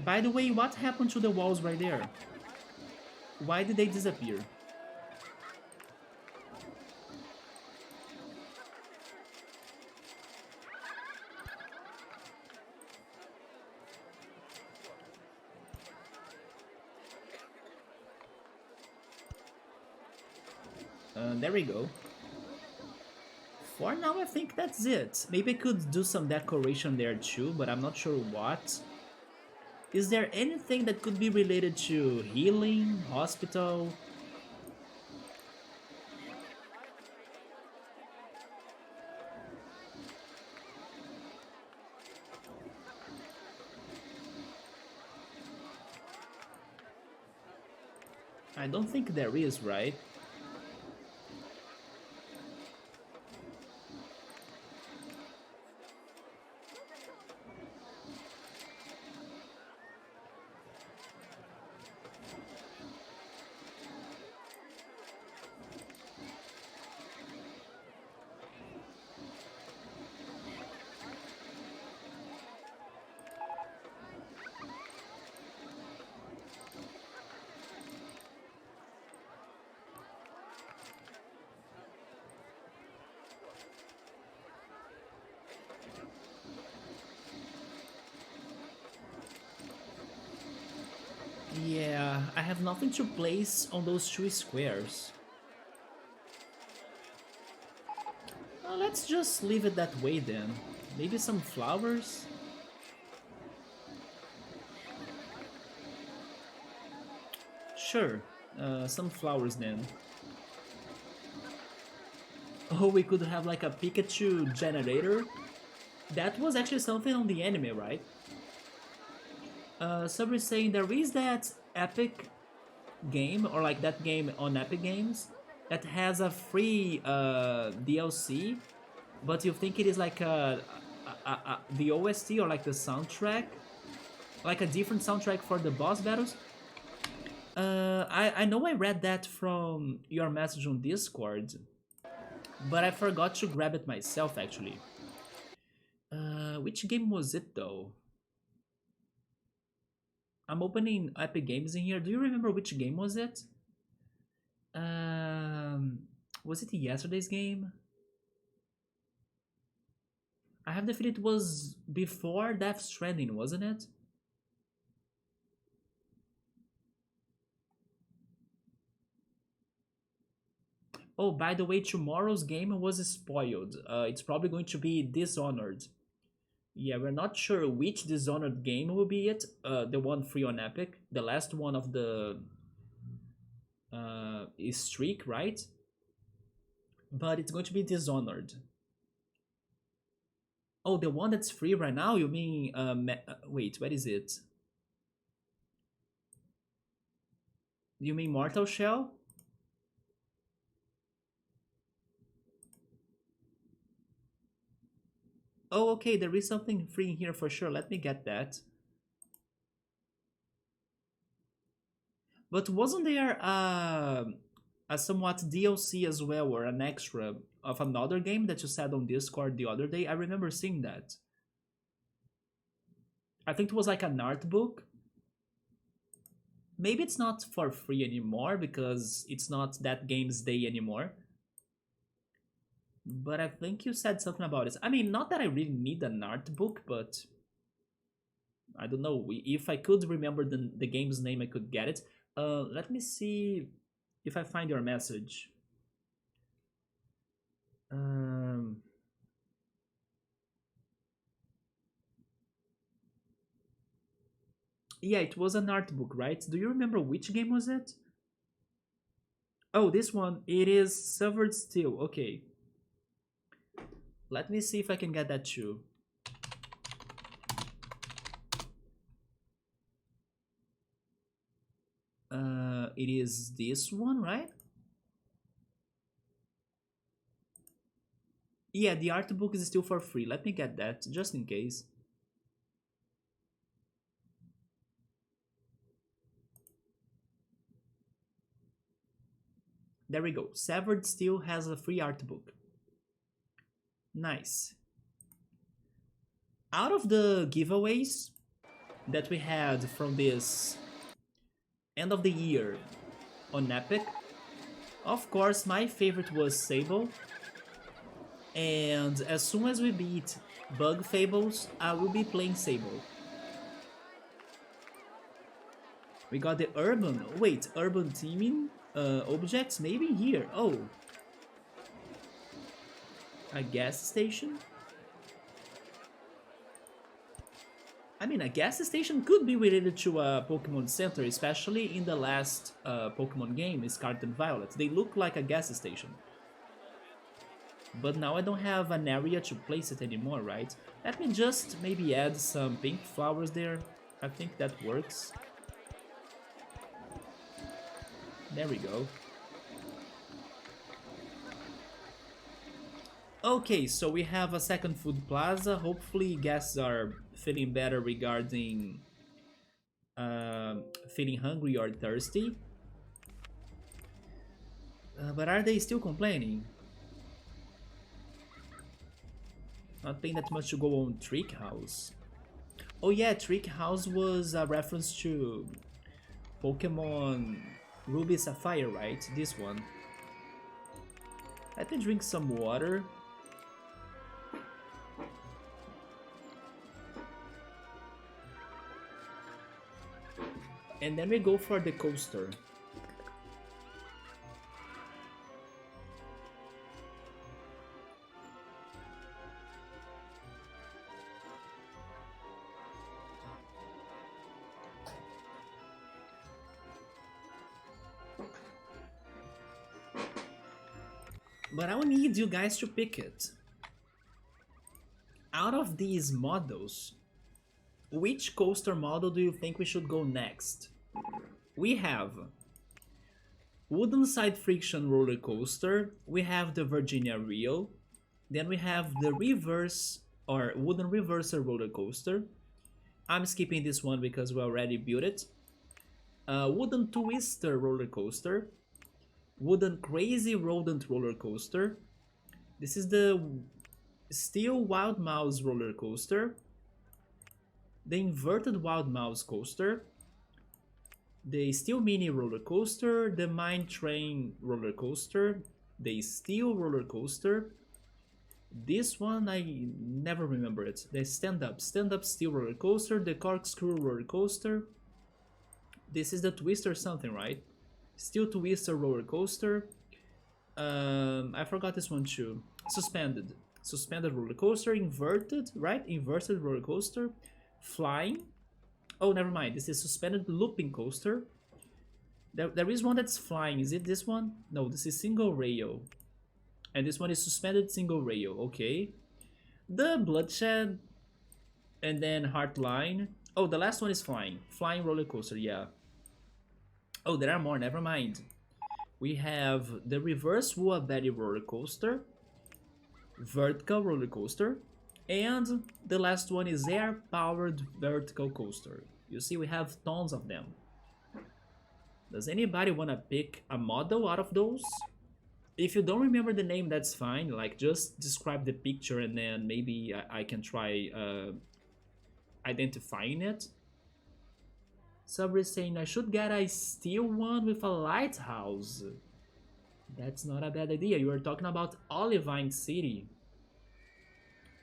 By the way, what happened to the walls right there? Why did they disappear? There we go. For now, I think that's it. Maybe I could do some decoration there too, but I'm not sure what. Is there anything that could be related to healing, hospital? I don't think there is, right? Yeah, I have nothing to place on those two squares. Let's just leave it that way then. Maybe some flowers? Sure, some flowers then. Oh, we could have like a Pikachu generator. That was actually something on the anime, right? Somebody's saying there is that Epic game, or like that game on Epic Games, that has a free DLC, but you think it is like the OST or like the soundtrack, like a different soundtrack for the boss battles. I know I read that from your message on Discord, but I forgot to grab it myself actually. Which game was it though? I'm opening Epic Games in here. Do you remember which game was it? Um, was it yesterday's game? I have the feeling it was before Death Stranding, wasn't it? Oh, by the way, tomorrow's game was spoiled. It's probably going to be Dishonored. Yeah, we're not sure which Dishonored game will be it. The one free on Epic, the last one of the streak, right? But it's going to be Dishonored. Oh, the one that's free right now? You mean wait, what is it? You mean Mortal Shell? Oh, okay, there is something free in here for sure. Let me get that. But wasn't there a somewhat DLC as well, or an extra of another game that you said on Discord the other day? I remember seeing that. I think it was like an art book. Maybe it's not for free anymore because it's not that game's day anymore. But I think you said something about it. I mean, not that I really need an art book, but I don't know. If I could remember the game's name, I could get it. Let me see if I find your message. Um, Yeah, it was an art book, right? Do you remember which game was it? Oh, this one. It is Severed Steel. Okay. Let me see if I can get that too. It is this one, right? Yeah, the art book is still for free. Let me get that, just in case. There we go. Severed Steel has a free art book. Nice. Out of the giveaways that we had from this end of the year on Epic, of course, my favorite was Sable. And as soon as we beat Bug Fables, I will be playing Sable. We got the urban. Wait, urban teaming objects maybe here. Oh, a gas station. I mean, a gas station could be related to a Pokemon Center, especially in the last Pokemon game, Scarlet and Violet. They look like a gas station. But now I don't have an area to place it anymore, right? Let me just maybe add some pink flowers there. I think that works. There we go. Okay, so we have a second food plaza. Hopefully guests are feeling better regarding feeling hungry or thirsty. But are they still complaining? Not paying that much to go on Trick House. Oh yeah, Trick House was a reference to Pokemon Ruby Sapphire, right? This one. Let me drink some water. And then we go for the coaster. But I will need you guys to pick it. Out of these models, which coaster model do you think we should go next? We have Wooden Side Friction Roller Coaster, we have the Virginia Reel, then we have the Reverse or Wooden Reverser Roller Coaster. I'm skipping this one because we already built it. Wooden Twister Roller Coaster, Wooden Crazy Rodent Roller Coaster. This is the Steel Wild Mouse Roller Coaster, the Inverted Wild Mouse Coaster, the Steel Mini Roller Coaster, the Mine Train Roller Coaster, the Steel Roller Coaster. This one I never remember it. The Stand Up Steel Roller Coaster, the Corkscrew Roller Coaster. This is the Twister something, right? Steel Twister Roller Coaster. I forgot this one too. Suspended Roller Coaster, Inverted, right? Inverted Roller Coaster. Flying. Oh, never mind. This is Suspended Looping Coaster. There is one that's flying. Is it this one? No, this is Single Rail. And this one is Suspended Single Rail. Okay. The Bloodshed. And then Heartline. Oh, the last one is Flying. Flying Roller Coaster, yeah. Oh, there are more. Never mind. We have the Reverse Wooabetty Roller Coaster. Vertical Roller Coaster. And the last one is Air-Powered Vertical Coaster. You see, we have tons of them. Does anybody want to pick a model out of those? If you don't remember the name, that's fine. Like, just describe the picture and then maybe I can try identifying it. Sabri is saying, I should get a steel one with a lighthouse. That's not a bad idea. You are talking about Olivine City.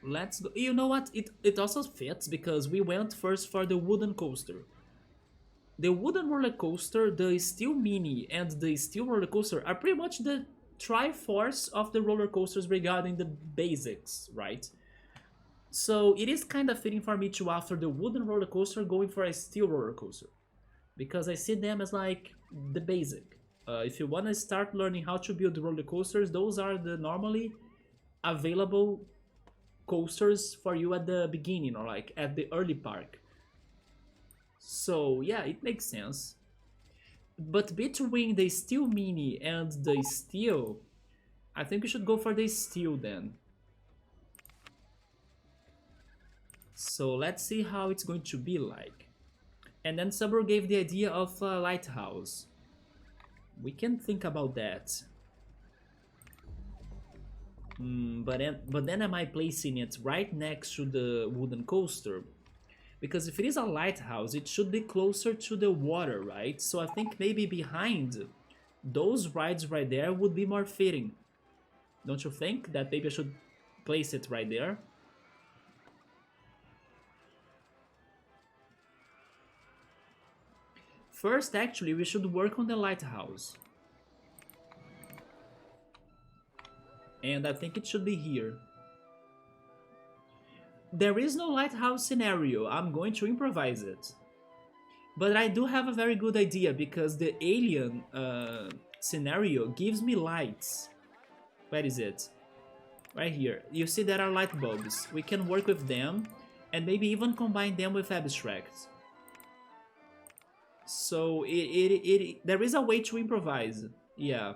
Let's go. You know what? It also fits because we went first for the wooden coaster. The wooden roller coaster, the steel mini, and the steel roller coaster are pretty much the Triforce of the roller coasters regarding the basics, right? So it is kind of fitting for me to, after the wooden roller coaster, going for a steel roller coaster, because I see them as like the basic. If you want to start learning how to build roller coasters, those are the normally available coasters for you at the beginning or like at the early park. So yeah, it makes sense. But between the steel mini and the steel, I think we should go for the steel then. So let's see how it's going to be like. And then Sabro gave the idea of a lighthouse. We can think about that. But then am I placing it right next to the wooden coaster? Because if it is a lighthouse, it should be closer to the water, right? So I think maybe behind those rides right there would be more fitting. Don't you think that maybe I should place it right there? First, actually, we should work on the lighthouse. And I think it should be here. There is no lighthouse scenario, I'm going to improvise it. But I do have a very good idea because the alien scenario gives me lights. Where is it? Right here. You see there are light bulbs. We can work with them and maybe even combine them with abstract. So there is a way to improvise. Yeah.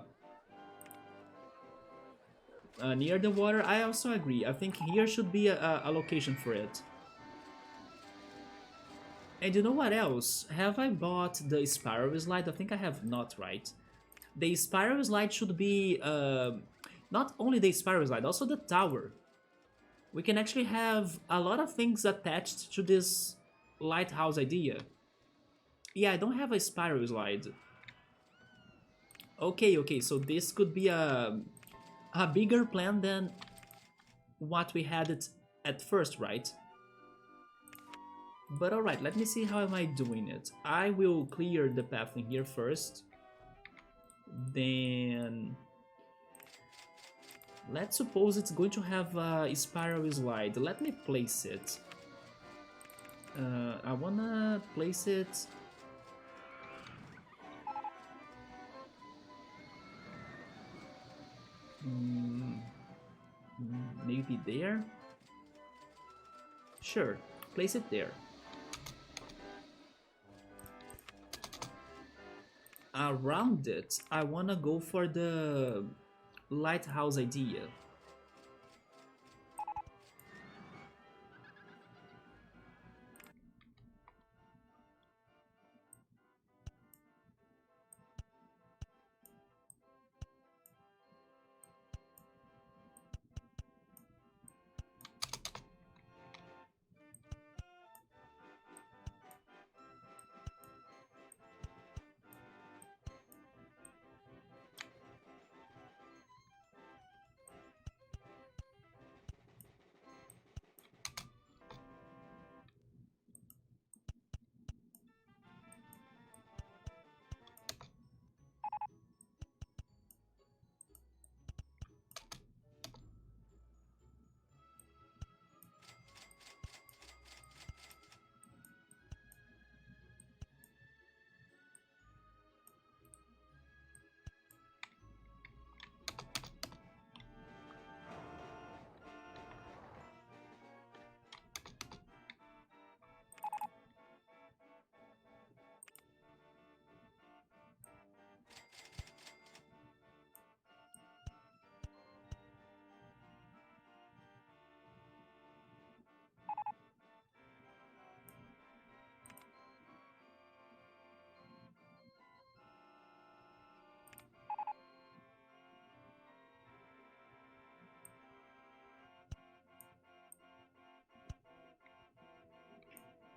Near the water, I also agree. I think here should be a location for it. And you know what else? Have I bought the spiral slide? I think I have not, right? The spiral slide should be not only the spiral slide, also the tower. We can actually have a lot of things attached to this lighthouse idea. Yeah, I don't have a spiral slide. Okay, so this could be a bigger plan than what we had it at first, right? But alright, let me see how am I doing it. I will clear the path in here first. Then let's suppose it's going to have a spiral slide. Let me place it. I wanna place it. Maybe there? Sure, place it there. Around it, I wanna go for the lighthouse idea.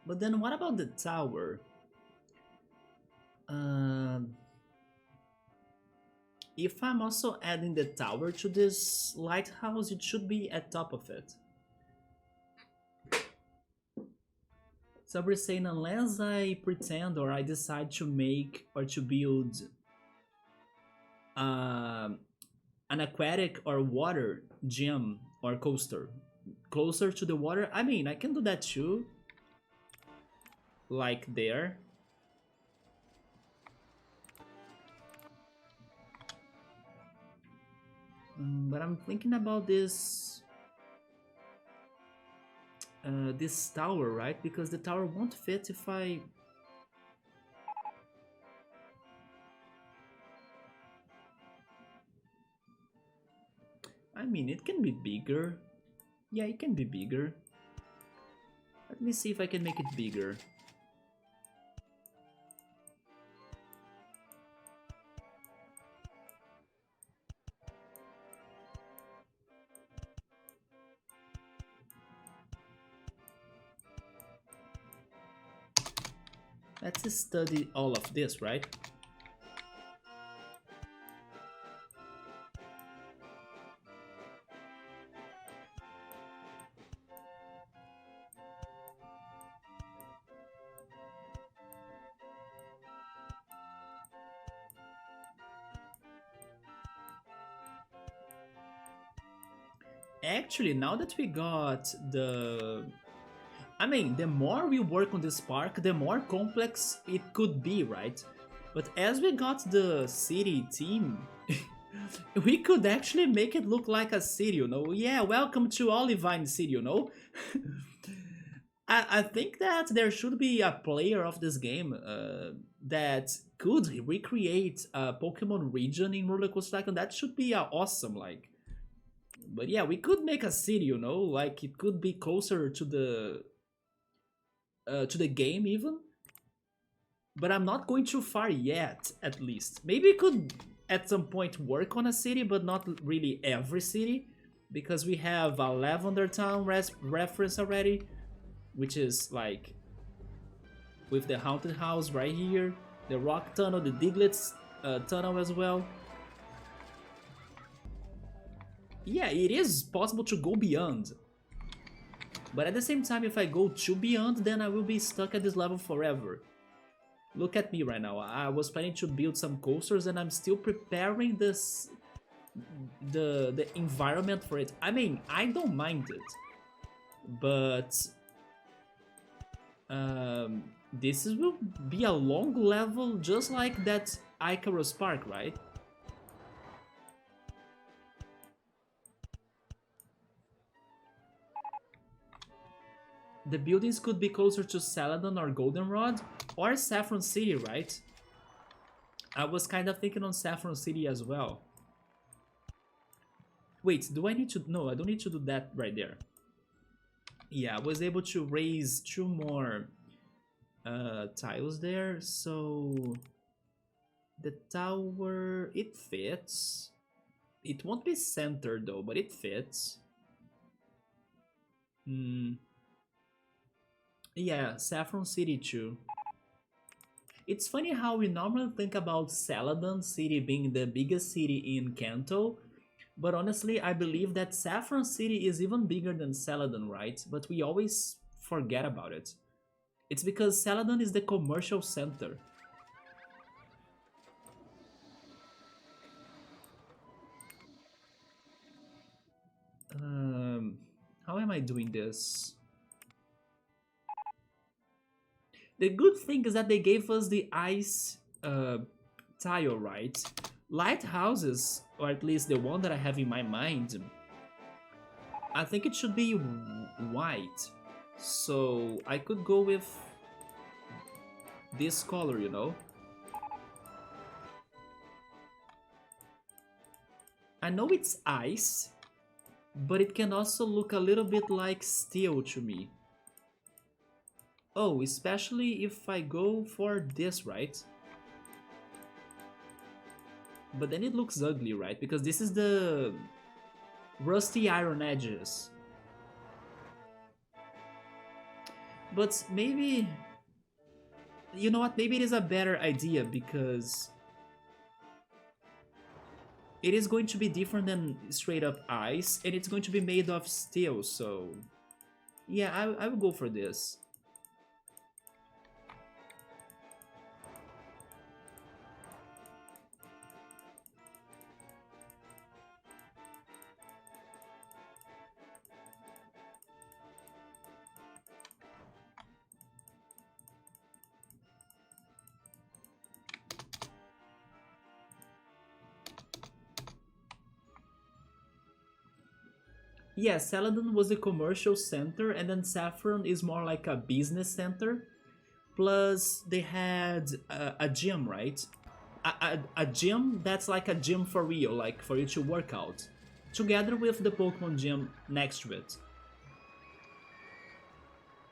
But then what about the tower? Um, if I'm also adding the tower to this lighthouse, it should be at top of it. So we're saying unless I pretend or I decide to make or to build um, an aquatic or water gym or closer to the water. I mean, I can do that too. Like there. But I'm thinking about this tower, right? Because the tower won't fit if I... I mean, it can be bigger. Yeah, it can be bigger. Let me see if I can make it bigger. Let's study all of this, right? Actually, now that we got the... I mean, the more we work on this park, the more complex it could be, right? But as we got the city team, we could actually make it look like a city, you know? Yeah, welcome to Olivine City, you know? I think that there should be a player of this game that could recreate a Pokemon region in RollerCoaster Tycoon. That should be awesome, like. But yeah, we could make a city, you know? Like, it could be closer to the game even, but I'm not going too far yet, at least. Maybe we could at some point work on a city, but not really every city, because we have a Lavender Town reference already, which is like with the Haunted House right here, the Rock Tunnel, the Diglett's Tunnel as well. Yeah, it is possible to go beyond. But at the same time, if I go too beyond, then I will be stuck at this level forever. Look at me right now. I was planning to build some coasters and I'm still preparing the environment for it. I mean, I don't mind it. But this will be a long level just like that Icarus Park, right? The buildings could be closer to Celadon or Goldenrod or Saffron City, right? I was kind of thinking on Saffron City as well. Wait, do I need to... No, I don't need to do that right there. Yeah, I was able to raise 2 more tiles there, so... The tower, it fits. It won't be centered though, but it fits. Yeah, Saffron City too. It's funny how we normally think about Celadon City being the biggest city in Kanto, but honestly I believe that Saffron City is even bigger than Celadon, right? But we always forget about it. It's because Celadon is the commercial center. How am I doing this? The good thing is that they gave us the ice tile, right? Lighthouses, or at least the one that I have in my mind, I think it should be white. So I could go with this color, you know? I know it's ice, but it can also look a little bit like steel to me. Oh, especially if I go for this, right? But then it looks ugly, right? Because this is the rusty iron edges. But maybe... You know what? Maybe it is a better idea because... It is going to be different than straight up ice, and it's going to be made of steel, so... Yeah, I will go for this. Yeah, Celadon was the commercial center, and then Saffron is more like a business center. Plus, they had a gym, right? A gym that's like a gym for real, like for you to work out, together with the Pokemon gym next to it.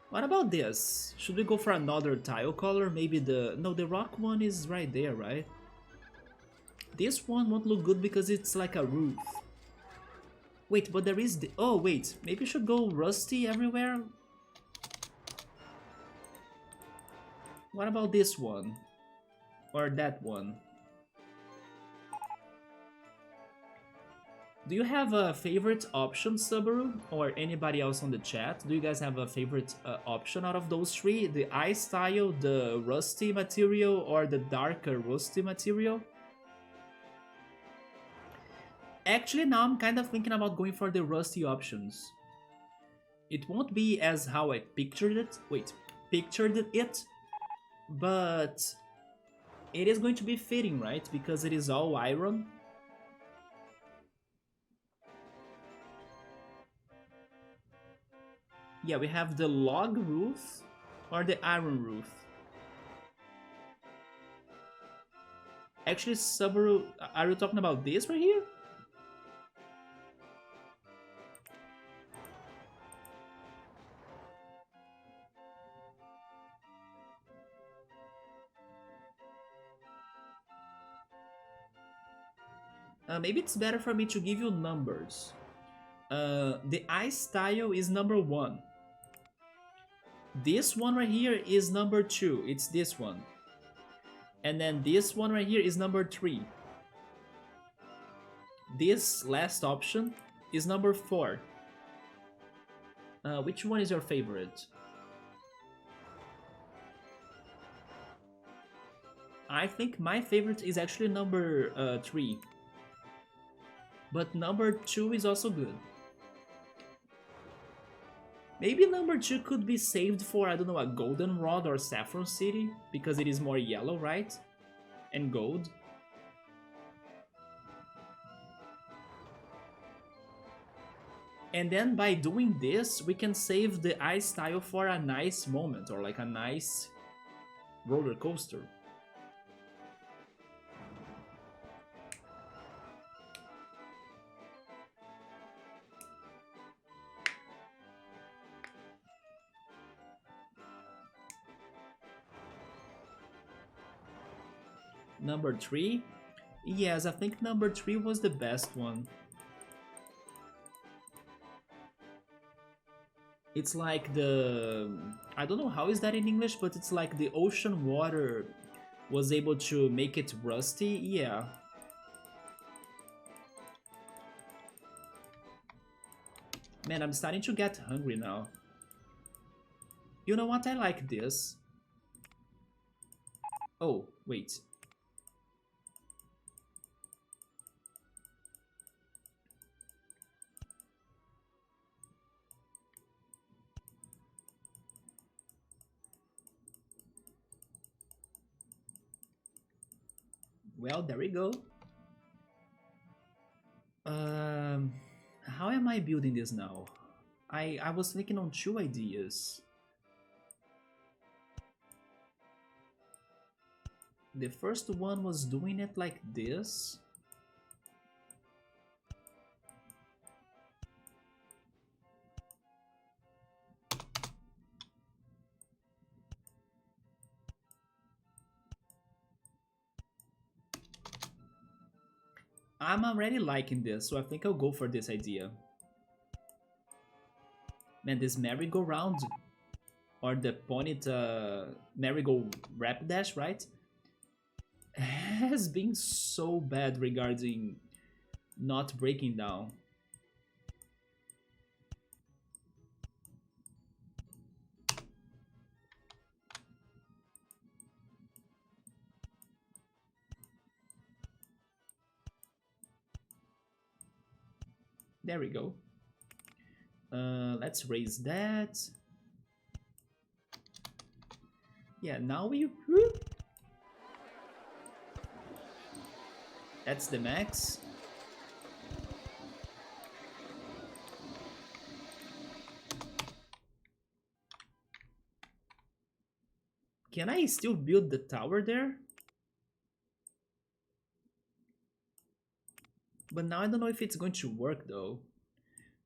What about this? Should we go for another tile color? Maybe the... No, the rock one is right there, right? This one won't look good because it's like a roof. Wait, but there is the... Oh, wait. Maybe we should go rusty everywhere? What about this one? Or that one? Do you have a favorite option, Subaru? Or anybody else on the chat? Do you guys have a favorite option out of those three? The ice style, the rusty material, or the darker rusty material? Actually, now I'm kind of thinking about going for the rusty options. It won't be as how I pictured it. Wait, pictured it, but it is going to be fitting, right? Because it is all iron. Yeah, we have the log roof or the iron roof. Actually, Subaru, are you talking about this right here? Maybe it's better for me to give you numbers. The ice style is number 1. This one right here is number 2. It's this one. And then this one right here is number 3. This last option is number 4. Which one is your favorite? I think my favorite is actually number 3. But number 2 is also good. Maybe number 2 could be saved for, I don't know, a Goldenrod or Saffron City, because it is more yellow, right? And gold. And then by doing this, we can save the ice style for a nice moment, or like a nice roller coaster. Number 3? Yes, I think number 3 was the best one. It's like the... I don't know how is that in English, but it's like the ocean water was able to make it rusty. Yeah. Man, I'm starting to get hungry now. You know what? I like this. Oh, wait. Well, there we go. How am I building this now? I was thinking on 2 ideas. The first one was doing it like this. I'm already liking this, so I think I'll go for this idea. Man, this merry-go-round, or the Ponyta merry-go-rapidash, right? Has been so bad regarding not breaking down. There we go. Let's raise that. Yeah, now we... That's the max. Can I still build the tower there? But now I don't know if it's going to work though,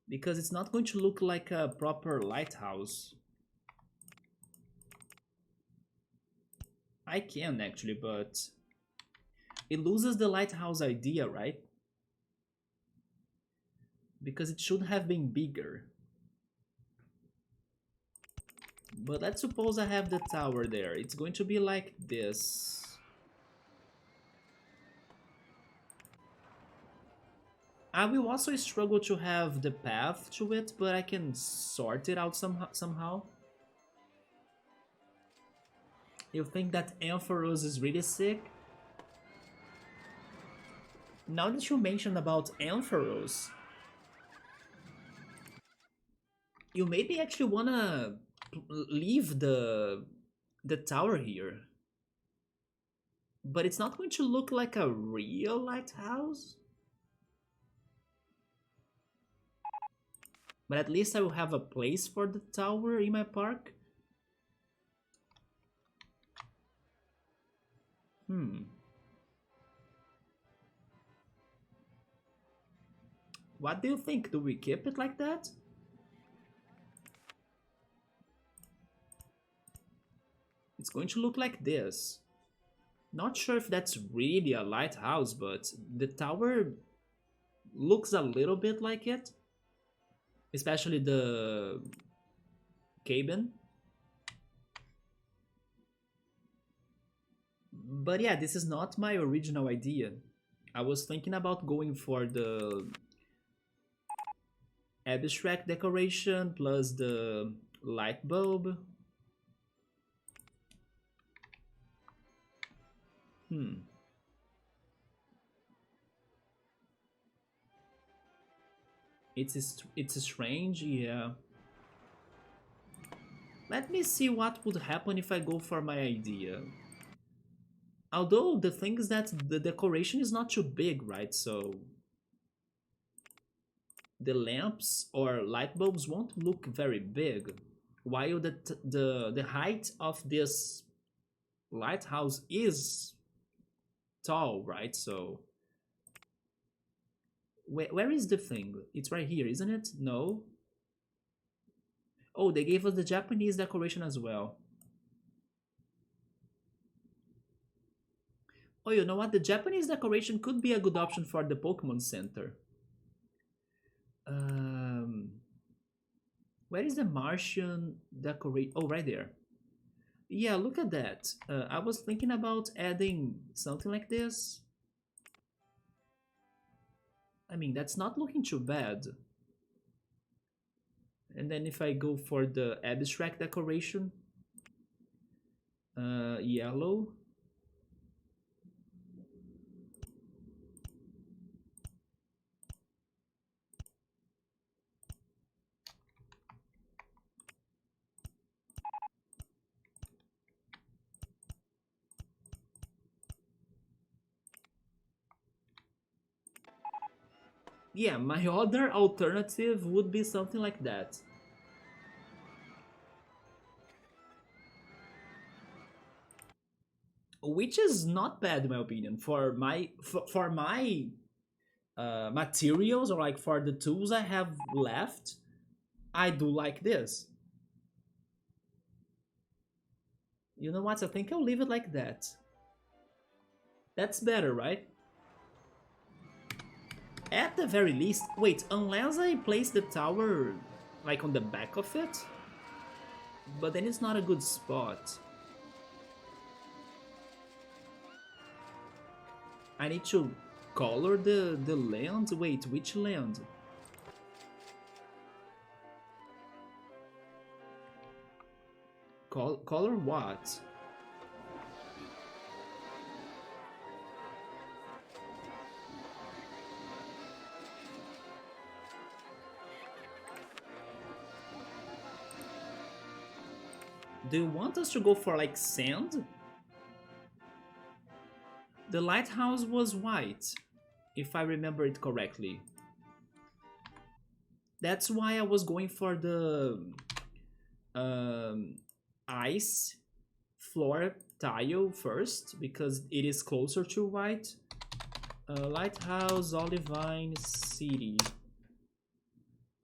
because it's not going to look like a proper lighthouse. I can actually, but it loses the lighthouse idea, right? Because it should have been bigger. But let's suppose I have the tower there. It's going to be like this. I will also struggle to have the path to it, but I can sort it out somehow. You think that Ampharos is really sick? Now that you mentioned about Ampharos, you made me actually wanna leave the tower here. But it's not going to look like a real lighthouse. But at least I will have a place for the tower in my park. What do you think? Do we keep it like that? It's going to look like this. Not sure if that's really a lighthouse, but the tower looks a little bit like it. Especially the cabin. But yeah, this is not my original idea. I was thinking about going for the abstract decoration plus the light bulb. It's strange, yeah. Let me see what would happen if I go for my idea. Although the thing is that the decoration is not too big, right? So the lamps or light bulbs won't look very big, while the height of this lighthouse is tall, right? So where is the thing? It's right here, isn't it? No. Oh, they gave us the Japanese decoration as well. Oh, you know what? The Japanese decoration could be a good option for the Pokemon Center. Um, where is the Martian decorate? Oh, right there. Yeah, look at that. I was thinking about adding something like this. I mean, that's not looking too bad. And then if I go for the abstract decoration, yellow. Yeah, my other alternative would be something like that. Which is not bad in my opinion. For my materials, or like for the tools I have left, I do like this. You know what? I think I'll leave it like that. That's better, right? At the very least, wait, unless I place the tower like on the back of it, but then it's not a good spot. I need to color the land. Wait, which land? Color what? Do you want us to go for like sand? The lighthouse was white, if I remember it correctly. That's why I was going for the ice floor tile first because it is closer to white. Lighthouse, Olivine City.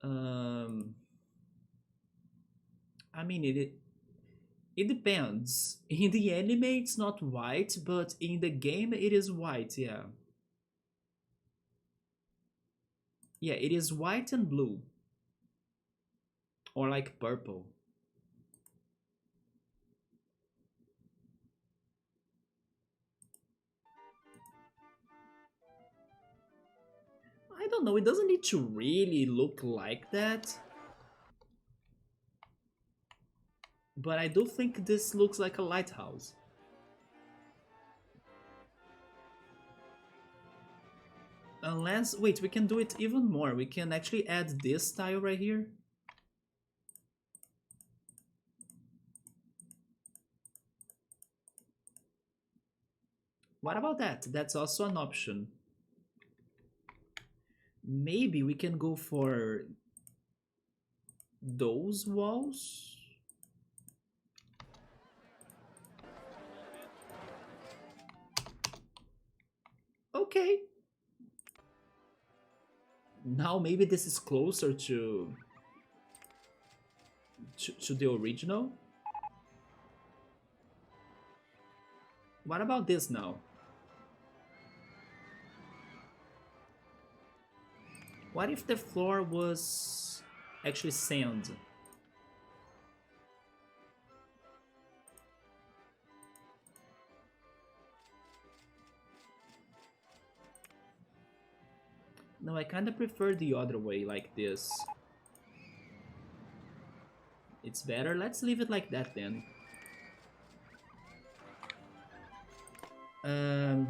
I mean, it depends. In the anime, it's not white, but in the game, it is white, yeah. Yeah, it is white and blue. Or like purple. I don't know, it doesn't need to really look like that. But I do think this looks like a lighthouse. Unless, wait, we can do it even more. We can actually add this tile right here. What about that? That's also an option. Maybe we can go for those walls. Okay. Now maybe this is closer to the original. What about this now? What if the floor was actually sand? No, I kinda prefer the other way, like this. It's better. Let's leave it like that then. Um,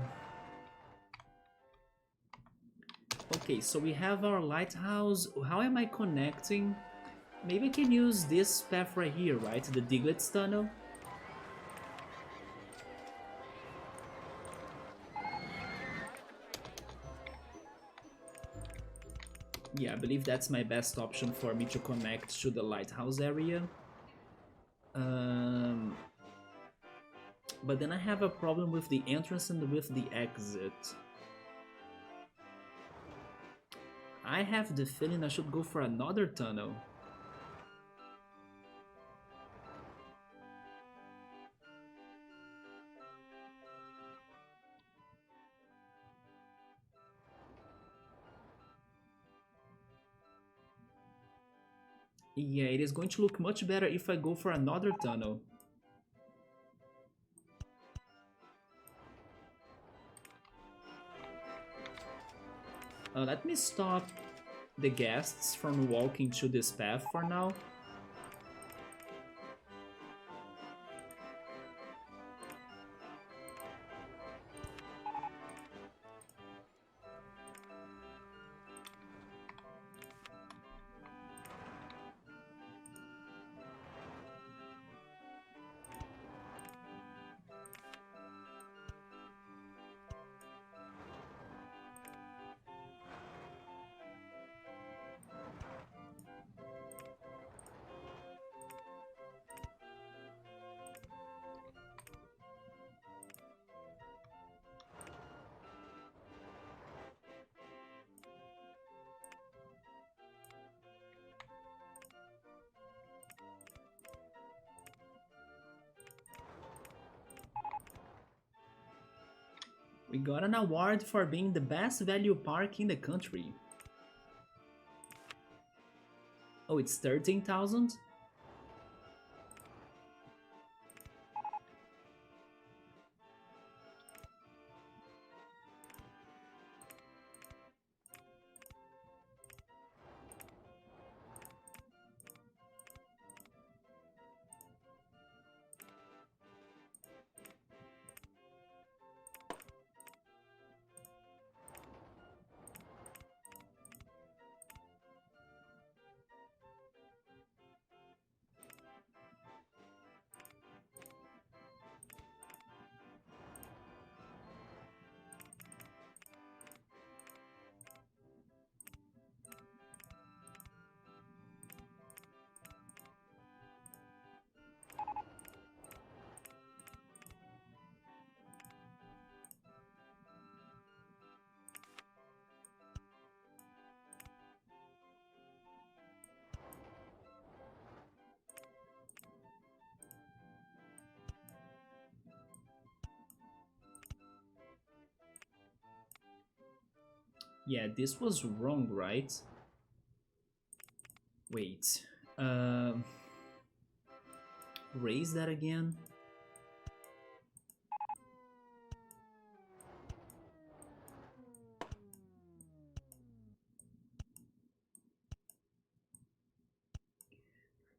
okay, so we have our lighthouse. How am I connecting? Maybe I can use this path right here, right? The Diglett's tunnel. Yeah, I believe that's my best option for me to connect to the lighthouse area. But then I have a problem with the entrance and with the exit. I have the feeling I should go for another tunnel. Yeah, it is going to look much better if I go for another tunnel. Let me stop the guests from walking to this path for now. We got an award for being the best value park in the country. Oh, it's 13,000? Yeah, this was wrong, right? Wait. Um, Raise that again.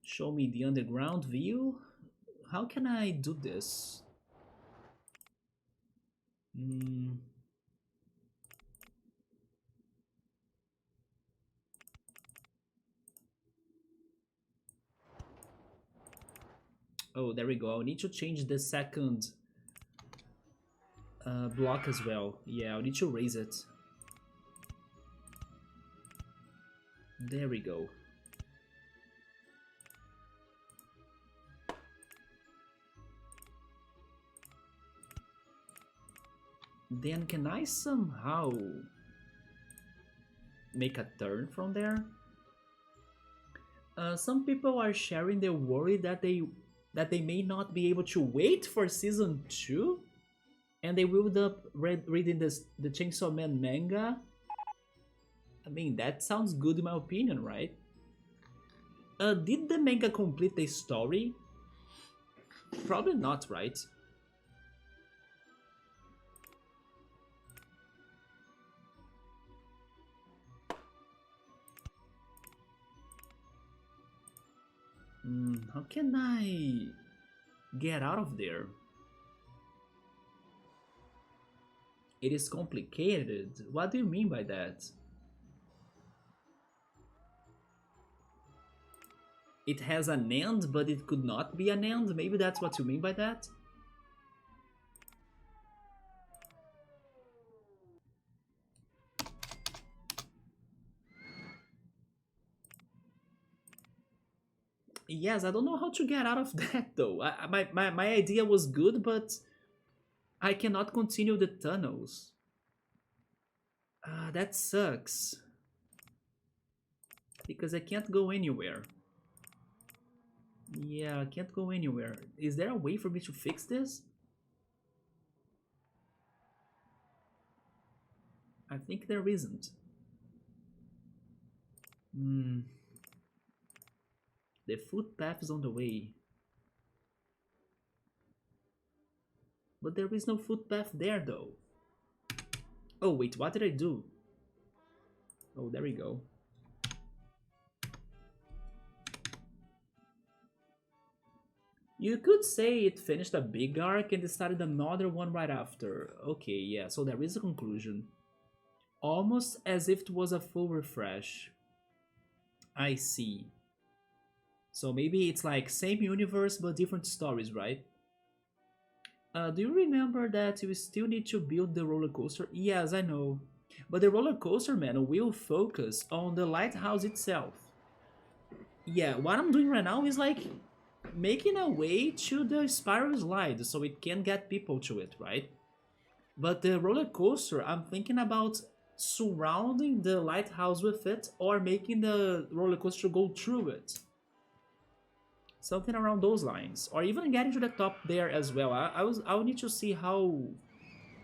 Show me the underground view. How can I do this? Hmm. Oh, there we go. I need to change the second block as well. Yeah, I need to raise it. There we go. Then can I somehow make a turn from there? Some people are sharing their worry that they may not be able to wait for season 2, and they will end up reading the Chainsaw Man manga. I mean, that sounds good in my opinion, right? Did the manga complete the story? Probably not, right? How can I get out of there? It is complicated. What do you mean by that? It has an end, but it could not be an end? Maybe that's what you mean by that? Yes, I don't know how to get out of that though. My idea was good, but I cannot continue the tunnels. That sucks. Because I can't go anywhere. Yeah, I can't go anywhere. Is there a way for me to fix this? I think there isn't. Hmm. The footpath is on the way. But there is no footpath there though. Oh wait, what did I do? Oh, there we go. You could say it finished a big arc and it started another one right after. Okay, yeah, so there is a conclusion. Almost as if it was a full refresh. I see. So maybe it's like same universe but different stories, right? Do you remember that you still need to build the roller coaster? Yes, I know. But the roller coaster, man, will focus on the lighthouse itself. Yeah, what I'm doing right now is like making a way to the spiral slide so it can get people to it, right? But the roller coaster, I'm thinking about surrounding the lighthouse with it or making the roller coaster go through it. Something around those lines, or even getting to the top there as well. I will need to see how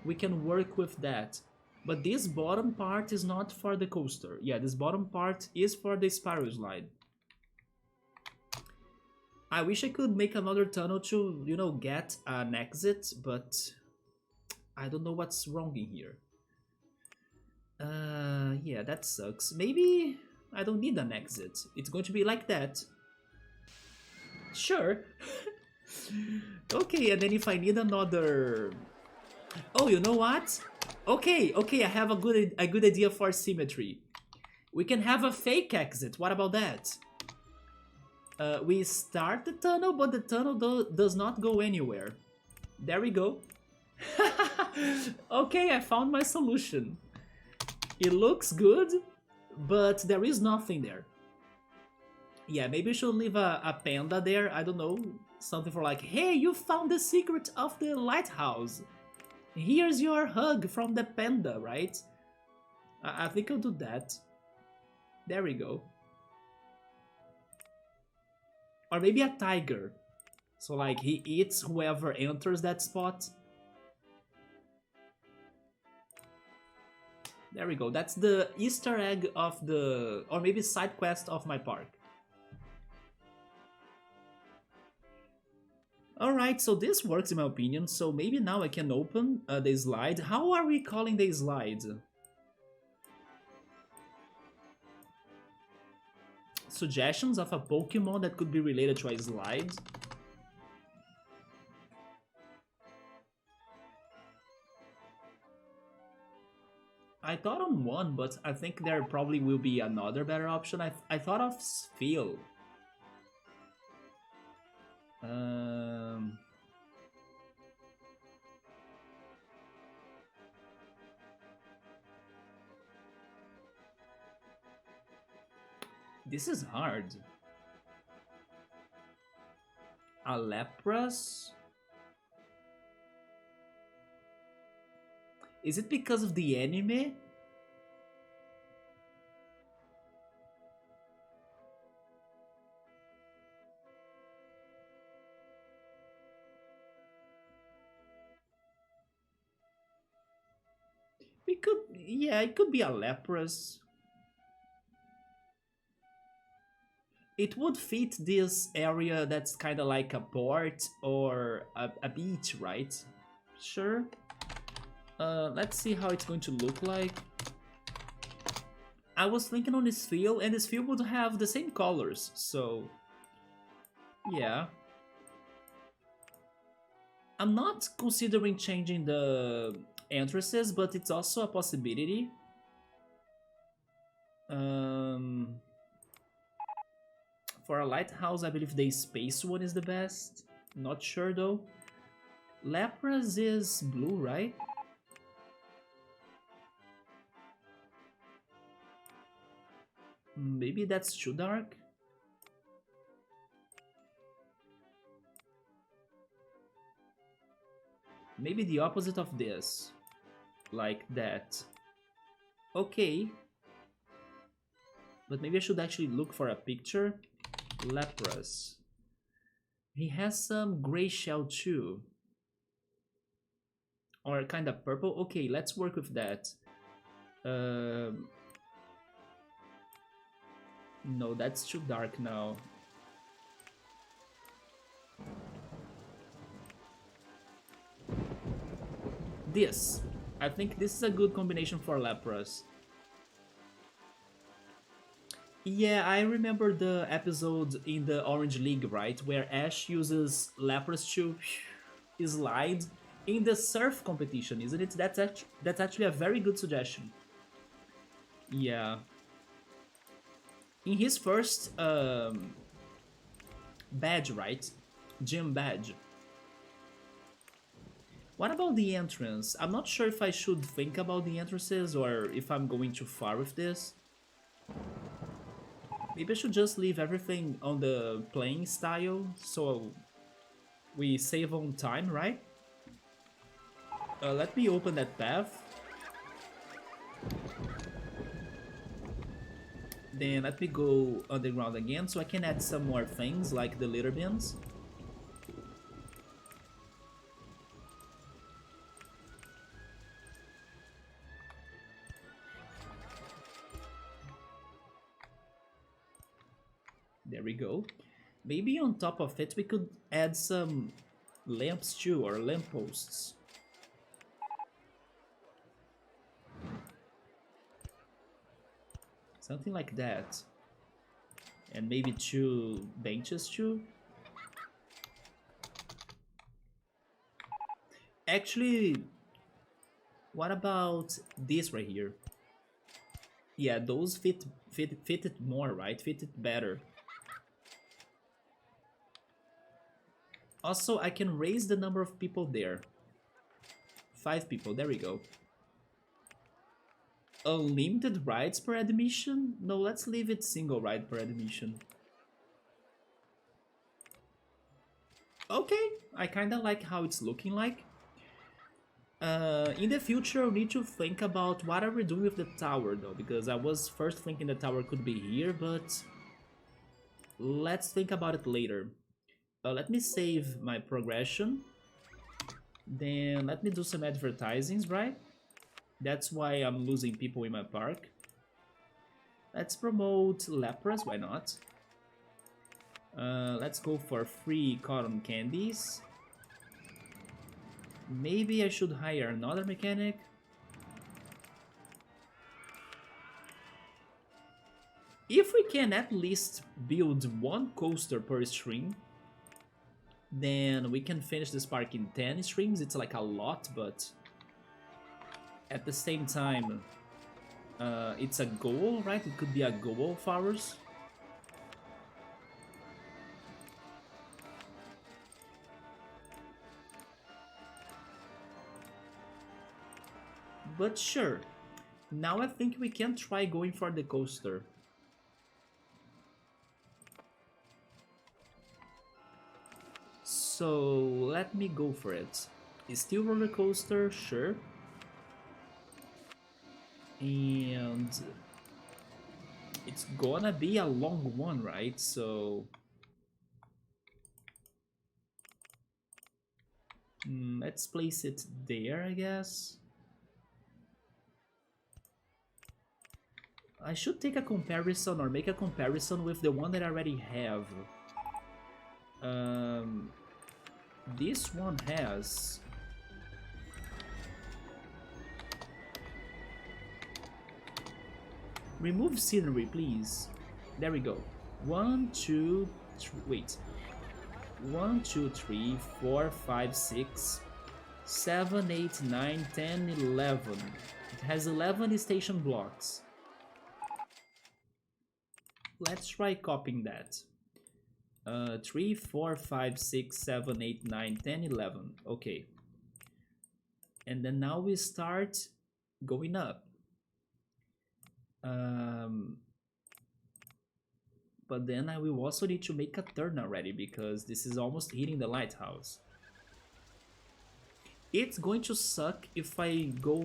we can work with that. But this bottom part is not for the coaster. Yeah, this bottom part is for the spiral slide. I wish I could make another tunnel to, get an exit, but I don't know what's wrong in here. Yeah, that sucks. Maybe I don't need an exit. It's going to be like that. Sure. Okay, and then if I need another... Oh, you know what? Okay, I have a good idea for symmetry. We can have a fake exit. What about that? We start the tunnel, but the tunnel does not go anywhere. There we go. Okay, I found my solution. It looks good, but there is nothing there. Yeah, maybe we should leave a panda there. I don't know. Something for like, hey, you found the secret of the lighthouse. Here's your hug from the panda, right? I think I'll do that. There we go. Or maybe a tiger. So like he eats whoever enters that spot. There we go. That's the Easter egg of the... or maybe side quest of my park. Alright, so this works in my opinion. So maybe now I can open the slide. How are we calling the slide? Suggestions of a Pokemon that could be related to a slide. I thought on one, but I think there probably will be another better option. I thought of Spheal. This is hard. A Lapras? Is it because of the anime? We could, yeah, it could be a Lapras. It would fit this area that's kind of like a port or a beach, right? Sure. Let's see how it's going to look like. I was thinking on this field, and this field would have the same colors, so... yeah. I'm not considering changing the entrances, but it's also a possibility. For a lighthouse, I believe the space one is the best. Not sure though. Lapras is blue, right? Maybe that's too dark. Maybe the opposite of this. Like that. Okay. But maybe I should actually look for a picture. Lapras. He has some gray shell too. Or kind of purple. Okay, let's work with that. No, that's too dark now. This. I think this is a good combination for Lapras. Yeah, I remember the episode in the Orange League, right? Where Ash uses Lapras to slide in the surf competition, isn't it? That's actually a very good suggestion. Yeah. In his first badge, right? Gym badge. What about the entrance? I'm not sure if I should think about the entrances or if I'm going too far with this. Maybe I should just leave everything on the playing style so we save on time, right? Let me open that path. Then let me go underground again so I can add some more things like the litter bins. There we go. Maybe on top of it we could add some lamps too, or lampposts. Something like that. And maybe 2 benches too. Actually, what about this right here? Yeah, those fit it more, right? Fit it better. Also, I can raise the number of people there. 5 people, there we go. Unlimited rides per admission? No, let's leave it single ride per admission. Okay, I kinda like how it's looking like. In the future, we need to think about what are we doing with the tower though, because I was first thinking the tower could be here, but let's think about it later. Let me save my progression. Then let me do some advertisings, right? That's why I'm losing people in my park. Let's promote lepers, why not? Let's go for free cotton candies. Maybe I should hire another mechanic. If we can at least build one coaster per stream, then we can finish this park in 10 streams. It's like a lot, but at the same time, it's a goal, right? It could be a goal of ours. But sure, now I think we can try going for the coaster. So let me go for it. It's still roller coaster, sure. And it's gonna be a long one, right? So let's place it there, I guess. I should take a comparison or make a comparison with the one that I already have. This one has... Remove scenery, please. There we go. 1, 2, 3... Wait. 1, 2, 3, 4, 5, 6, 7, 8, 9, 10, 11. It has 11 station blocks. Let's try copying that. 3, 4, 5, 6, 7, 8, 9, 10, 11. Okay. And then now we start going up. But then I will also need to make a turn already because this is almost hitting the lighthouse. It's going to suck if I go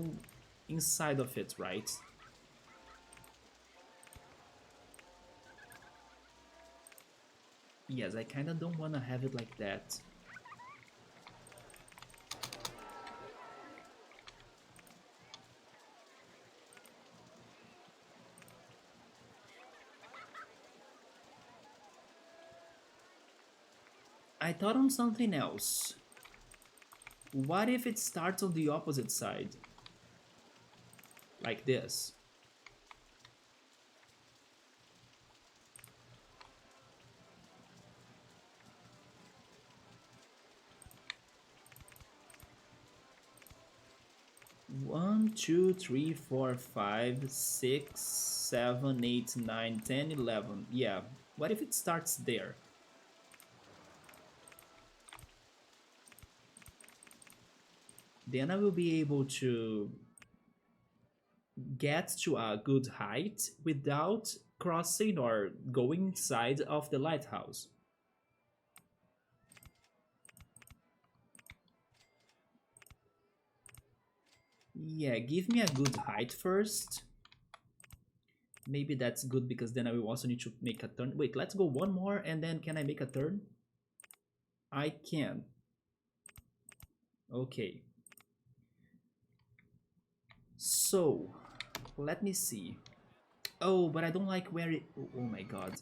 inside of it, right? Yes, I kinda don't wanna have it like that. I thought on something else. What if it starts on the opposite side? Like this. One, two, three, four, 5, 6, 7, 8, 9, 10, 11. Yeah, what if it starts there? Then I will be able to get to a good height without crossing or going inside of the lighthouse. Yeah, give me a good height first. Maybe that's good because then I will also need to make a turn. Wait, let's go one more and then can I make a turn? I can. Okay. So, let me see. Oh, but I don't like where it... Oh my god.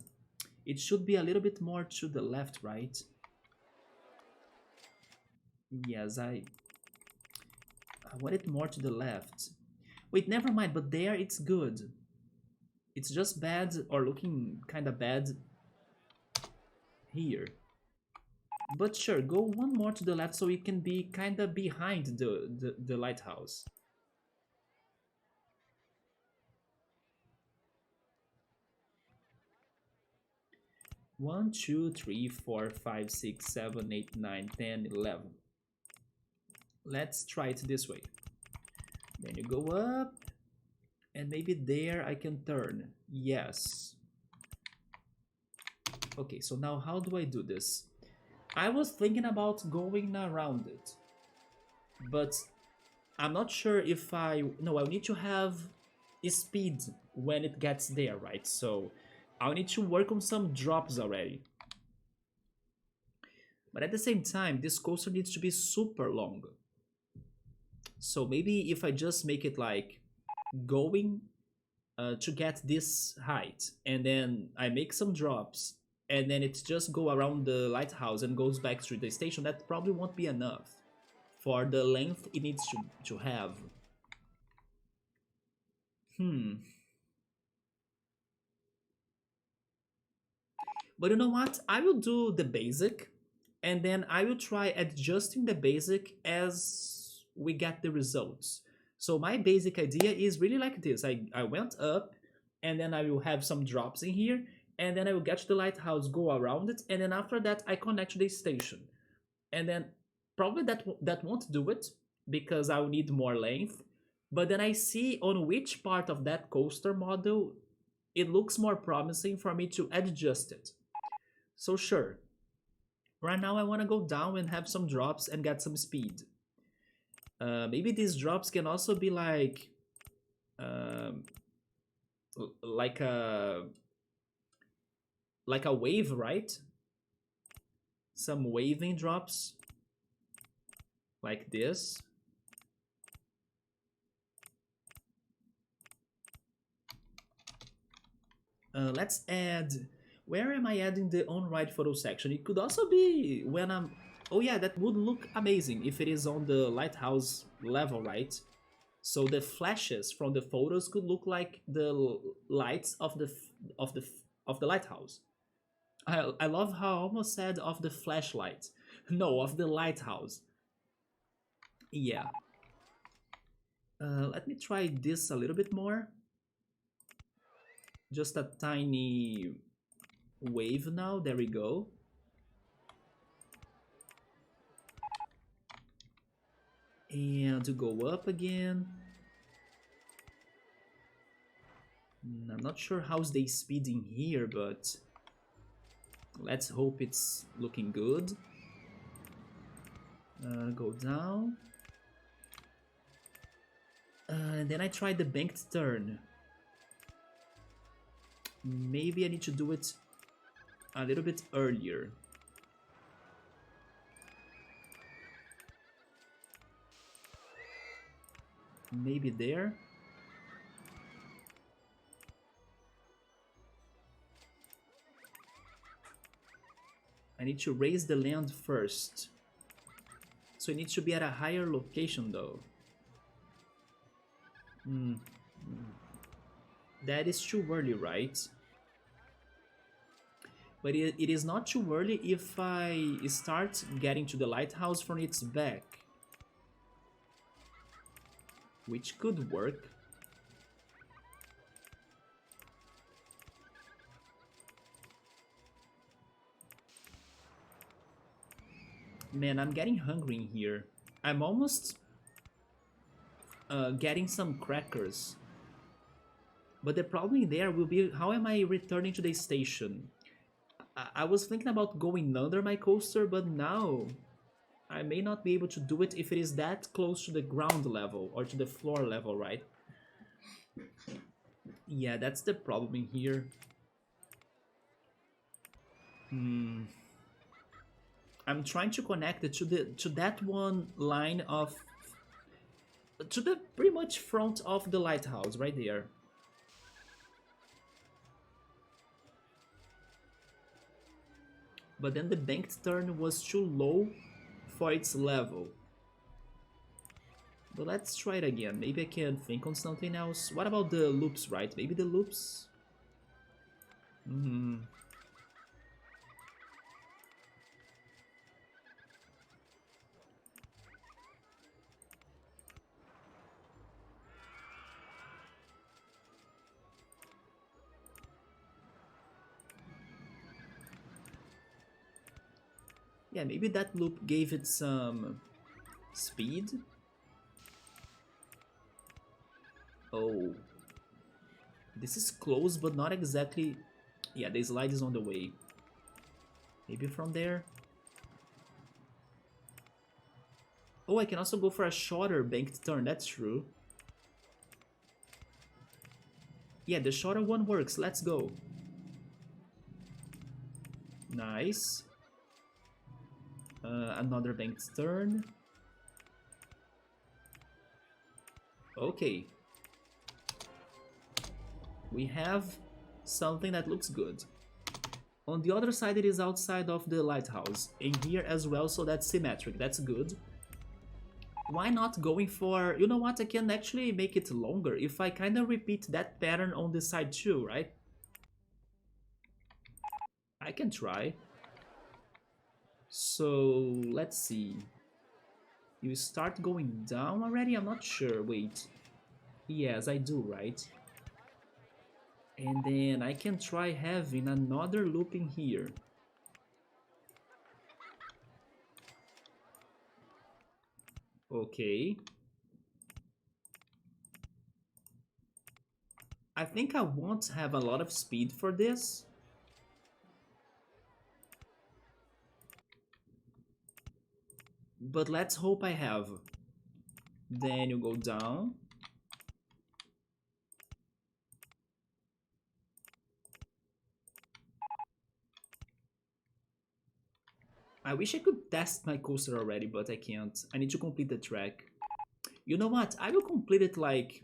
It should be a little bit more to the left, right? Yes, I want it more to the left. Wait, never mind, but there it's good. It's just bad, or looking kind of bad here. But sure, go one more to the left so it can be kind of behind the lighthouse. One, two, three, four, 5, 6, 7, 8, 9, 10, 11. Let's try it this way. Then you go up, and maybe there I can turn. Yes. Okay, so now how do I do this? I was thinking about going around it, but I'm not sure if no, I need to have speed when it gets there, right? So I'll need to work on some drops already. But at the same time, this coaster needs to be super long. So maybe if I just make it like going to get this height, and then I make some drops, and then it just go around the lighthouse and goes back to the station, that probably won't be enough for the length it needs to have. Hmm. But you know what? I will do the basic, and then I will try adjusting the basic as we get the results. So my basic idea is really like this. I went up, and then I will have some drops in here, and then I will get to the lighthouse, go around it, and then after that I connect to the station. And then probably that won't do it because I will need more length. But then I see on which part of that coaster model it looks more promising for me to adjust it. So sure, right now I want to go down and have some drops and get some speed. Maybe these drops can also be um, like a like a wave, right? Some waving drops like this. Let's add. Where am I adding the on-ride photo section? It could also be when I'm. Oh yeah, that would look amazing if it is on the lighthouse level, right? So the flashes from the photos could look like the lights of the lighthouse. I love how I almost said of the flashlight. No, of the lighthouse. Yeah. Let me try this a little bit more. Just a tiny wave now. There we go. And to go up again. I'm not sure how's the speed in here, but let's hope it's looking good. Go down. And then I try the banked turn. Maybe I need to do it a little bit earlier. Maybe there. I need to raise the land first. So it needs to be at a higher location though. That is too early, right? But it is not too early if I start getting to the lighthouse from its back. Which could work. Man, I'm getting hungry in here. I'm almost getting some crackers. But the problem there will be, how am I returning to the station? I was thinking about going under my coaster, but now I may not be able to do it if it is that close to the ground level or to the floor level, right? Yeah, that's the problem in here. I'm trying to connect it to that one line of to the pretty much front of the lighthouse right there. But then the banked turn was too low for its level. But let's try it again. Maybe I can think on something else. What about the loops, right? Maybe the loops? Yeah, maybe that loop gave it some speed. Oh. This is close, but not exactly... Yeah, the slide is on the way. Maybe from there? Oh, I can also go for a shorter banked turn, that's true. Yeah, the shorter one works, let's go. Nice. Another banked turn. Okay. We have something that looks good. On the other side, it is outside of the lighthouse. And here as well, so that's symmetric. That's good. Why not going for... You know what? I can actually make it longer if I kind of repeat that pattern on this side too, right? I can try. So, let's see. You start going down already? I'm not sure. Wait. Yes, I do, right? And then I can try having another looping here. Okay. I think I won't have a lot of speed for this. But let's hope I have. Then you go down. I wish I could test my coaster already, but I can't. I need to complete the track. You know what? I will complete it like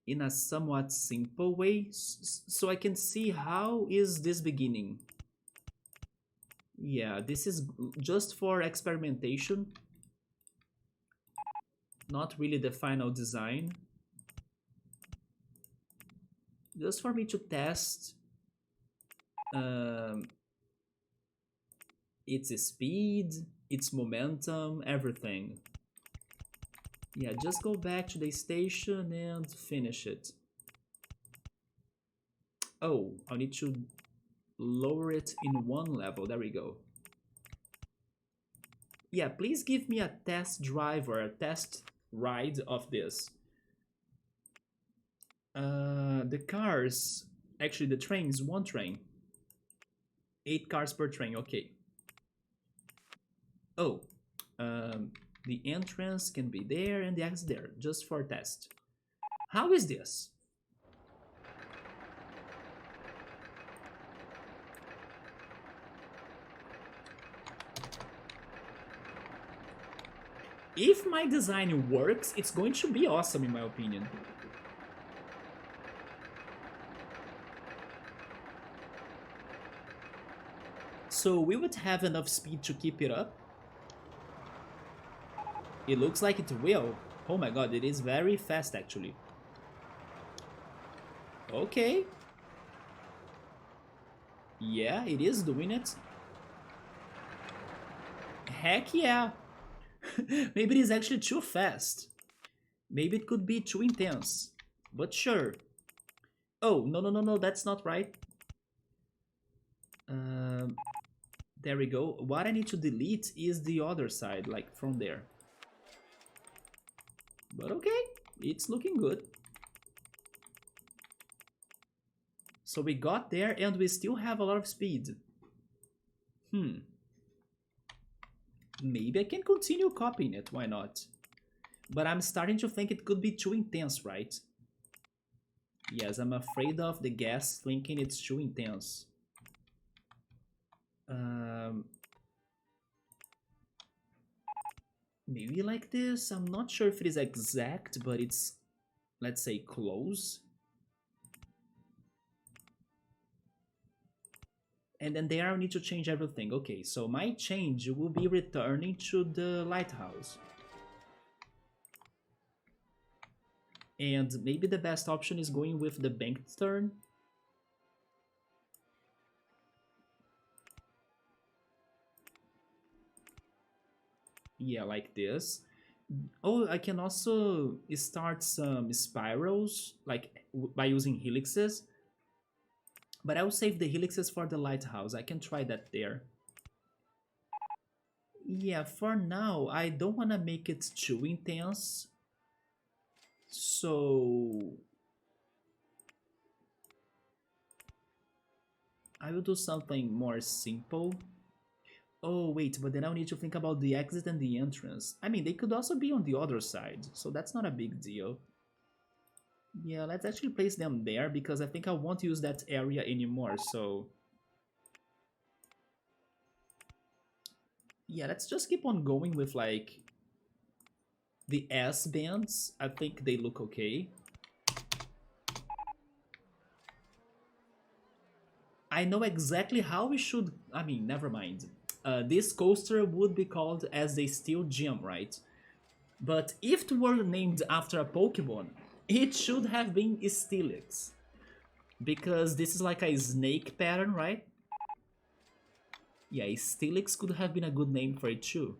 in a somewhat simple way, so I can see how is this beginning. Yeah, this is just for experimentation. Not really the final design. Just for me to test its speed, its momentum, everything. Yeah, just go back to the station and finish it. Oh, I need to lower it in one level. There we go. Yeah, please give me a test drive or a test ride of this. The cars, actually the trains, one train. 8 cars per train, okay. Oh, the entrance can be there and the exit there, just for test. How is this? If my design works, it's going to be awesome in my opinion. So we would have enough speed to keep it up. It looks like it will. Oh my god, it is very fast actually. Okay. Yeah, it is doing it. Heck yeah. Maybe it is actually too fast. Maybe it could be too intense. But sure. Oh, no, no, no, no, that's not right. There we go. What I need to delete is the other side, like from there. But okay, it's looking good. So we got there and we still have a lot of speed. Maybe I can continue copying it, why not? But I'm starting to think it could be too intense, right? Yes, I'm afraid of the guests thinking it's too intense. Maybe like this? I'm not sure if it is exact, but it's, let's say, close. And then there I need to change everything. Okay, so my change will be returning to the lighthouse. And maybe the best option is going with the banked turn. Yeah, like this. Oh, I can also start some spirals, like by using helixes. But I'll save the helixes for the lighthouse. I can try that there. Yeah, for now, I don't want to make it too intense. So I will do something more simple. Oh, wait, but then I'll need to think about the exit and the entrance. I mean, they could also be on the other side, so that's not a big deal. Yeah, let's actually place them there, because I think I won't use that area anymore, so... Yeah, let's just keep on going with, like, The S bands, I think they look okay. I know exactly how we should. I mean, never mind. This coaster would be called as a steel gem, right? But if it were named after a Pokemon, it should have been Steelix. Because this is like a snake pattern, right? Yeah, Steelix could have been a good name for it too.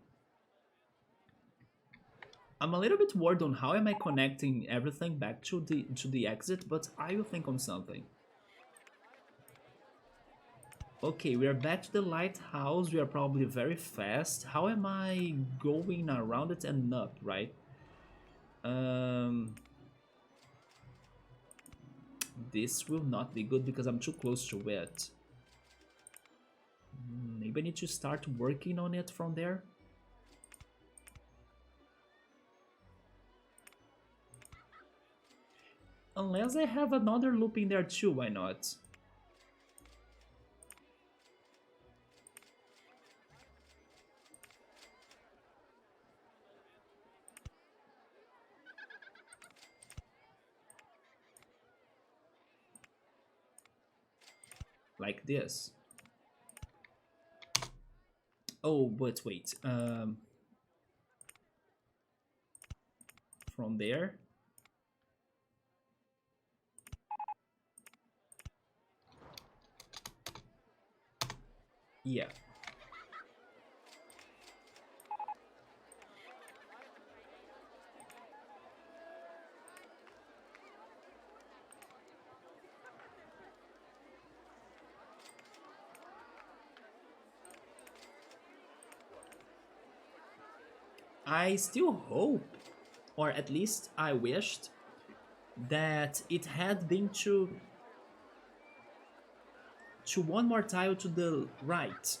I'm a little bit worried on how am I connecting everything back to the exit, but I will think on something. Okay, we are back to the lighthouse. We are probably very fast. How am I going around it and up, right? Um, this will not be good because I'm too close to it. Maybe I need to start working on it from there. Unless I have another loop in there too, why not? Like this. Oh, but wait. From there. Yeah. I still hope, or at least I wished, that it had been to one more tile to the right.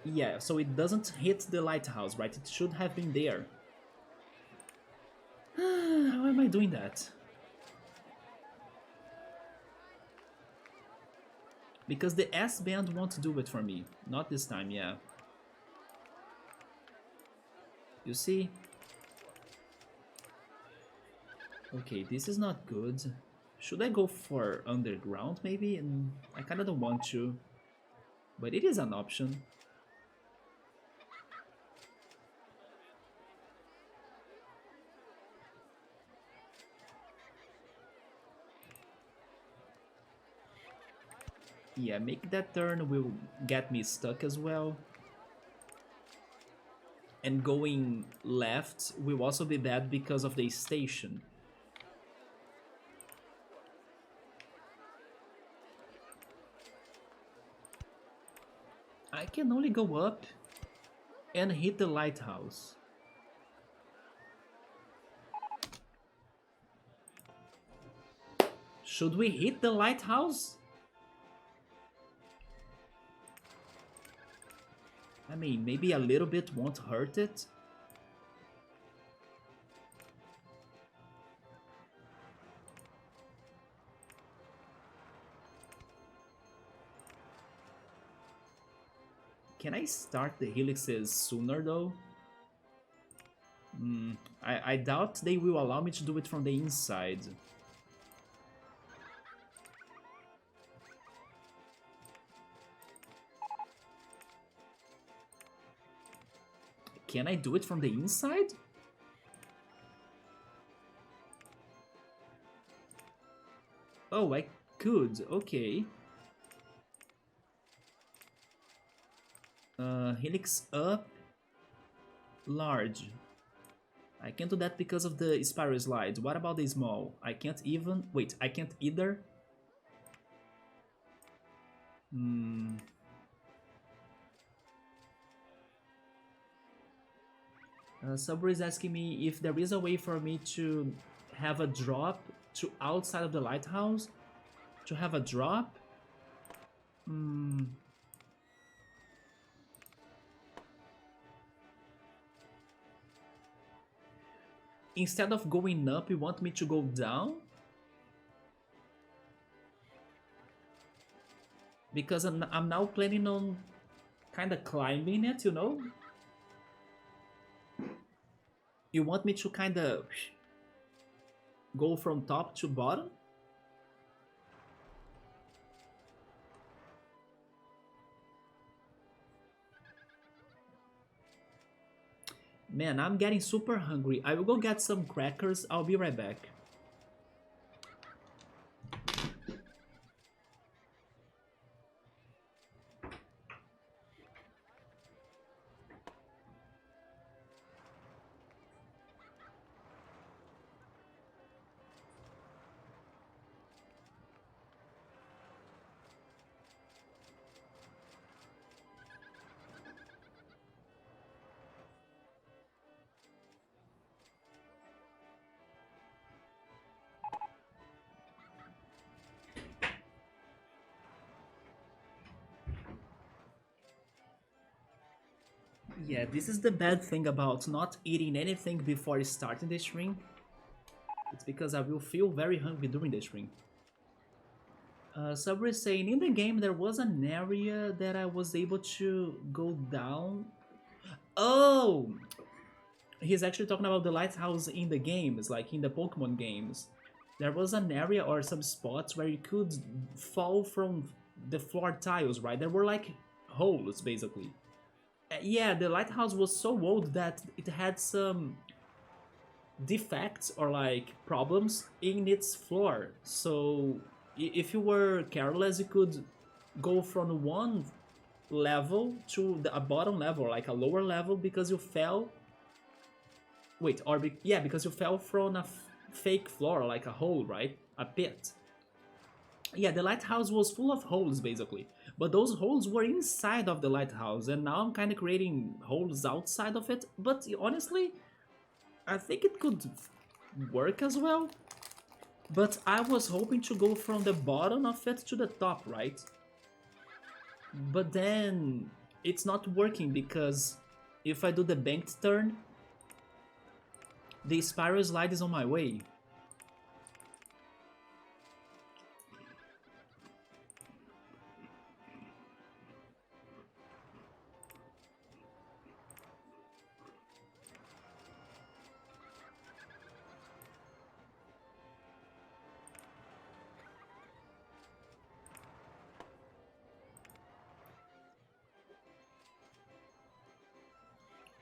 Yeah, so it doesn't hit the lighthouse, right? It should have been there. How am I doing that? Because the S-band won't do it for me. Not this time, yeah. You see? Okay, this is not good. Should I go for underground, maybe? And I kinda don't want to. But it is an option. Yeah, make that turn will get me stuck as well. And going left will also be bad because of the station. I can only go up and hit the lighthouse. Should we hit the lighthouse? I mean, maybe a little bit won't hurt it. Can I start the helixes sooner though? I doubt they will allow me to do it from the inside. Can I do it from the inside? Oh, I could. Okay. Helix up. Large. I can't do that because of the spiral slide. What about the small? I can't even... Wait, I can't either? Subway is asking me if there is a way for me to have a drop to outside of the lighthouse. To have a drop? Instead of going up, you want me to go down? Because I'm now planning on kind of climbing it, you know? You want me to kind of go from top to bottom? Man, I'm getting super hungry. I will go get some crackers. I'll be right back. Yeah, this is the bad thing about not eating anything before starting the stream. It's because I will feel very hungry during the stream. Sabri is saying, in the game there was an area that I was able to go down. Oh! He's actually talking about the lighthouse in the games, like in the Pokemon games. There was an area or some spots where you could fall from the floor tiles, right? There were like holes, basically. Yeah, the lighthouse was so old that it had some defects or like problems in its floor. So if you were careless, you could go from one level to a bottom level, like a lower level, because you fell. Wait, yeah, because you fell from a fake floor, like a hole, right? A pit. Yeah, the lighthouse was full of holes, basically. But those holes were inside of the lighthouse, and now I'm kind of creating holes outside of it. But honestly, I think it could work as well. But I was hoping to go from the bottom of it to the top, right? But then it's not working because if I do the banked turn, the spiral slide is on my way.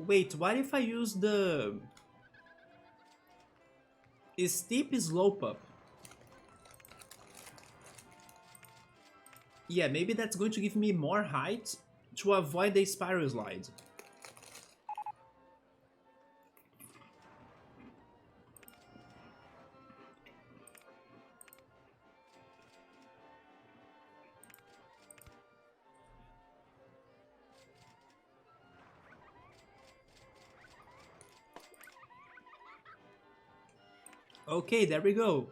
Wait, what if I use the steep slope up? Yeah, maybe that's going to give me more height to avoid the spiral slide. Okay, there we go.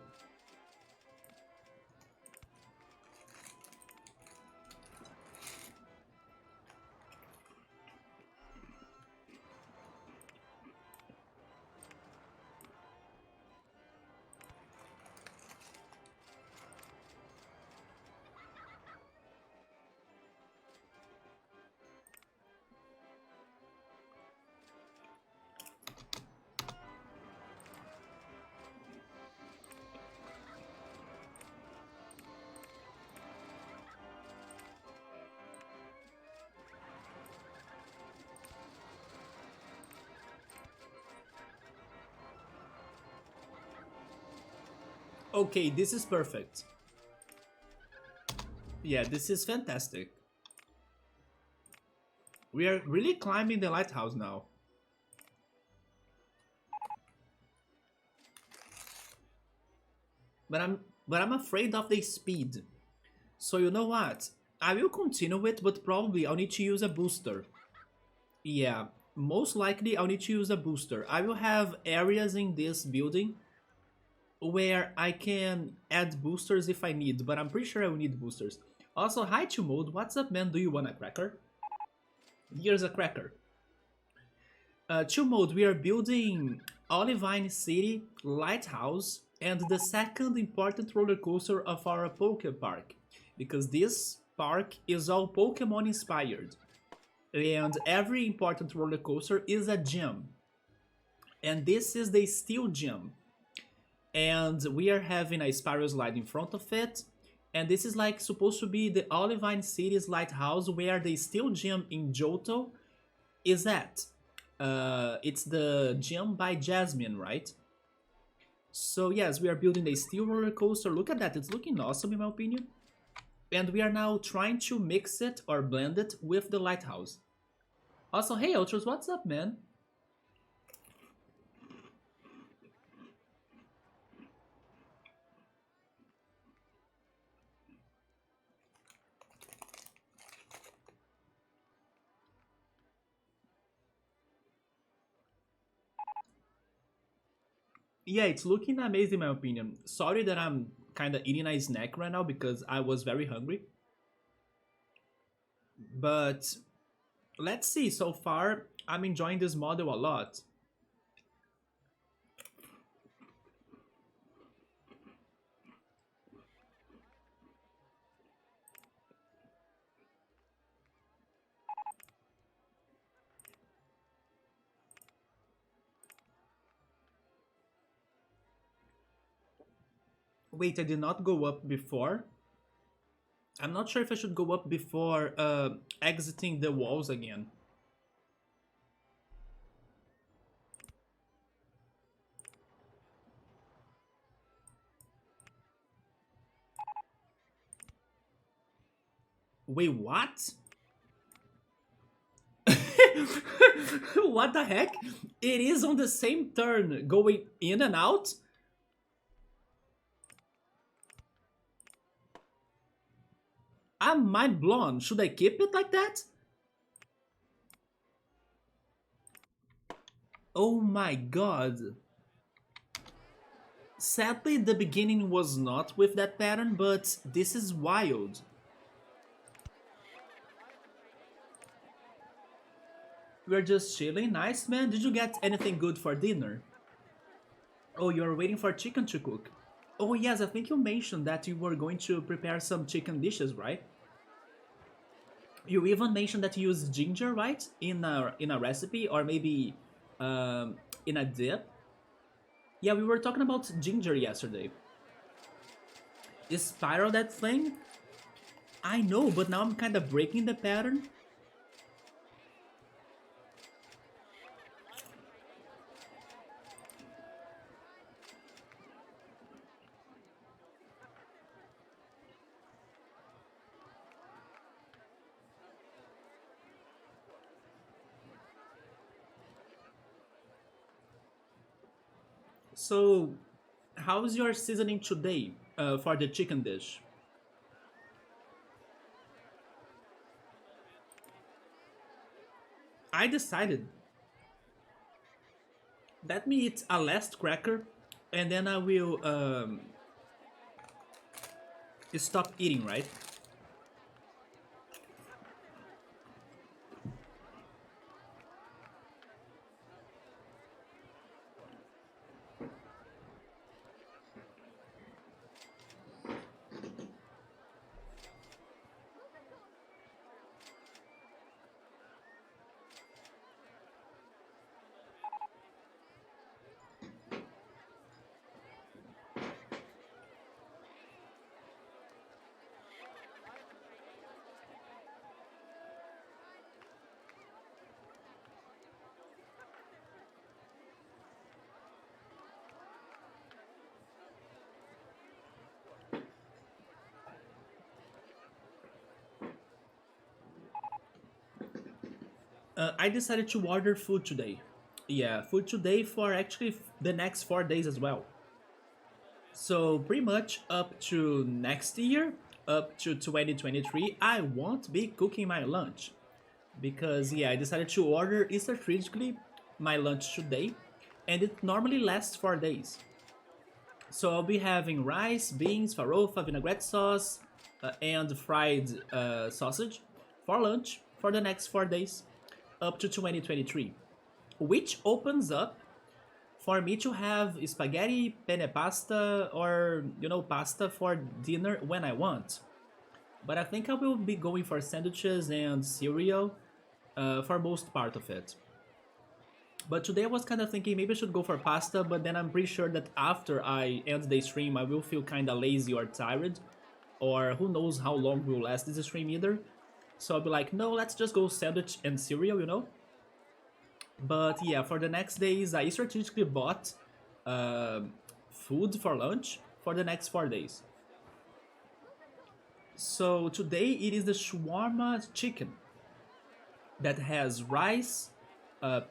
Okay, this is perfect. Yeah, this is fantastic. We are really climbing the lighthouse now. But I'm afraid of the speed. So you know what? I will continue it, but probably I'll need to use a booster. Yeah, most likely I'll need to use a booster. I will have areas in this building where I can add boosters if I need, but I'm pretty sure I will need boosters. Also, hi to Mode, what's up man, do you want a cracker? Here's a cracker. To Mode, we are building Olivine City Lighthouse and the second important roller coaster of our Poke Park, because this park is all Pokemon inspired, and every important roller coaster is a gym. And this is the steel gym. And we are having a spiral slide in front of it. And this is like supposed to be the Olivine City's lighthouse where the steel gym in Johto is at. It's the gym by Jasmine, right? So yes, we are building a steel roller coaster. Look at that, it's looking awesome in my opinion. And we are now trying to mix it or blend it with the lighthouse. Also, hey Ultras, what's up, man? Yeah, it's looking amazing in my opinion. Sorry that I'm kind of eating a snack right now because I was very hungry. But let's see, so far I'm enjoying this model a lot. Wait, I did not go up before. I'm not sure if I should go up before exiting the walls again. Wait, what? What the heck? It is on the same turn, going in and out? I'm mind blown. Should I keep it like that? Oh my god. Sadly, the beginning was not with that pattern, but this is wild. We're just chilling. Nice, man. Did you get anything good for dinner? Oh, you're waiting for chicken to cook. Oh, yes, I think you mentioned that you were going to prepare some chicken dishes, right? You even mentioned that you use ginger, right? In a recipe or maybe in a dip. Yeah, we were talking about ginger yesterday. Is spiral that thing? I know, but now I'm kind of breaking the pattern. So, how's your seasoning today for the chicken dish? I decided, let me eat a last cracker and then I will stop eating, right? I decided to order food today. Yeah, food today for actually the next 4 days as well. So pretty much up to next year, up to 2023, I won't be cooking my lunch because yeah, I decided to order strategically my lunch today, and it normally lasts 4 days. So I'll be having rice, beans, farofa, vinaigrette sauce, and fried sausage for lunch for the next 4 days, up to 2023, which opens up for me to have spaghetti, penne pasta, or pasta for dinner when I want. But I think I will be going for sandwiches and cereal for most part of it. But today I was kind of thinking maybe I should go for pasta, but then I'm pretty sure that after I end the stream I will feel kind of lazy or tired, or who knows how long will last this stream either. So I'll be like, no, let's just go sandwich and cereal, you know? But yeah, for the next days I strategically bought uh, food for lunch for the next 4 days. So today it is the shawarma chicken that has rice,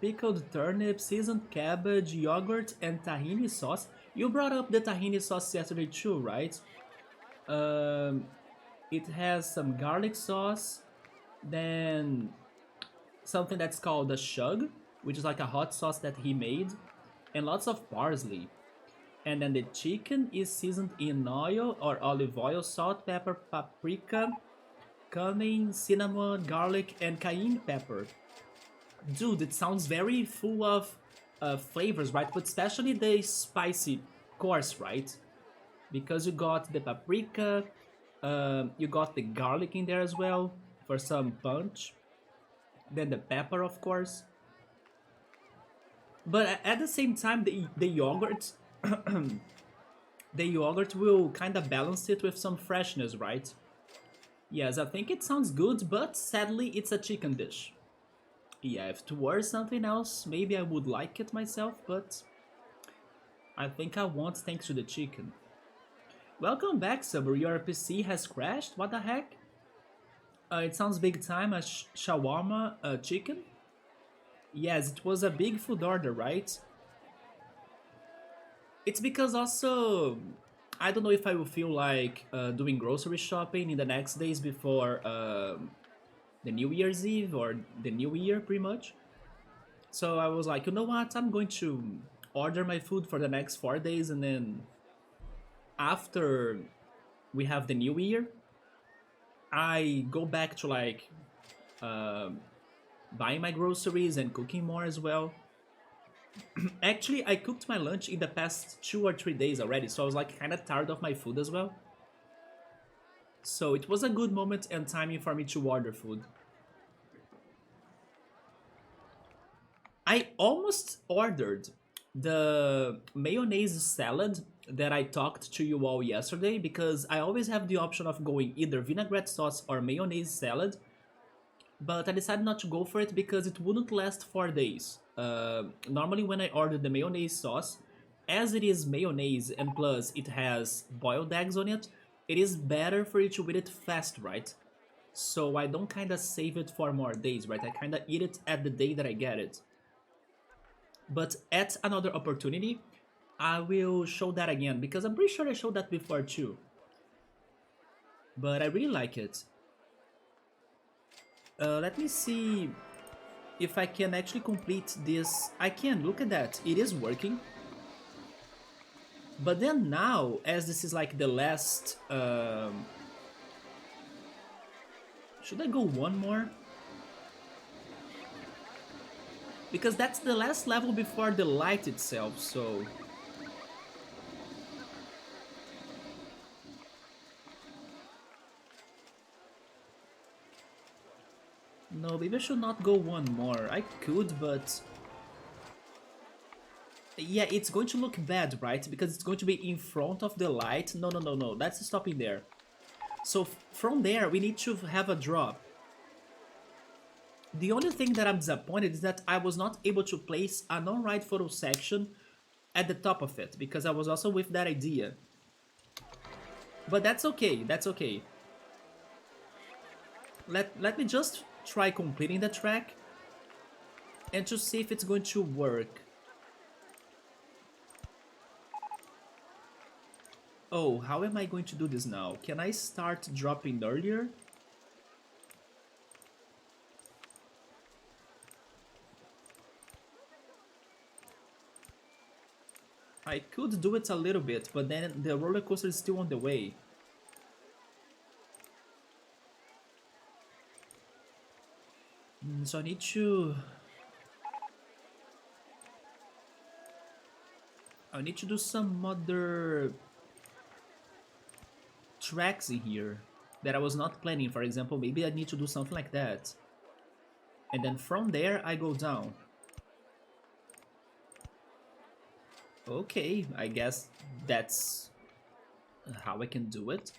pickled turnip, seasoned cabbage, yogurt, and tahini sauce. You brought up the tahini sauce yesterday too, right? Um, it has some garlic sauce, then something that's called a shug, which is like a hot sauce that he made, and lots of parsley. And then the chicken is seasoned in oil or olive oil, salt, pepper, paprika, cumin, cinnamon, garlic, and cayenne pepper. Dude, it sounds very full of flavors, right? But especially the spicy course, right? Because you got the paprika, you got the garlic in there as well for some punch. Then the pepper, of course. But at the same time, the yogurt, the yogurt will kind of balance it with some freshness, right? Yes, I think it sounds good, but sadly, it's a chicken dish. Yeah, if it were something else, maybe I would like it myself, but I think I won't thanks to the chicken. Welcome back, Summer. Your PC has crashed? What the heck? It sounds big time, a shawarma chicken? Yes, it was a big food order, right? It's because also, I don't know if I will feel like doing grocery shopping in the next days before the New Year's Eve or the New Year, pretty much. So I was like, you know what? I'm going to order my food for the next 4 days, and then after we have the New Year, I go back to like buying my groceries and cooking more as well. Actually, I cooked my lunch in the past 2 or 3 days already, so I was like kind of tired of my food as well. So it was a good moment and timing for me to order food. I almost ordered the mayonnaise salad that I talked to you all yesterday because I always have the option of going either vinaigrette sauce or mayonnaise salad, but I decided not to go for it because it wouldn't last 4 days. Normally, when I order the mayonnaise sauce, as it is mayonnaise and plus it has boiled eggs on it, it is better for you to eat it fast, right? So I don't kind of save it for more days, right? I kind of eat it at the day that I get it. But at another opportunity, I will show that again because I'm pretty sure I showed that before too. But I really like it. Let me see if I can actually complete this. I can, look at that, it is working. But then now, as this is like the last... should I go one more? Because that's the last level before the light itself, so... No, maybe I should not go one more. I could, but... Yeah, it's going to look bad, right? Because it's going to be in front of the light. No, no, no, no. That's stopping there. So from there, we need to have a drop. The only thing that I'm disappointed is that I was not able to place a non-ride photo section at the top of it, because I was also with that idea. But that's okay, that's okay. Let me just try completing the track and to see if it's going to work. Oh, how am I going to do this now? Can I start dropping earlier? I could do it a little bit, but then the roller coaster is still on the way. So I need to... do some other tracks in here that I was not planning. For example, maybe I need to do something like that. And then from there, I go down. Okay, I guess that's how I can do it.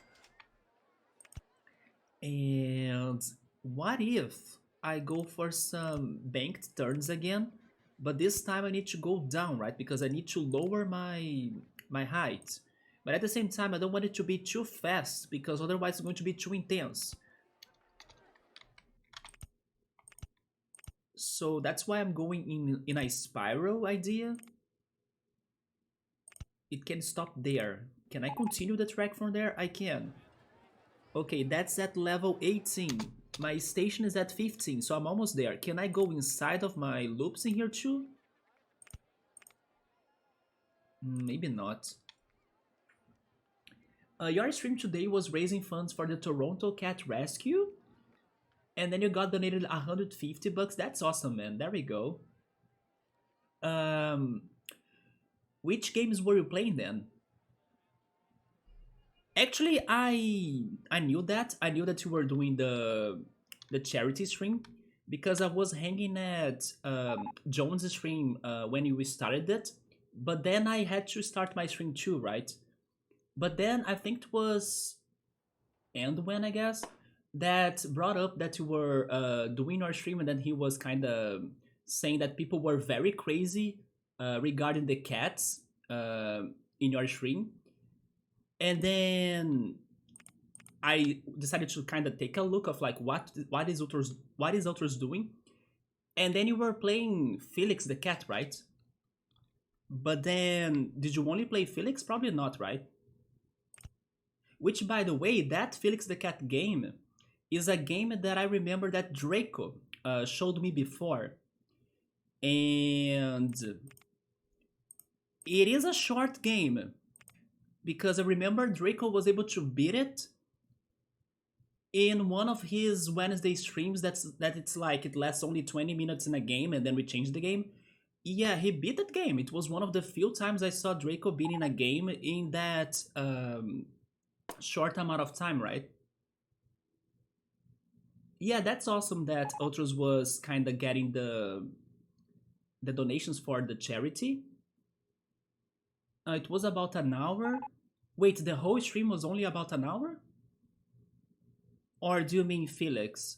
And what if I go for some banked turns again, but this time I need to go down, right? Because I need to lower my height. But at the same time, I don't want it to be too fast because otherwise it's going to be too intense. So that's why I'm going in a spiral idea. It can stop there. Can I continue the track from there? I can. Okay, that's at level 18. My station is at 15, so I'm almost there. Can I go inside of my loops in here too? Maybe not. Your stream today was raising funds for the Toronto Cat Rescue, and then you got donated 150 bucks. That's awesome, man. There we go. Um, which games were you playing then? Actually, I knew that. I knew that you were doing the charity stream because I was hanging at Jones' stream when you started it, but then I had to start my stream too, right? But then I think it was and when I guess that brought up that you were doing our stream, and then he was kind of saying that people were very crazy regarding the cats in your stream, and then I decided to kind of take a look of like what is Ultras doing, and then you were playing Felix the cat, right? But then did you only play Felix? Probably not, right? Which, by the way, that Felix the Cat game is a game that I remember that Draco showed me before, and it is a short game because I remember Draco was able to beat it in one of his Wednesday streams. That it's like it lasts only 20 minutes in a game, and then we changed the game. Yeah, he beat that game. It was one of the few times I saw Draco beating a game in that short amount of time, right? Yeah, that's awesome that Ultras was kind of getting the donations for the charity. It was about an hour. Wait, the whole stream was only about an hour? Or do you mean Felix?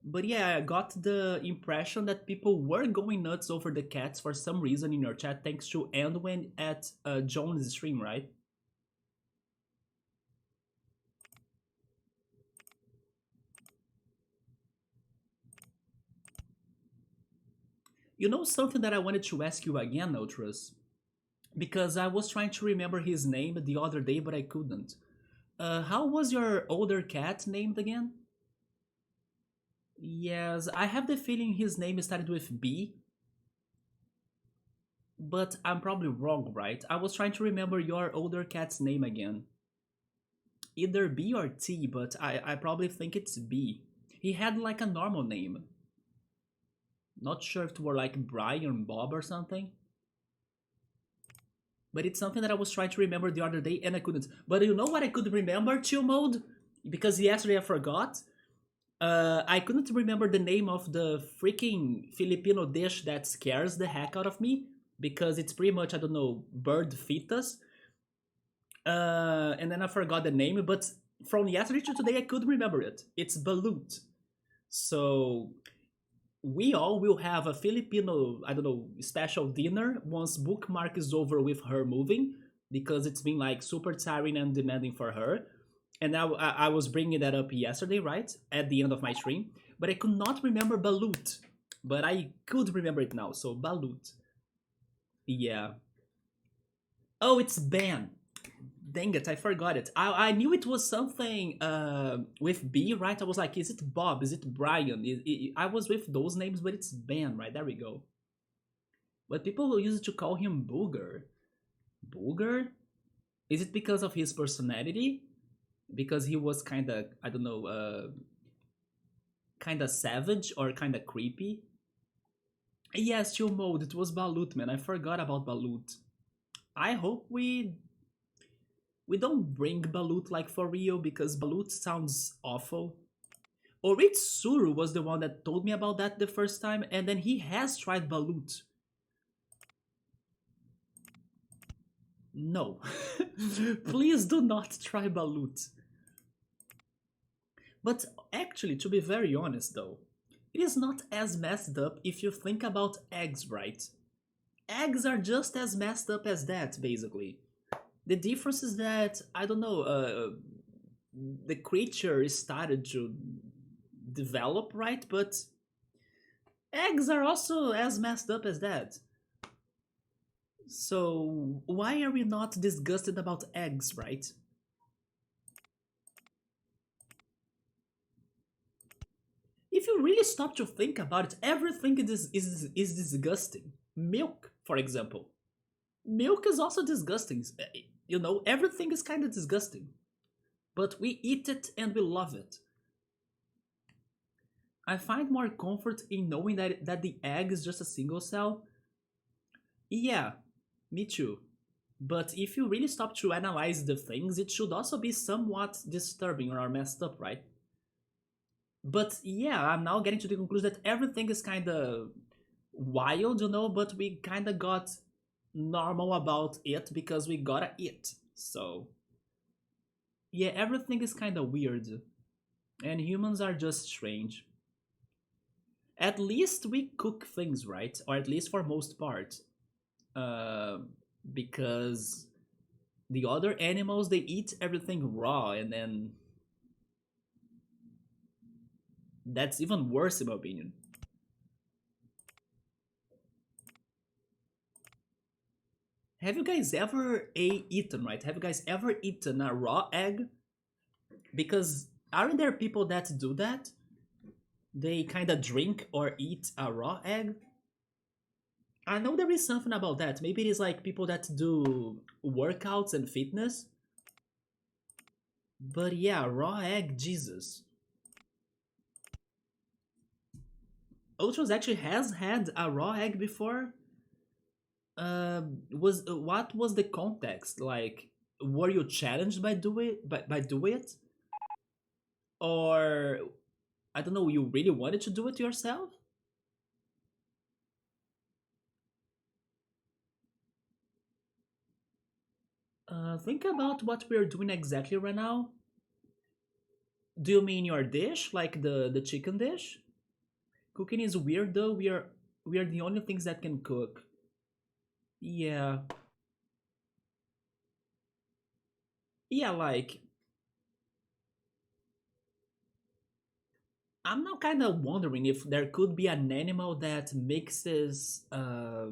But yeah, I got the impression that people were going nuts over the cats for some reason in your chat, thanks to Endwin at Jones' stream, right? You know something that I wanted to ask you again, Ultras? Because I was trying to remember his name the other day, but I couldn't. How was your older cat named again? Yes, I have the feeling his name started with B, but I'm probably wrong, right? I was trying to remember your older cat's name again. Either B or T, but I probably think it's B. He had like a normal name. Not sure if it were like Brian Bob or something. But it's something that I was trying to remember the other day and I couldn't. But you know what I could remember, Chill Mode? Because yesterday I forgot. I couldn't remember the name of the freaking Filipino dish that scares the heck out of me because it's pretty much, I don't know, bird fetus. And then I forgot the name, but from yesterday to today I could remember it. It's balut. So we all will have a Filipino, I don't know, special dinner once Bookmark is over with her moving because it's been like super tiring and demanding for her. And I was bringing that up yesterday, right? At the end of my stream. But I could not remember balut. But I could remember it now, so balut. Yeah. Oh, it's ban. Dang it, I forgot it. I knew it was something with B, right? I was like, is it Bob? Is it Brian? I was with those names, but it's Ben, right? There we go. But people used to call him Booger. Booger? Is it because of his personality? Because he was kind of, I don't know, kind of savage or kind of creepy? Yes, chill mode. It was Balut, man. I forgot about Balut. I hope we don't bring Balut like for real because Balut sounds awful. Oritsuru was the one that told me about that the first time, and then he has tried Balut. No. Please do not try Balut. But actually, to be very honest though, it is not as messed up if you think about eggs, right? Eggs are just as messed up as that, basically. The difference is that, I don't know, the creature started to develop, right? But eggs are also as messed up as that. So, why are we not disgusted about eggs, right? If you really stop to think about it, everything is disgusting. Milk, for example. Milk is also disgusting. You know, everything is kind of disgusting. But we eat it and we love it. I find more comfort in knowing that the egg is just a single cell. Yeah, me too. But if you really stop to analyze the things, it should also be somewhat disturbing or messed up, right? But yeah, I'm now getting to the conclusion that everything is kind of wild, you know, but we kind of got normal about it because we gotta eat. So, yeah, everything is kind of weird. And humans are just strange. At least we cook things, right? Or at least for most part. Uh, because the other animals, they eat everything raw, and then that's even worse in my opinion. Have you guys ever eaten, right? Have you guys ever eaten a raw egg? Because aren't there people that do that? They kind of drink or eat a raw egg. I know there is something about that. Maybe it is like people that do workouts and fitness. But yeah, raw egg, Jesus. Ultros actually has had a raw egg before. Was what was the context? Like, were you challenged by do it, or I don't know, you really wanted to do it yourself? Think about what we're doing exactly right now. Do you mean your dish, like the chicken dish? Cooking is weird though. We are the only things that can cook. Yeah, yeah. Like I'm now kind of wondering if there could be an animal that mixes I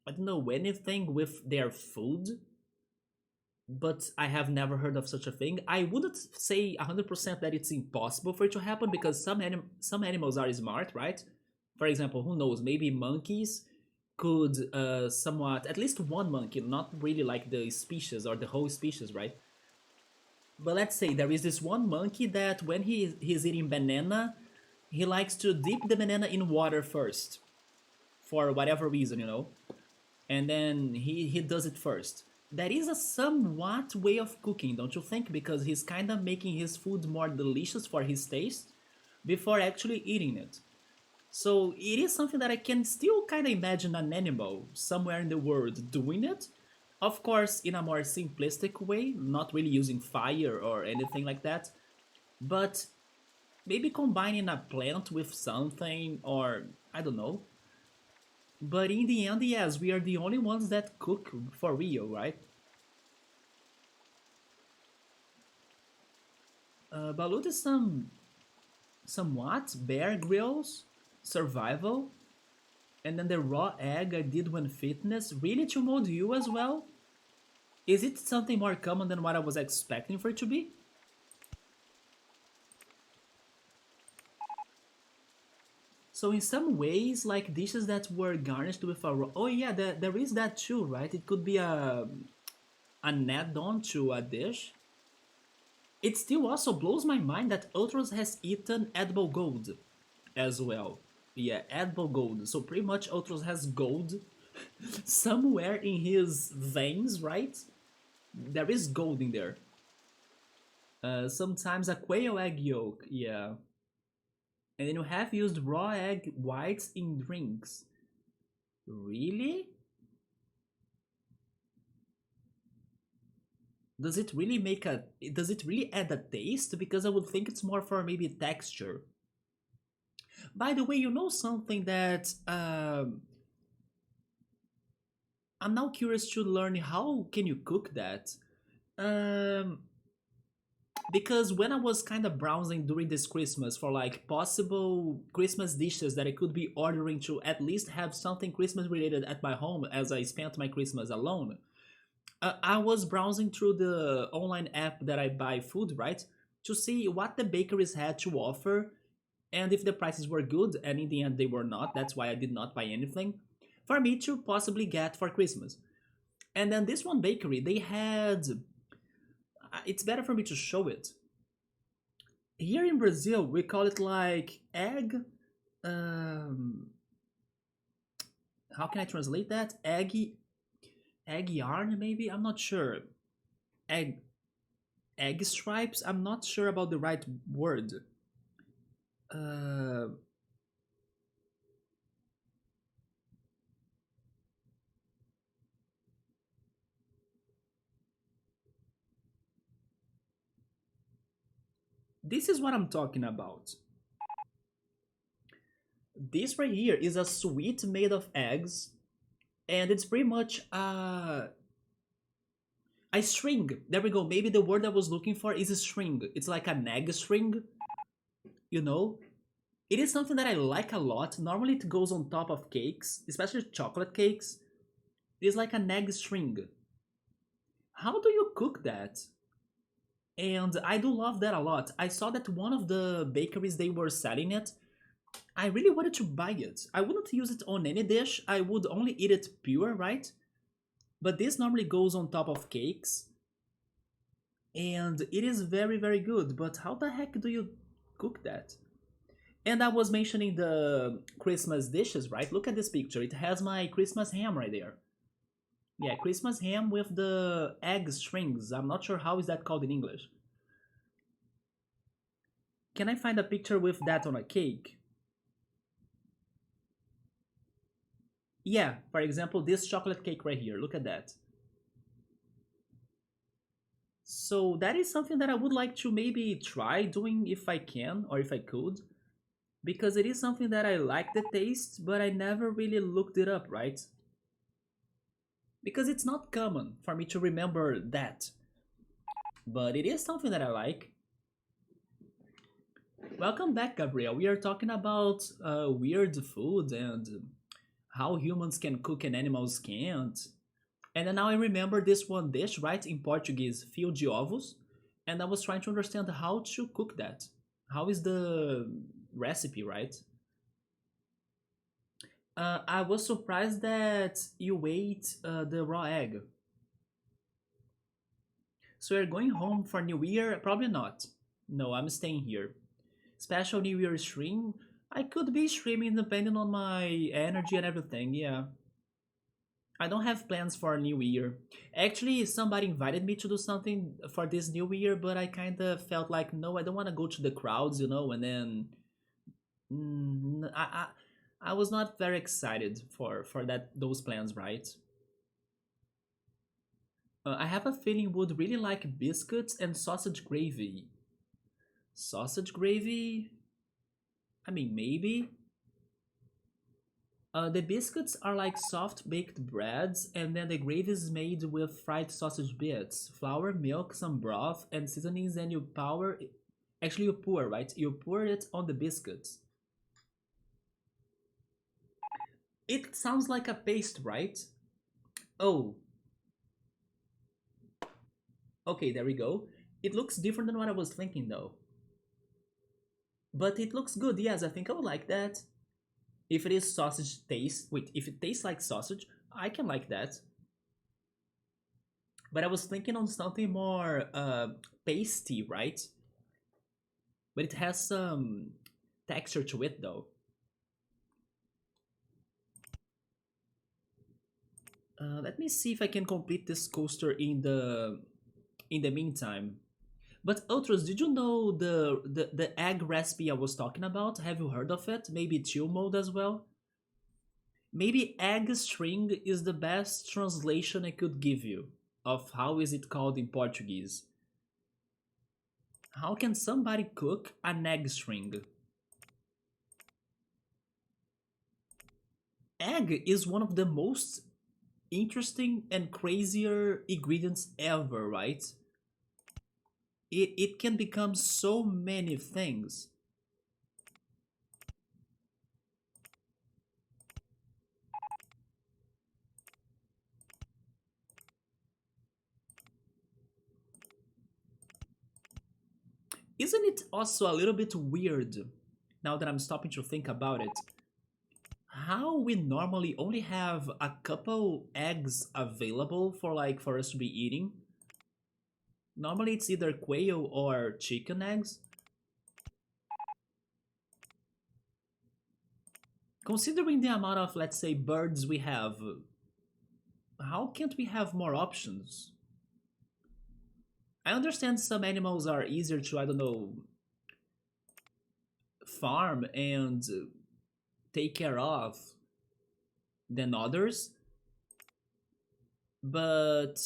don't know anything with their food, but I have never heard of such a thing. I wouldn't say 100% that it's impossible for it to happen because some animals are smart, right? For example, who knows, maybe monkeys could somewhat, at least one monkey, not really like the species or the whole species, right? But let's say there is this one monkey that when he's eating banana, he likes to dip the banana in water first for whatever reason, you know, and then he does it first. That is a somewhat way of cooking, don't you think? Because he's kind of making his food more delicious for his taste before actually eating it. So it is something that I can still kind of imagine an animal somewhere in the world doing it. Of course, in a more simplistic way, not really using fire or anything like that, but maybe combining a plant with something or I don't know. But in the end, yes, we are the only ones that cook for real, right? Balut is somewhat Bear Grylls, survival, and then the raw egg I did when fitness. Really to mold you as well? Is it something more common than what I was expecting for it to be? So in some ways, like dishes that were garnished with a raw... Oh yeah, there is that too, right? It could be an add-on to a dish. It still also blows my mind that Ultros has eaten edible gold as well. Yeah, edible gold. So pretty much Ultros has gold somewhere in his veins, right? There is gold in there. Sometimes a quail egg yolk, yeah. And then you have used raw egg whites in drinks. Really? Does it really make a does it really add a taste? Because I would think it's more for maybe texture. By the way, you know something that I'm now curious to learn how can you cook that? Um because when I was kind of browsing during this Christmas for like possible Christmas dishes that I could be ordering to at least have something Christmas related at my home as I spent my Christmas alone, I was browsing through the online app that I buy food, right? To see what the bakeries had to offer and if the prices were good, and in the end they were not. That's why I did not buy anything for me to possibly get for Christmas. And then this one bakery, they had. It's better for me to show it. Here in Brazil, we call it like egg. Um, how can I translate that? Egg yarn, maybe? I'm not sure. Egg egg stripes. I'm not sure about the right word. Uh, this is what I'm talking about. This right here is a sweet made of eggs, and it's pretty much a string. There we go. Maybe the word I was looking for is a string. It's like an egg string, you know? It is something that I like a lot. Normally it goes on top of cakes, especially chocolate cakes. It is like an egg string. How do you cook that? And I do love that a lot. I saw that one of the bakeries they were selling it. I really wanted to buy it. I wouldn't use it on any dish. I would only eat it pure, right? But this normally goes on top of cakes. And it is very, very good. But how the heck do you cook that? And I was mentioning the Christmas dishes, right? Look at this picture. It has my Christmas ham right there. Yeah, Christmas ham with the egg strings. I'm not sure how is that called in English. Can I find a picture with that on a cake? Yeah, for example, this chocolate cake right here. Look at that. So that is something that I would like to maybe try doing if I can or if I could. Because it is something that I like the taste, but I never really looked it up, right? Because it's not common for me to remember that. But it is something that I like. Welcome back, Gabriel. We are talking about weird food and how humans can cook and animals can't. And then now I remember this one dish, right, in Portuguese, fio de ovos. And I was trying to understand how to cook that. How is the recipe, right? I was surprised that you ate the raw egg. So you're going home for New Year? Probably not. No, I'm staying here. Special New Year stream? I could be streaming depending on my energy and everything, yeah. I don't have plans for New Year. Actually, somebody invited me to do something for this New Year, but I kind of felt like, no, I don't want to go to the crowds, and then mm, I, I was not very excited for those plans, right? I have a feeling would really like biscuits and sausage gravy. Sausage gravy? I mean, maybe. The biscuits are like soft baked breads, and then the gravy is made with fried sausage bits, flour, milk, some broth, and seasonings, and you pour. Actually, you pour, right? You pour it on the biscuits. It sounds like a paste, right? Oh, okay, there we go. It looks different than what I was thinking, though. But it looks good, yes, I think I would like that. If it is sausage taste, wait, if it tastes like sausage, I can like that. But I was thinking on something more pasty, right? But it has some texture to it though. Let me see if I can complete this coaster in the meantime. But Ultros, did you know the egg recipe I was talking about? Have you heard of it? Maybe chill mode as well? Maybe egg string is the best translation I could give you of how is it called in Portuguese. How can somebody cook an egg string? Egg is one of the most interesting and crazier ingredients ever, right? It can become so many things. Isn't it also a little bit weird, now that I'm stopping to think about it, how we normally only have a couple eggs available for us to be eating? Normally it's either quail or chicken eggs. Considering the amount of, let's say, birds we have, how can't we have more options? I understand some animals are easier to, I don't know, farm and take care of than others, but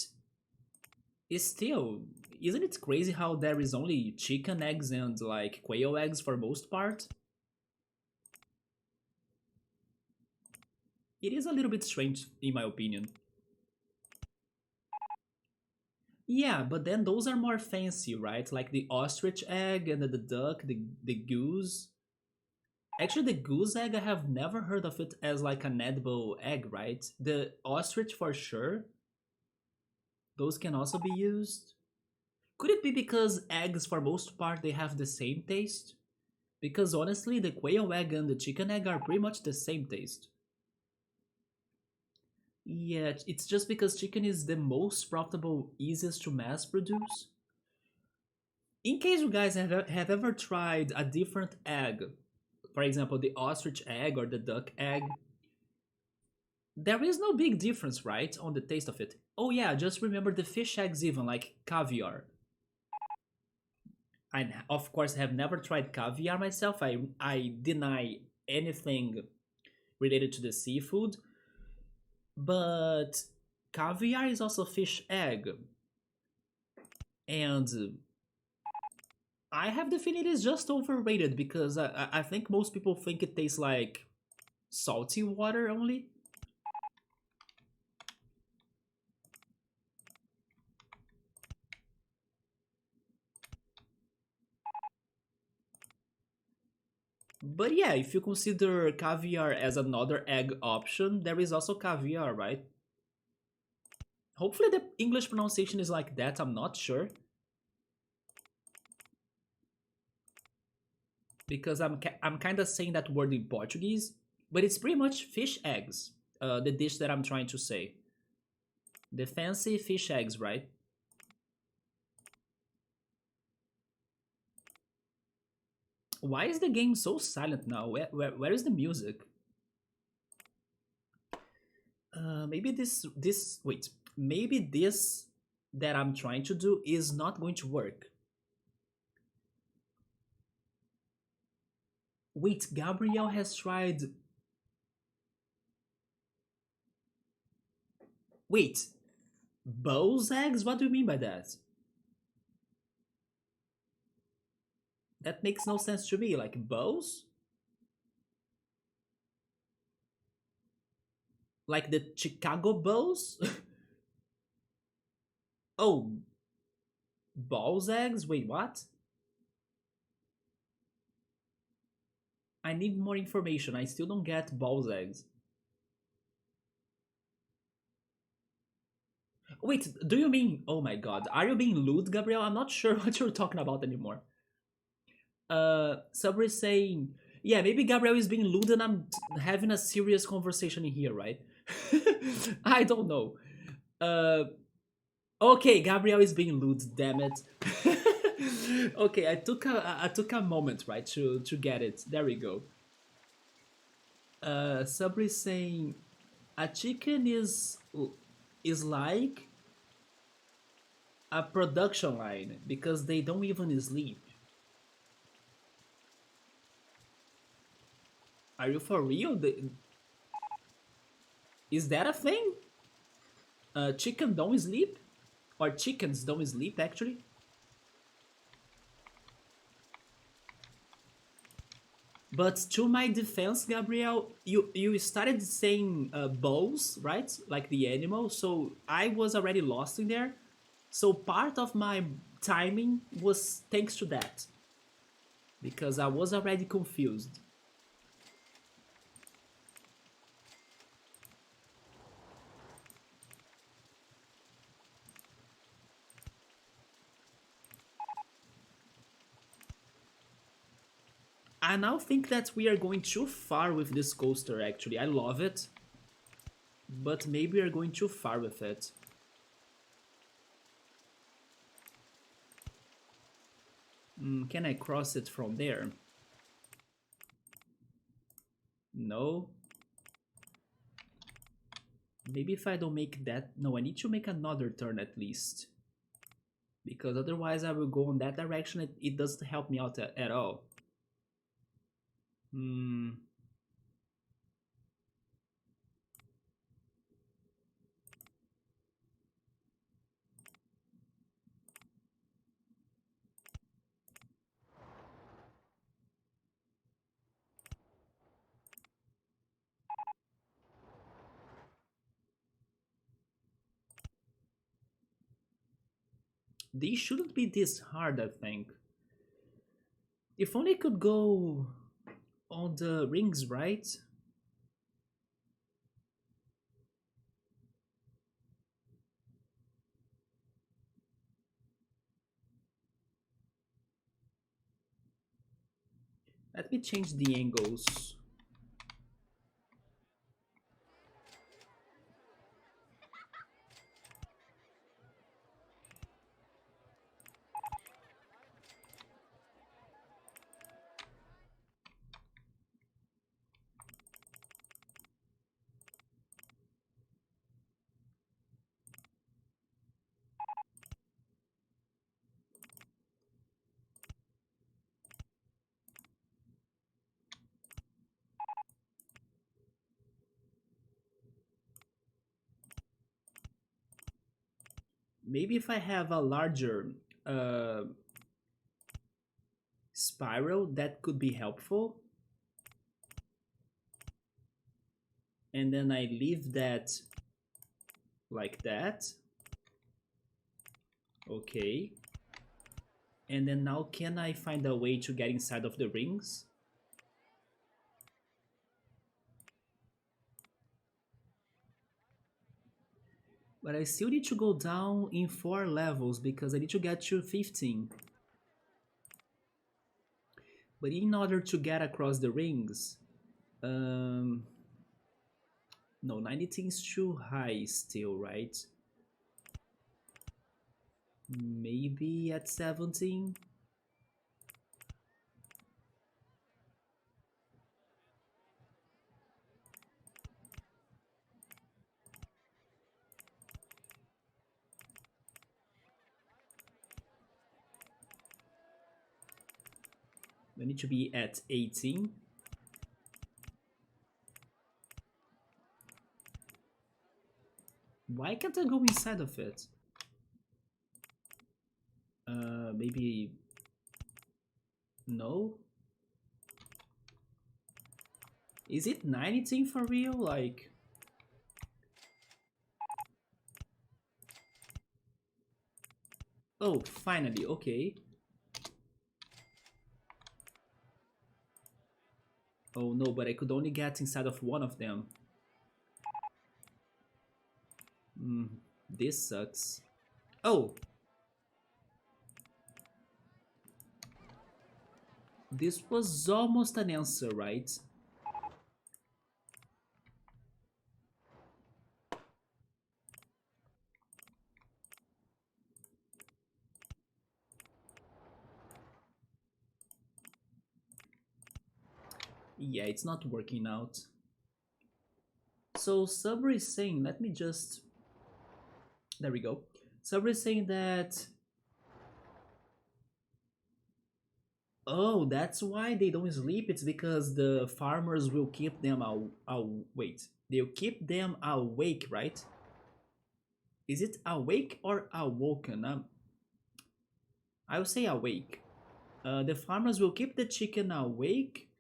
it's still, isn't it crazy how there is only chicken eggs and like quail eggs for most part? It is a little bit strange in my opinion. Yeah, but then those are more fancy, right? Like the ostrich egg and the duck, the goose. Actually, the goose egg, I have never heard of it as like an edible egg, right? The ostrich for sure, those can also be used. Could it be because eggs, for most part, they have the same taste? Because honestly, the quail egg and the chicken egg are pretty much the same taste. Yeah, it's just because chicken is the most profitable, easiest to mass produce. In case you guys have ever tried a different egg, for example, the ostrich egg or the duck egg, there is no big difference, right, on the taste of it. Oh yeah, just remember the fish eggs even, like caviar. I, of course, have never tried caviar myself. I deny anything related to the seafood, but caviar is also fish egg, and I have the feeling it is just overrated because I think most people think it tastes like salty water only. But yeah, if you consider caviar as another egg option, there is also caviar, right? Hopefully the English pronunciation is like that, I'm not sure. Because I'm kind of saying that word in Portuguese, but it's pretty much fish eggs, the dish that I'm trying to say. The fancy fish eggs, right? Why is the game so silent now? Where is the music? Maybe wait, maybe this that I'm trying to do is not going to work. Wait, Gabriel has tried. Wait, bull's eggs? What do you mean by that? That makes no sense to me. Like bull's? Like the Chicago Bulls? Oh, bull's eggs? Wait, what? I need more information. I still don't get bull's eggs. Wait, do you mean? Oh my god, are you being lewd, Gabriel? I'm not sure what you're talking about anymore. Sabri is saying, yeah, maybe Gabriel is being lewd and I'm having a serious conversation in here, right? I don't know. Uh, okay, Gabriel is being lewd. Damn it. Okay, I took a moment, right, to get it. There we go. Sabri is saying, a chicken is is like a production line because they don't even sleep. Are you for real? Is that a thing? Chicken don't sleep? Or chickens don't sleep actually? But to my defense, Gabriel, you started saying bulls, right? Like the animal. So I was already lost in there. So part of my timing was thanks to that. Because I was already confused. I now think that we are going too far with this coaster actually. I love it. But maybe we are going too far with it. Can I cross it from there? No. Maybe if I don't make that... No, I need to make another turn at least. Because otherwise I will go in that direction. It doesn't help me out at all. Hmm. These shouldn't be this hard, I think. If only I could go on the rings, right? Let me change the angles. Maybe if I have a larger uh, spiral, that could be helpful. And then I leave that like that. Okay. And then now can I find a way to get inside of the rings? But I still need to go down in 4 levels because I need to get to 15. But in order to get across the rings, um, no, 19 is too high still, right? Maybe at 17? I need to be at 18. Why can't I go inside of it? Maybe... No? Is it 19 for real? Like... Oh, finally, okay. Oh no, but I could only get inside of one of them. This sucks. Oh! This was almost an answer, right? Yeah, it's not working out. So Subway is saying, let me just There we go. So we're saying that, oh, that's why they don't sleep. It's because the farmers will keep them wait. They'll keep them awake, right? Is it awake or awoken? I will say awake. The farmers will keep the chicken awake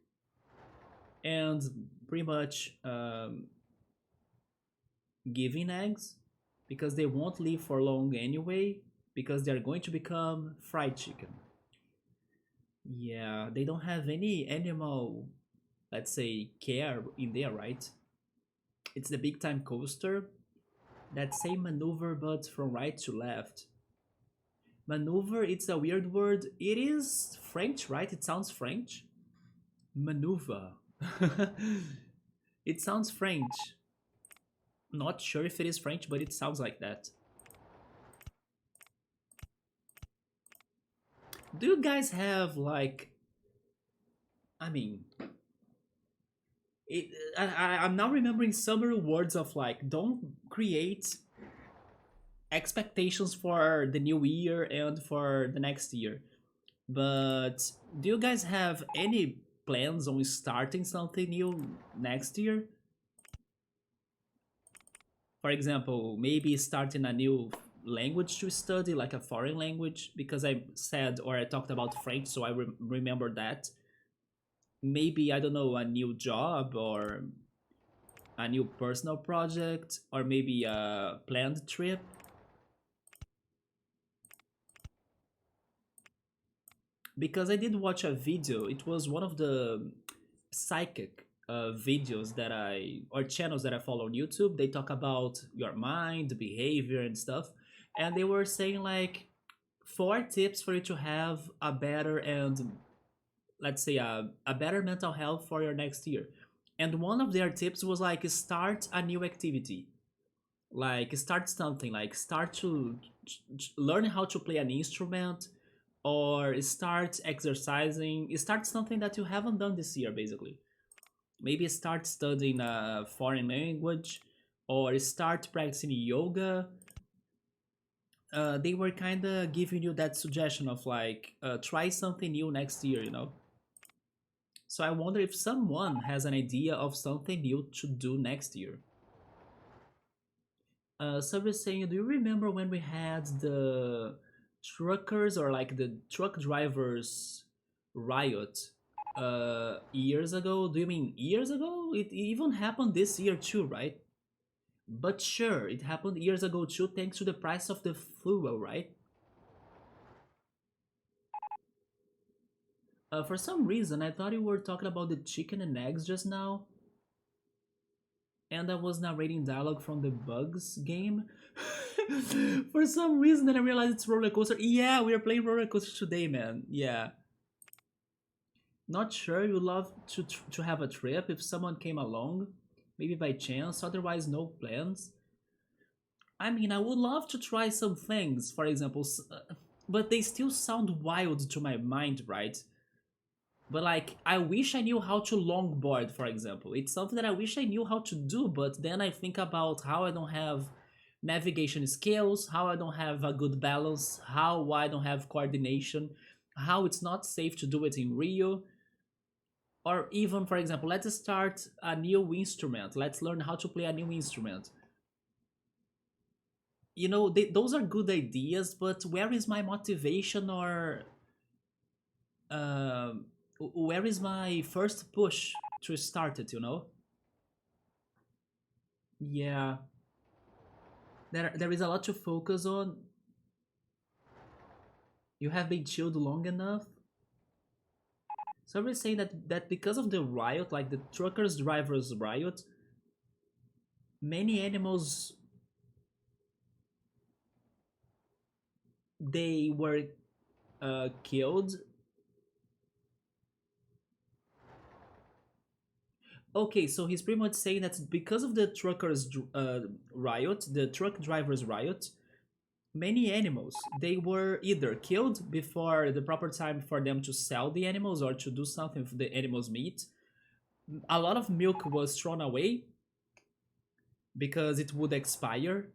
and pretty much giving eggs because they won't live for long anyway because they're going to become fried chicken. Yeah, they don't have any animal, let's say, care in there, right? It's the big time coaster. That same maneuver, but from right to left. Maneuver, it's a weird word. It is French, right? It sounds French. Maneuver. It sounds French. Not sure if it is French, but it sounds like that. Do you guys have like, I mean, it, I'm now remembering some words of like, don't create expectations for the new year and for the next year. But do you guys have any plans on starting something new next year? For example, maybe starting a new language to study, like a foreign language, because I said or I talked about French, so I remember that. Maybe, I don't know, a new job or a new personal project or maybe a planned trip. Because I did watch a video, it was one of the psychic videos that or channels that I follow on YouTube. They talk about your mind, behavior, and stuff. And they were saying like 4 tips for you to have a better and let's say a better mental health for your next year. And one of their tips was like start a new activity. Like start something, like start to learn how to play an instrument or start exercising, start something that you haven't done this year basically. Maybe start studying a foreign language or start practicing yoga. They were kind of giving you that suggestion of like try something new next year, you know. So I wonder if someone has an idea of something new to do next year. So we're saying, do you remember when we had the truckers or like the truck drivers riot years ago? Do you mean years ago? It even happened this year too, right? But sure, it happened years ago too, thanks to the price of the fuel, right? For some reason, I thought you were talking about the chicken and eggs just now, and I was narrating dialogue from the Bugs game. For some reason, then I realized it's roller coaster. Yeah, we are playing roller coaster today, man. Yeah. Not sure you love to have a trip if someone came along, maybe by chance. Otherwise, no plans. I mean, I would love to try some things, for example, but they still sound wild to my mind, right? But like, I wish I knew how to longboard, for example. It's something that I wish I knew how to do, but then I think about how I don't have navigation skills, how I don't have a good balance, how I don't have coordination, how it's not safe to do it in Rio. Or even, for example, let's start a new instrument. Let's learn how to play a new instrument. You know, those are good ideas, but where is my motivation or um where is my first push to start it, you know? Yeah, there is a lot to focus on. You have been chilled long enough. So we're saying that because of the riot, like the truckers drivers riot, many animals they were killed. Okay, so he's pretty much saying that because of the truckers riot, the truck drivers riot, many animals they were either killed before the proper time for them to sell the animals or to do something with the animals meat. A lot of milk was thrown away because it would expire.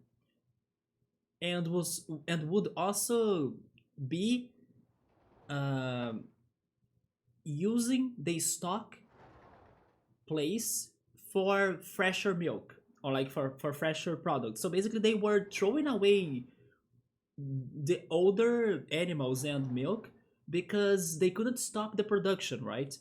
and would also be um using the stock place for fresher milk or like for fresher products. So basically, they were throwing away the older animals and milk because they couldn't stop the production, right?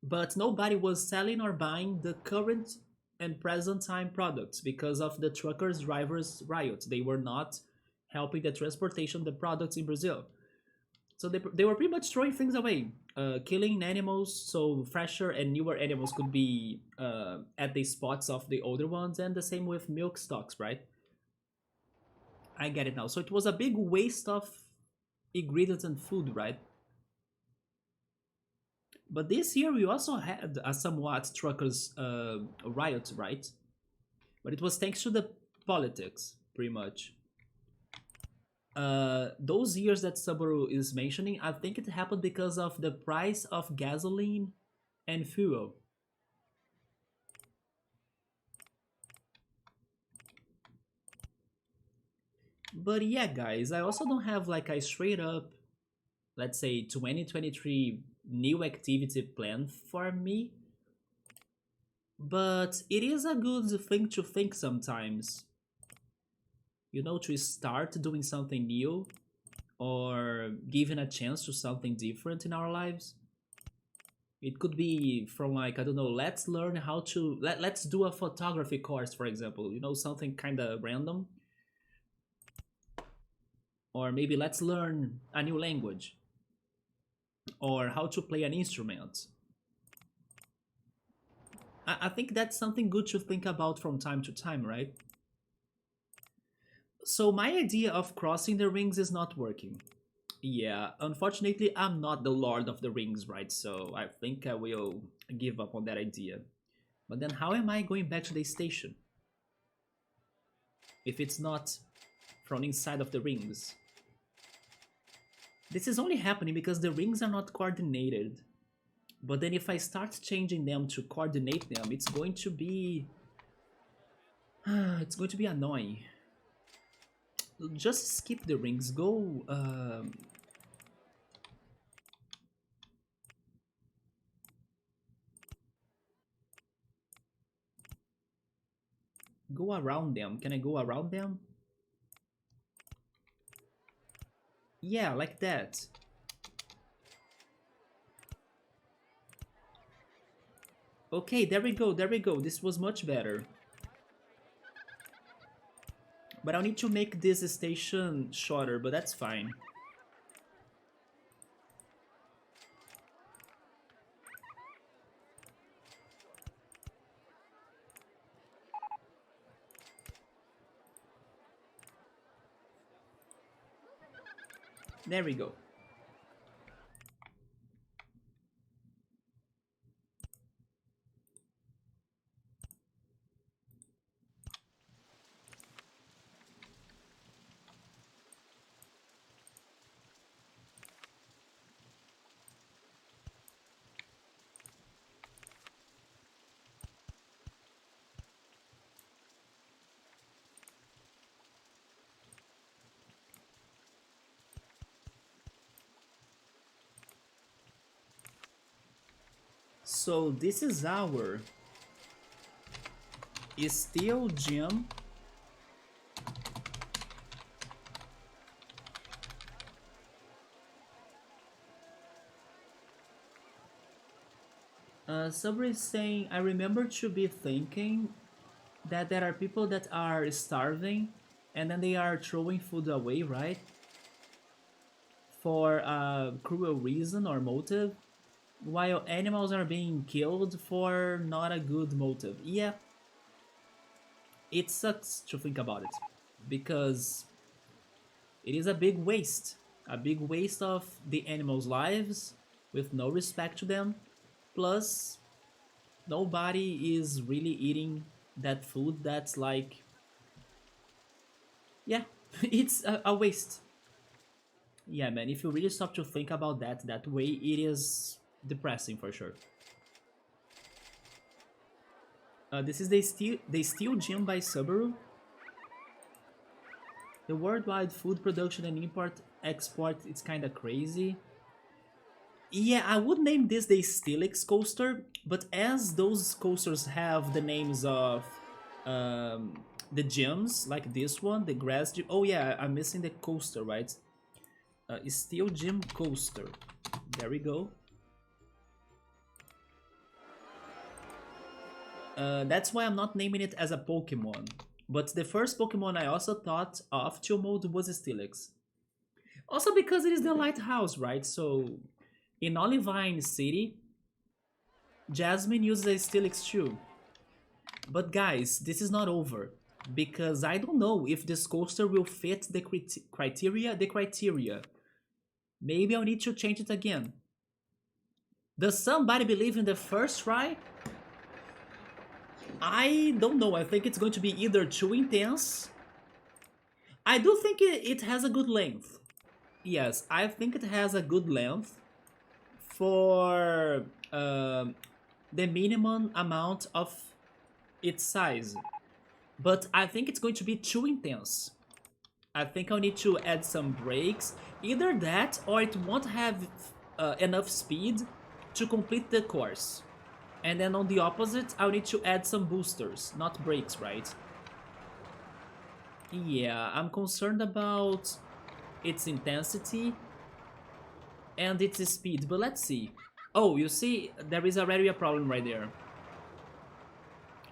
But nobody was selling or buying the current and present time products because of the truckers drivers riot. They were not helping the transportation of the products in Brazil. So they were pretty much throwing things away, killing animals so fresher and newer animals could be at the spots of the older ones, and the same with milk stocks, right? I get it now. So it was a big waste of ingredients and food, right? But this year we also had a somewhat truckers riot, right? But it was thanks to the politics, pretty much. Those years that Subaru is mentioning, I think it happened because of the price of gasoline and fuel. But yeah, guys, I also don't have like a straight up, let's say, 2023 new activity plan for me. But it is a good thing to think sometimes, to start doing something new or giving a chance to something different in our lives. It could be from like, I don't know, let's learn how to let's do a photography course, for example, something kind of random. Or maybe let's learn a new language or how to play an instrument. I think that's something good to think about from time to time, right? So my idea of crossing the rings is not working. Yeah, unfortunately, I'm not the Lord of the Rings, right? So I think I will give up on that idea. But then how am I going back to the station if it's not from inside of the rings? This is only happening because the rings are not coordinated. But then if I start changing them to coordinate them, it's going to be it's going to be annoying. Just skip the rings. Go around them. Can I go around them? Yeah, like that. Okay, there we go, there we go. This was much better. But I'll need to make this station shorter, but that's fine. There we go. So this is our steel gem. Somebody is saying, I remember to be thinking that there are people that are starving and then they are throwing food away, right? For a cruel reason or motive, while animals are being killed for not a good motive. Yeah, it sucks to think about it because it is a big waste of the animals' lives with no respect to them. Plus, nobody is really eating that food that's like, yeah, it's a waste. Yeah, man, if you really stop to think about that way, it is depressing for sure. This is the steel gem by Subaru. The worldwide food production and import export is kind of crazy. Yeah, I would name this the Stilix coaster, but as those coasters have the names of the gyms, like this one, the grass gym. Oh yeah, I'm missing the coaster, right? Steel Gym Coaster. There we go. That's why I'm not naming it as a Pokemon. But the first Pokemon I also thought of to mold was Steelix. Also because it is the lighthouse, right? So in Olivine City, Jasmine uses a Steelix too. But guys, this is not over. Because I don't know if this coaster will fit the criteria. Maybe I'll need to change it again. Does somebody believe in the first try? I don't know. I think it's going to be either too intense. I do think it has a good length. Yes, I think it has a good length for the minimum amount of its size. But I think it's going to be too intense. I think I'll need to add some brakes. Either that or it won't have enough speed to complete the course. And then on the opposite, I'll need to add some boosters, not brakes, right? Yeah, I'm concerned about its intensity and its speed, but let's see. Oh, you see, there is already a problem right there.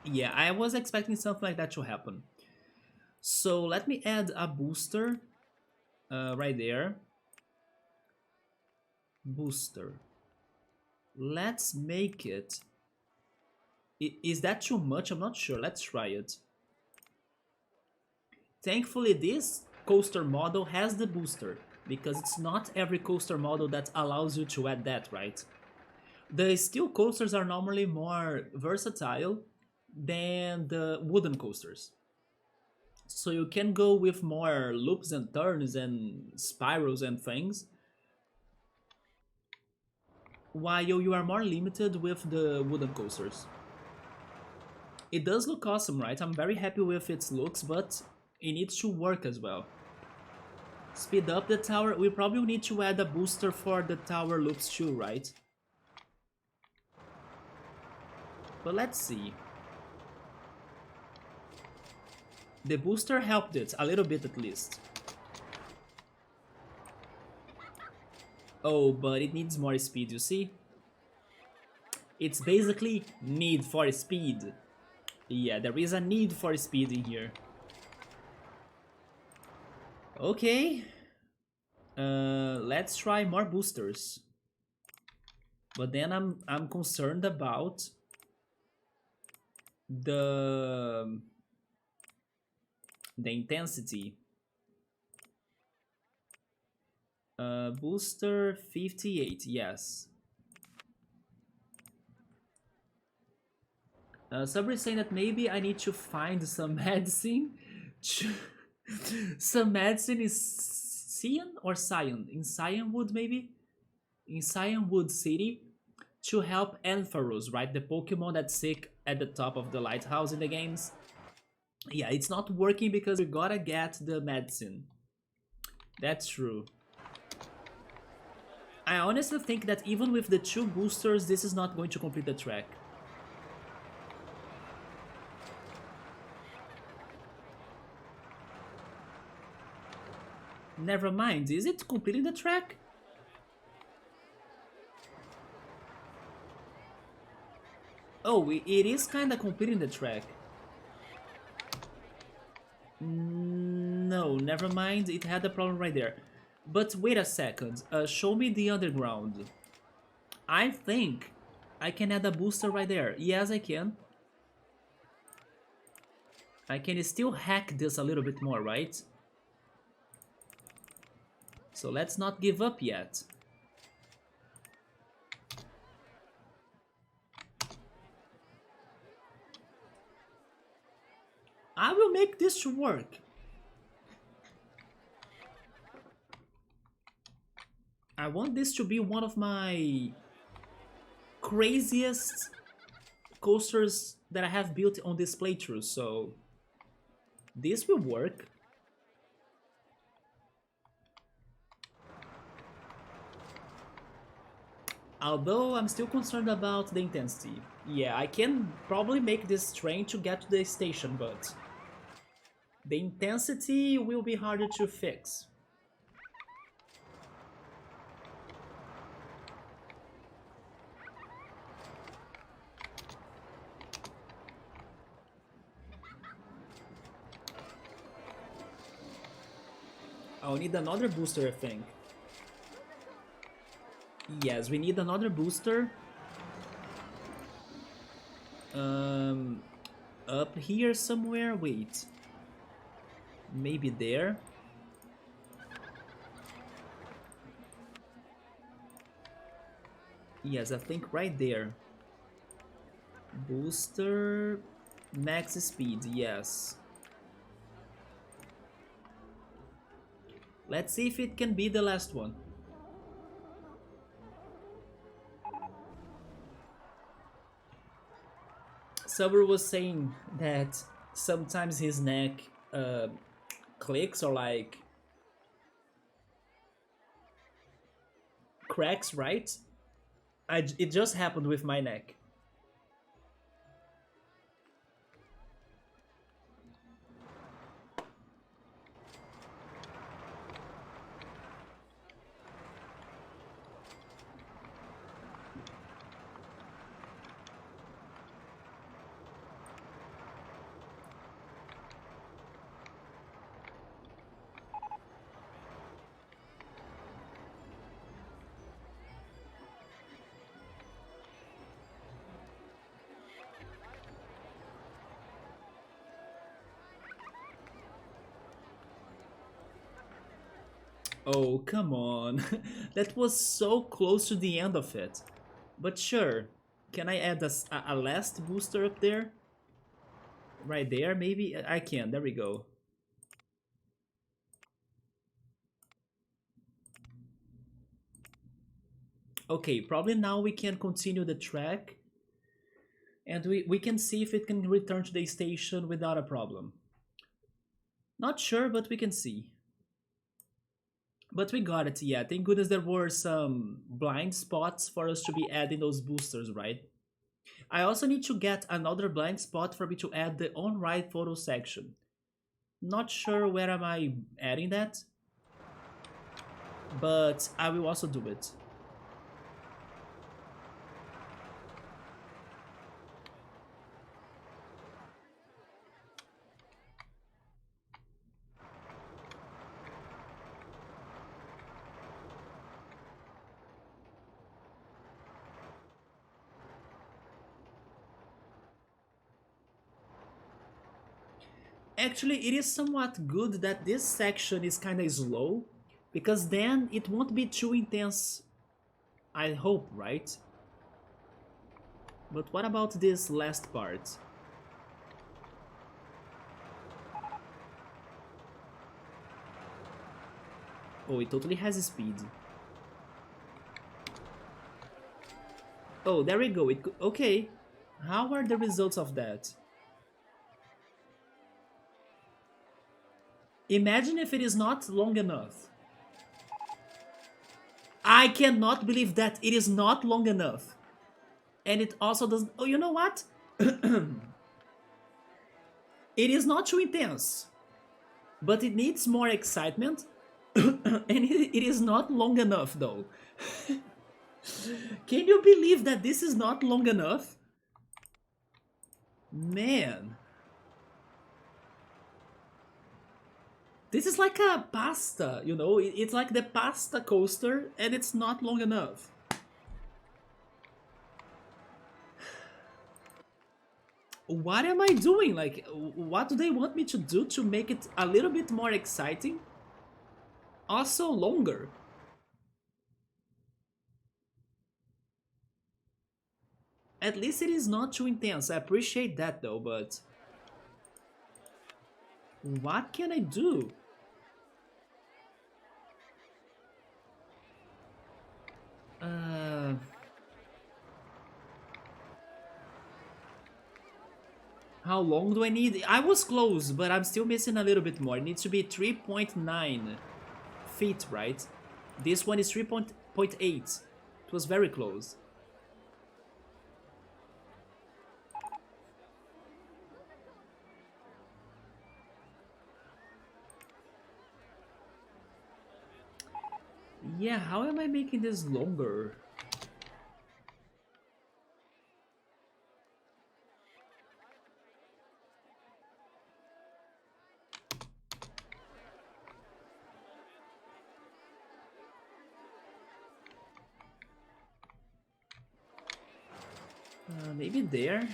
Yeah, I was expecting something like that to happen. So let me add a booster right there. Booster. Let's make it. Is that too much? I'm not sure. Let's try it. Thankfully, this coaster model has the booster, because it's not every coaster model that allows you to add that, right? The steel coasters are normally more versatile than the wooden coasters. So you can go with more loops and turns and spirals and things, while you are more limited with the wooden coasters. It does look awesome, right? I'm very happy with its looks, but it needs to work as well. Speed up the tower. We probably need to add a booster for the tower loops too, right? But let's see. The booster helped it, a little bit at least. Oh, but it needs more speed, you see? It's basically need for speed. Yeah, there is a need for speed in here. Okay. Let's try more boosters. But then I'm concerned about the intensity. Booster 58, yes. Somebody's saying that maybe I need to find some medicine. Some medicine is Cyan or Cyan? In Cyanwood, maybe? In Cyanwood City to help Ampharos, right? The Pokemon that's sick at the top of the lighthouse in the games. Yeah, it's not working because we gotta get the medicine. That's true. I honestly think that even with the 2 boosters, this is not going to complete the track. Never mind, is it completing the track? Oh, it is kinda completing the track. No, never mind, it had a problem right there. But wait a second, show me the underground. I think I can add a booster right there. Yes, I can. I can still hack this a little bit more, right? So let's not give up yet. I will make this work. I want this to be one of my craziest coasters that I have built on this playthrough, so this will work. Although I'm still concerned about the intensity. Yeah, I can probably make this train to get to the station, but the intensity will be harder to fix. I'll need another booster, I think. Yes, we need another booster. Up here somewhere? Wait. Maybe there? Yes, I think right there. Booster... Max speed, yes. Let's see if it can be the last one. Saber was saying that sometimes his neck clicks or like cracks, right? It just happened with my neck. Oh, come on. That was so close to the end of it. But sure, can I add a last booster up there? Right there, maybe? I can, there we go. Okay, probably now we can continue the track. And we can see if it can return to the station without a problem. Not sure, but we can see. But we got it, yeah. Thank goodness there were some blind spots for us to be adding those boosters, right? I also need to get another blind spot for me to add the on-ride photo section. Not sure where am I adding that, but I will also do it. Actually, it is somewhat good that this section is kinda slow, because then it won't be too intense, I hope, right? But what about this last part? Oh, it totally has speed. Oh, there we go. Okay. How are the results of that? Imagine if it is not long enough. I cannot believe that it is not long enough. And it also doesn't... Oh, you know what? It is not too intense. But it needs more excitement. And it is not long enough, though. Can you believe that this is not long enough? Man. This is like a pasta, you know? It's like the pasta coaster, and it's not long enough. What am I doing? Like, what do they want me to do to make it a little bit more exciting? Also longer. At least it is not too intense. I appreciate that though, but... What can I do? How long do I need? I was close, but I'm still missing a little bit more. It needs to be 3.9 feet, right? This one is 3.8. It was very close. Yeah, how am I making this longer? Maybe there?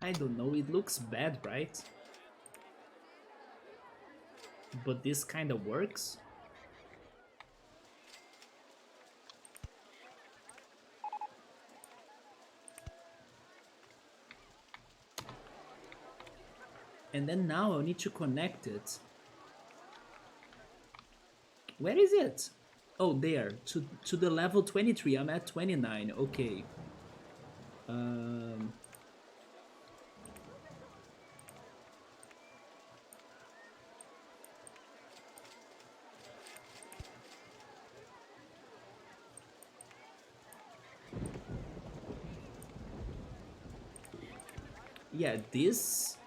I don't know, it looks bad, right? But this kind of works. And then now I need to connect it. Where is it? Oh, there, to the level 23. I'm at 29. Okay. Um, yeah, this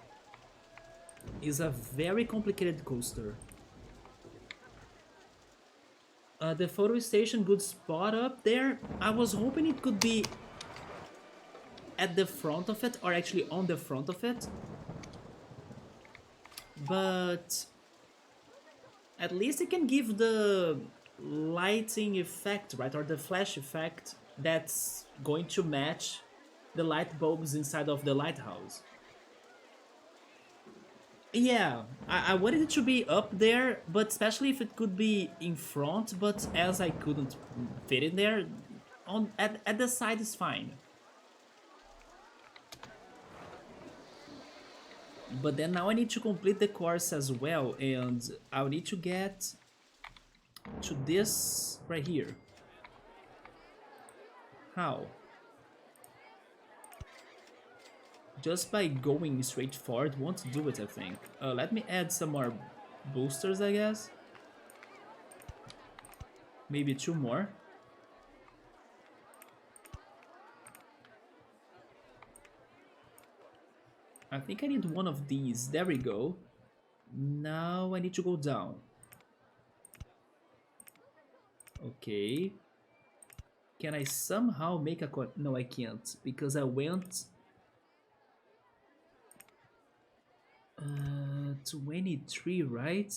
is a very complicated coaster. The photo station, good spot up there. I was hoping it could be at the front of it, or actually on the front of it. But at least it can give the lighting effect, right? Or the flash effect that's going to match the light bulbs inside of the lighthouse. Yeah, I wanted it to be up there, but especially if it could be in front, but as I couldn't fit it there, at the side is fine. But then now I need to complete the course as well, and I'll need to get to this right here. How? Just by going straight forward won't do it, I think. Let me add some more boosters, I guess. Maybe two more. I think I need one of these. There we go. Now I need to go down. Okay. Can I somehow make a... No, I can't. Because I went... 23, right?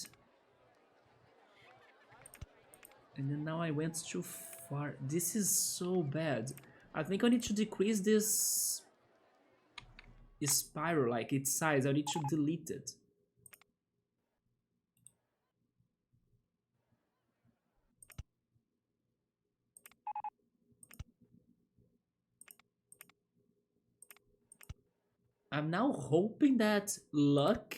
And then now I went too far. This is so bad. I think I need to decrease this spiral, like its size. I need to delete it. I'm now hoping that luck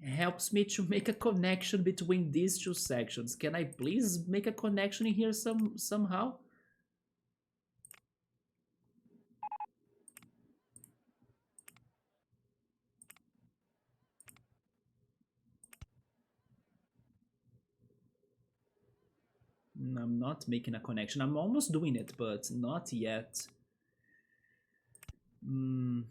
helps me to make a connection between these two sections. Can I please make a connection in here somehow? I'm not making a connection. I'm almost doing it, but not yet. Hmm.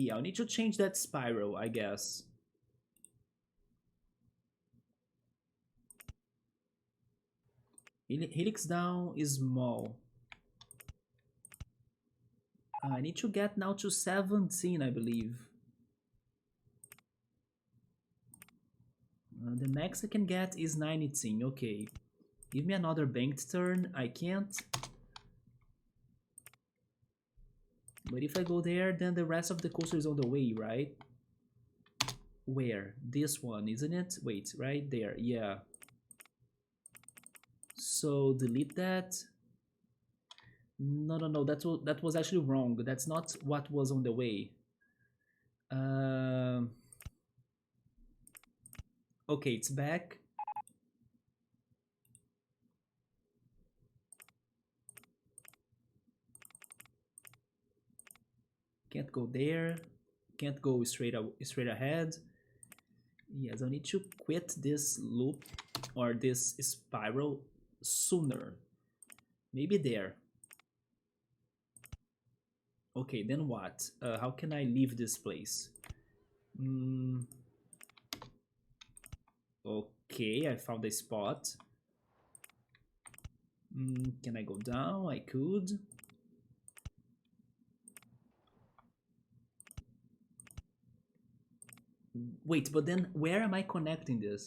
Yeah, I'll need to change that spiral, I guess. Helix down is small. I need to get now to 17, I believe. The max I can get is 19, okay. Give me another banked turn, I can't. But if I go there, then the rest of the coaster is on the way, right? Where? This one, isn't it? Wait, right there, yeah. So delete that. No, that was actually wrong. That's not what was on the way. Um, okay, it's back. Can't go there. Can't go straight ahead. Yes, I need to quit this loop or this spiral sooner. Maybe there. Okay, then what? How can I leave this place? Okay, I found a spot. Can I go down? I could. Wait, but then where am I connecting this?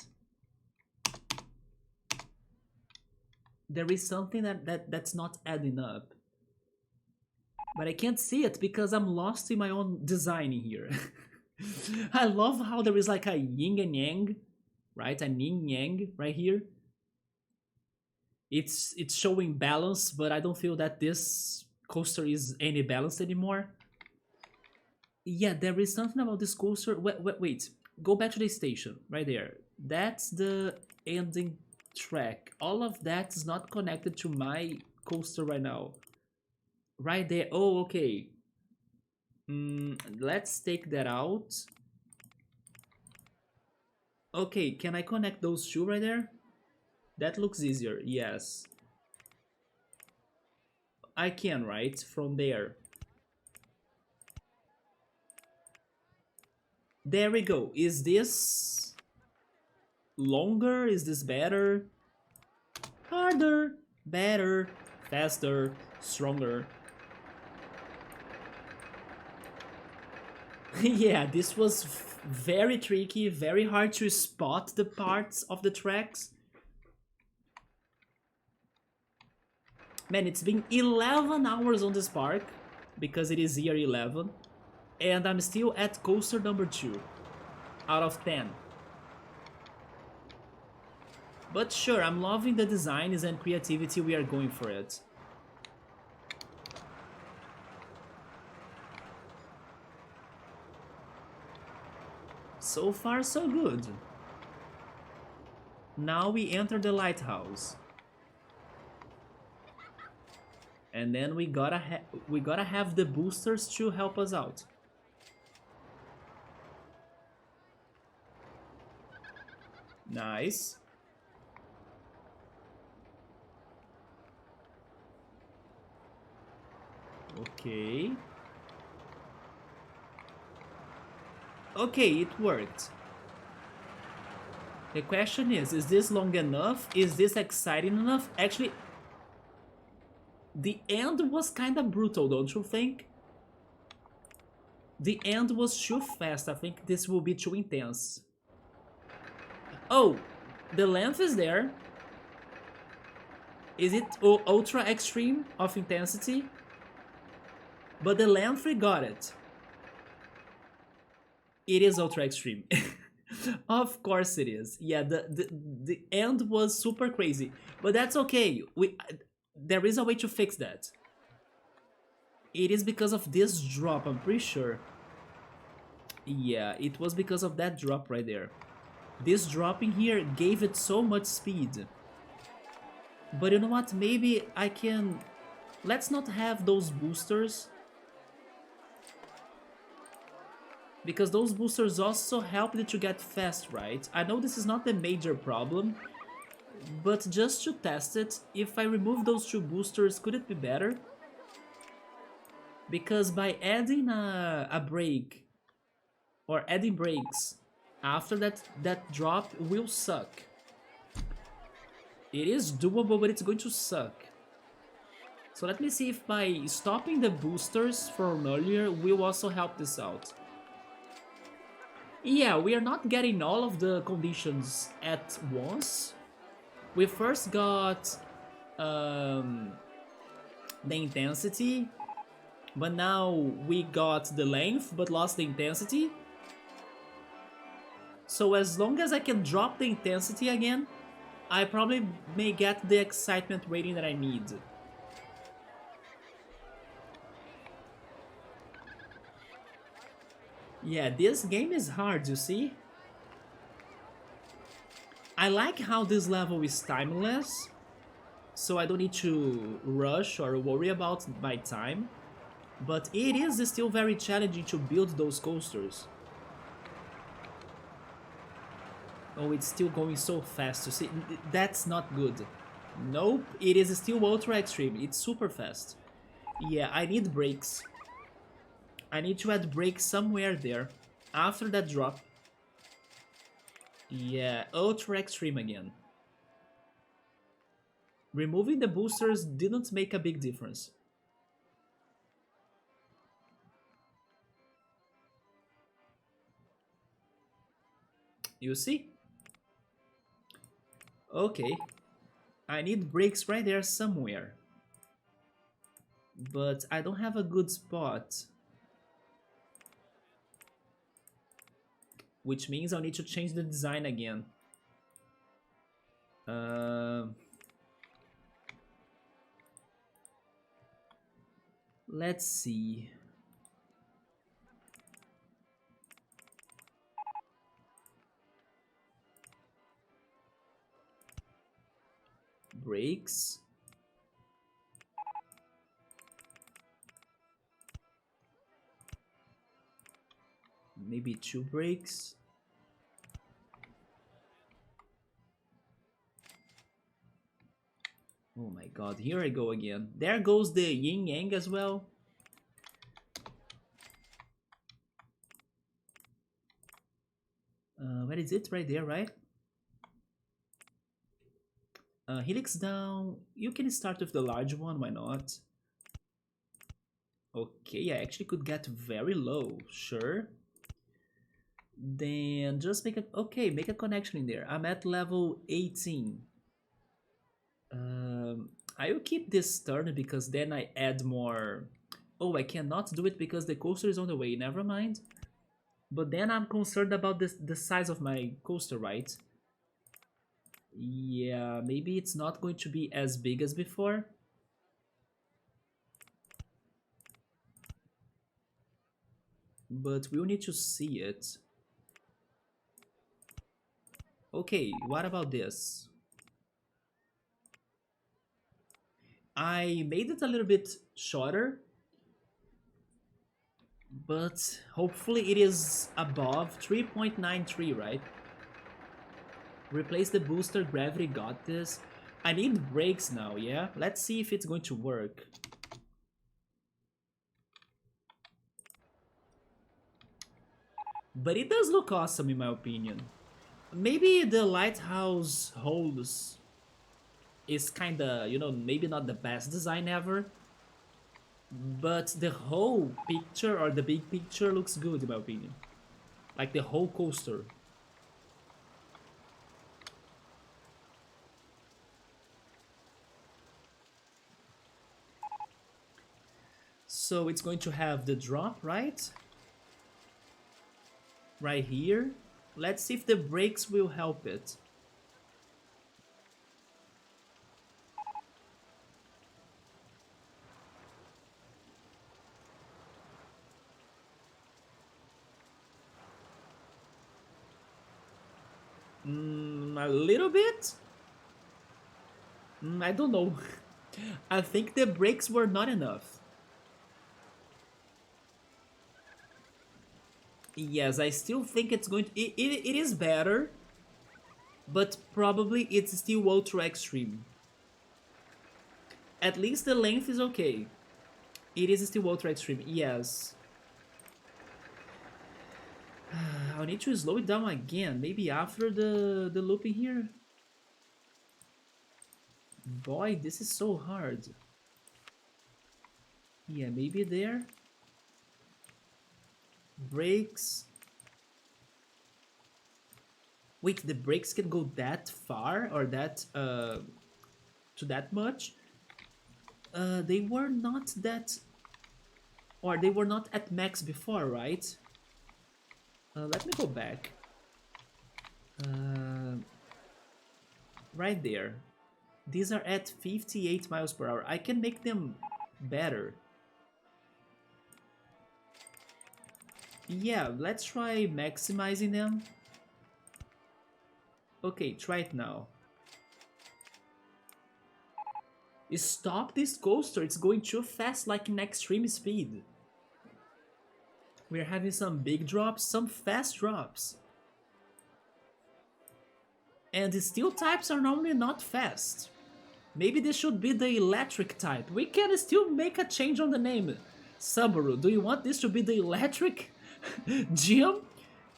There is something that's not adding up. But I can't see it because I'm lost in my own design here. I love how there is like a yin and yang, right? A yin yang right here. It's showing balance, but I don't feel that this coaster is any balanced anymore. Yeah, there is something about this coaster. Wait. Go back to the station right there. That's the ending track. All of that is not connected to my coaster right now. Right there. Oh, okay. Let's take that out. Okay, can I connect those two right there? That looks easier, yes. I can, right? From there. There we go. Is this longer? Is this better? Harder, better, faster, stronger. Yeah, this was very tricky, very hard to spot the parts of the tracks. Man, it's been 11 hours on this park, because it is year 11, and I'm still at coaster number 2, out of 10. But sure, I'm loving the designs and creativity, we are going for it. So far, so good. Now we enter the lighthouse. And then we gotta have the boosters to help us out. Nice. Okay. Okay, it worked. The question is this long enough? Is this exciting enough? Actually, the end was kind of brutal, don't you think? The end was too fast. I think this will be too intense. Oh, the length is there. Is it ultra extreme of intensity? But the length, we got it. It is ultra extreme. Of course it is. Yeah, the end was super crazy. But that's okay. There is a way to fix that. It is because of this drop, I'm pretty sure. Yeah, it was because of that drop right there. This drop in here gave it so much speed. But you know what? Maybe I can... Let's not have those boosters. Because those boosters also helped it to get fast, right? I know this is not the major problem, but just to test it, if I remove those two boosters, could it be better? Because by adding a brake, or adding brakes, after that drop will suck. It is doable, but it's going to suck. So let me see if by stopping the boosters from earlier will also help this out. Yeah, we are not getting all of the conditions at once. We first got the intensity, but now we got the length but lost the intensity. So as long as I can drop the intensity again, I probably may get the excitement rating that I need. Yeah, this game is hard, you see? I like how this level is timeless, so I don't need to rush or worry about my time. But it is still very challenging to build those coasters. Oh, it's still going so fast, you see? That's not good. Nope, it is still ultra extreme. It's super fast. Yeah, I need brakes. I need to add brakes somewhere there. After that drop. Yeah, ultra extreme again. Removing the boosters didn't make a big difference. You see? Okay. I need brakes right there somewhere. But I don't have a good spot. Which means I'll need to change the design again. Let's see. Brakes. Maybe 2 brakes. Oh my god, here I go again. There goes the yin yang as well. Where is it? Right there, right? Helix down. You can start with the large one, why not? Okay, I actually could get very low, sure. Then just make a... Okay, make a connection in there. I'm at level 18. I will keep this turn because then I add more... Oh, I cannot do it because the coaster is on the way, never mind. But then I'm concerned about the size of my coaster, right? Yeah, maybe it's not going to be as big as before. But we'll need to see it. Okay, what about this? I made it a little bit shorter, but hopefully it is above 3.93, right? Replace the booster, gravity got this. I need brakes now, yeah? Let's see if it's going to work. But it does look awesome in my opinion. Maybe the lighthouse holes is kinda, you know, maybe not the best design ever. But the whole picture, or the big picture, looks good in my opinion. Like the whole coaster. So it's going to have the drop, right? Right here. Let's see if the brakes will help it. A little bit? I don't know. I think the brakes were not enough. Yes, I still think it's going to... It is better, but probably it's still ultra extreme. At least the length is okay. It is still ultra extreme, yes. I'll need to slow it down again, maybe after the looping here. Boy, this is so hard. Yeah, maybe there. Brakes. Wait, the brakes can go that far or that to that much? They were not that, or they were not at max before, right? Let me go back. Right there. These are at 58 miles per hour. I can make them better. Yeah, let's try maximizing them. Okay, try it now. Stop this coaster, it's going too fast like in extreme speed. We're having some big drops, some fast drops. And the steel types are normally not fast. Maybe this should be the electric type. We can still make a change on the name. Subaru, do you want this to be the electric gym?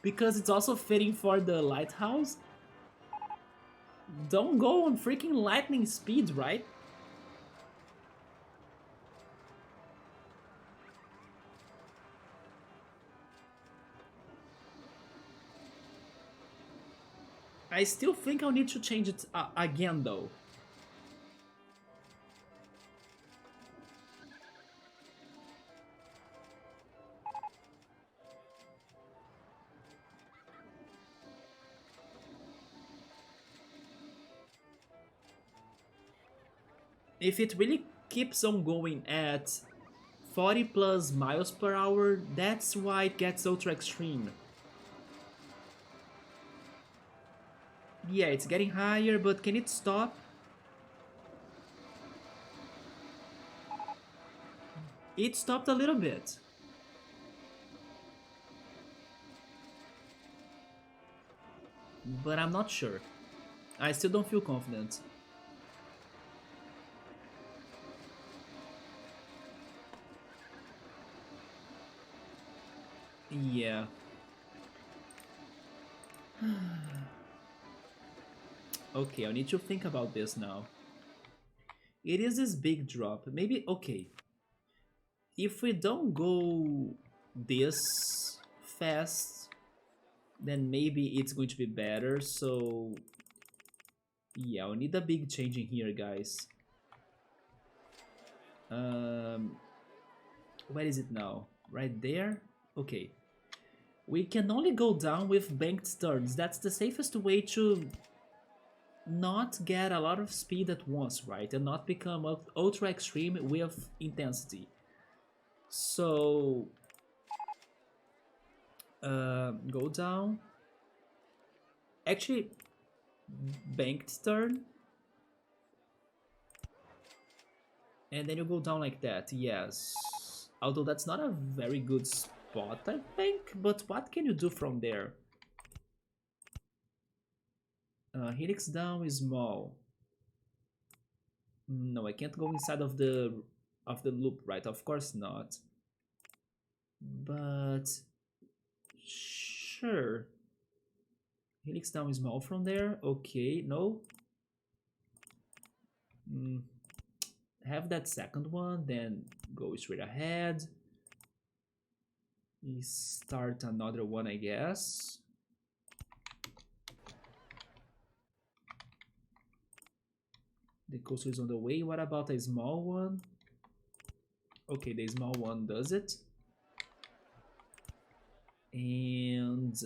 Because it's also fitting for the lighthouse? Don't go on freaking lightning speed, right? I still think I'll need to change it again though. If it really keeps on going at 40 plus miles per hour, that's why it gets ultra extreme. Yeah, it's getting higher, but can it stop? It stopped a little bit. But I'm not sure. I still don't feel confident. Yeah. Okay, I need to think about this now. It is this big drop. Maybe, okay. If we don't go this fast, then maybe it's going to be better. So, yeah, we need a big change in here, guys. Where is it now? Right there? Okay. We can only go down with banked turns. That's the safest way to not get a lot of speed at once, right? And not become ultra extreme with intensity. So, go down. Actually, banked turn. And then you go down like that, yes. Although that's not a very good spot, I think. But what can you do from there? Helix down is small. No, I can't go inside of the loop, right? Of course not. But sure. Helix down is small from there. Okay, no. Have that second one, then go straight ahead. Start another one, I guess. The coaster is on the way. What about a small one? Okay, the small one does it. And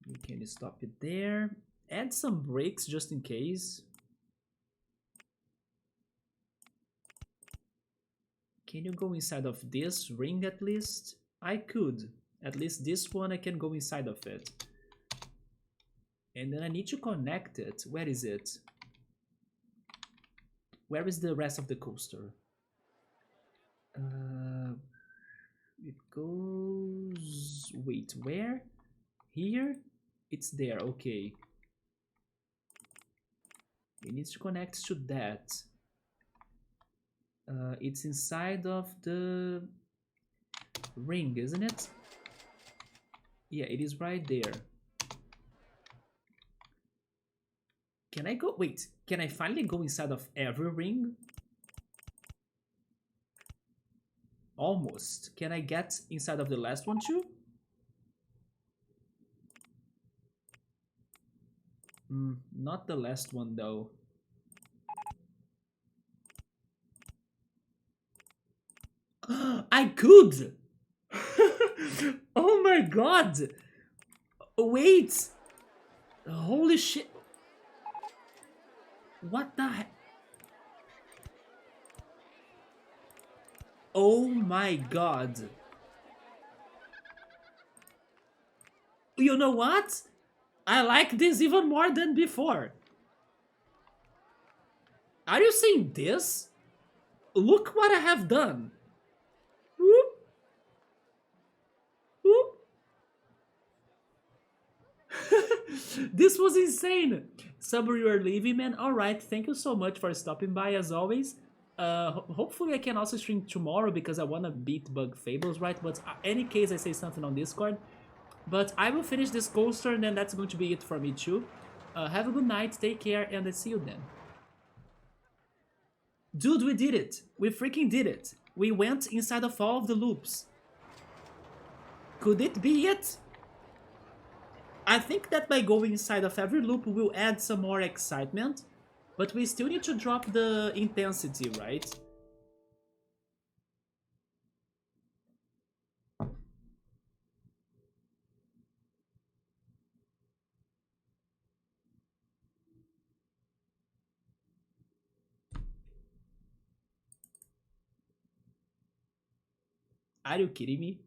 we can stop it there. Add some brakes just in case. Can you go inside of this ring at least? I could. At least this one I can go inside of it. And then I need to connect it. Where is it? Where is the rest of the coaster? It goes... Wait, where? Here? It's there, okay. It needs to connect to that. It's inside of the ring, isn't it? Yeah, it is right there. Can I go? Wait, can I finally go inside of every ring? Almost. Can I get inside of the last one too? Not the last one though. I could! Oh my god! Wait! Holy shit! What the heck? Oh my god! You know what? I like this even more than before. Are you seeing this? Look what I have done. Whoop. Whoop. This was insane. Summer, you are leaving, man. Alright, thank you so much for stopping by as always. Hopefully I can also stream tomorrow because I wanna beat Bug Fables, right? But any case, I say something on Discord. But I will finish this coaster and then that's going to be it for me too. Have a good night, take care, and I'll see you then. Dude, we did it! We freaking did it! We went inside of all of the loops. Could it be it? I think that by going inside of every loop will add some more excitement, but we still need to drop the intensity, right? Are you kidding me?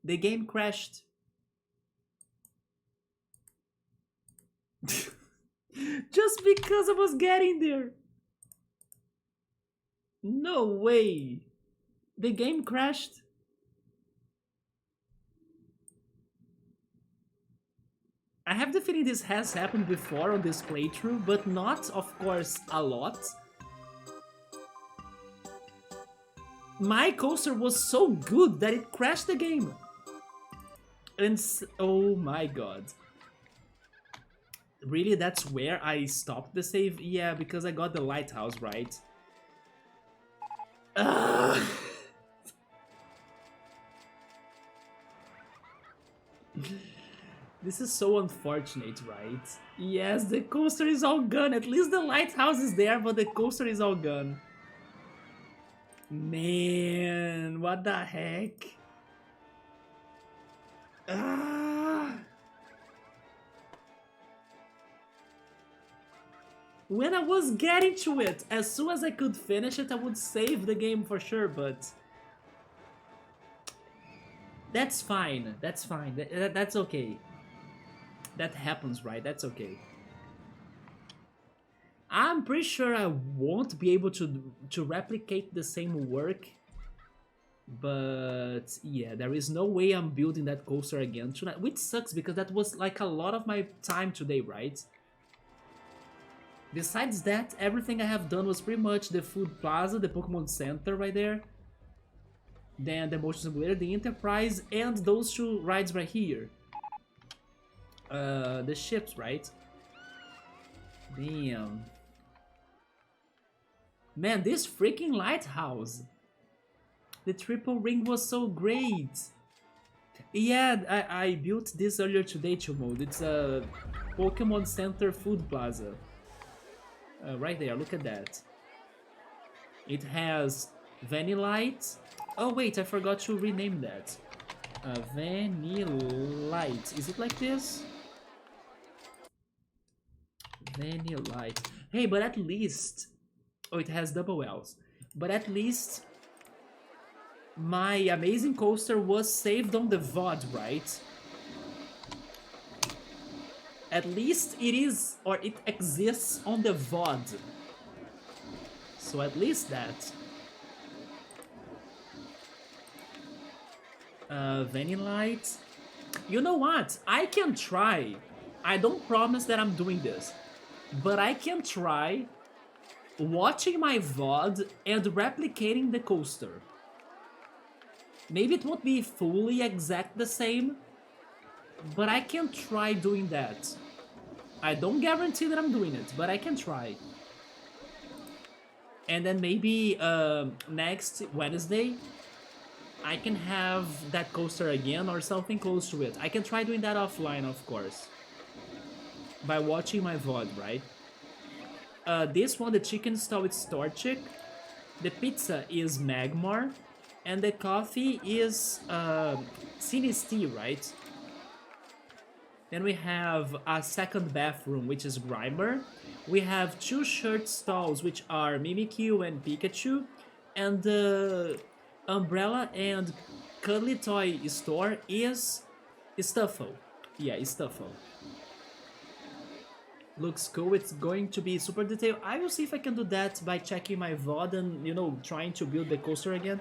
The game crashed. Just because I was getting there. No way. The game crashed. I have the feeling this has happened before on this playthrough, but not, of course, a lot. My coaster was so good that it crashed the game. And oh my god. Really, that's where I stopped the save? Yeah, because I got the lighthouse, right? This is so unfortunate, right? Yes, the coaster is all gone. At least the lighthouse is there, but the coaster is all gone. Man, what the heck? When I was getting to it, as soon as I could finish it, I would save the game for sure, but... That's fine, that's fine, that's okay. That happens, right? That's okay. I'm pretty sure I won't be able to replicate the same work. But yeah, there is no way I'm building that coaster again tonight, which sucks because that was like a lot of my time today, right? Besides that, everything I have done was pretty much the Food Plaza, the Pokemon Center right there, then the Motion Simulator, the Enterprise, and those two rides right here. The ships, right? Damn. Man, this freaking lighthouse! The triple ring was so great! Yeah, I built this earlier today, Chumod. It's Pokemon Center Food Plaza. Right there, look at that. It has Vanillite. Oh wait, I forgot to rename that. Vanillite. Is it like this? Vanillite. Hey, but at least... Oh, it has double L's. But at least my amazing coaster was saved on the VOD, right? At least it is, or it exists on the VOD. So at least that. Vanillite. You know what? I can try. I don't promise that I'm doing this. But I can try watching my VOD and replicating the coaster. Maybe it won't be fully exact the same, but I can try doing that. I don't guarantee that I'm doing it, but I can try. And then maybe next Wednesday, I can have that coaster again or something close to it. I can try doing that offline, of course. By watching my VOD, right? This one, the chicken stall, it's Torchic. The pizza is Magmar. And the coffee is Sinistea, right? Then we have a second bathroom, which is Grimer. We have two shirt stalls, which are Mimikyu and Pikachu. And the umbrella and cuddly toy store is Stuffle. Yeah, Stuffle. Looks cool. It's going to be super detailed. I will see if I can do that by checking my VOD and, you know, trying to build the coaster again.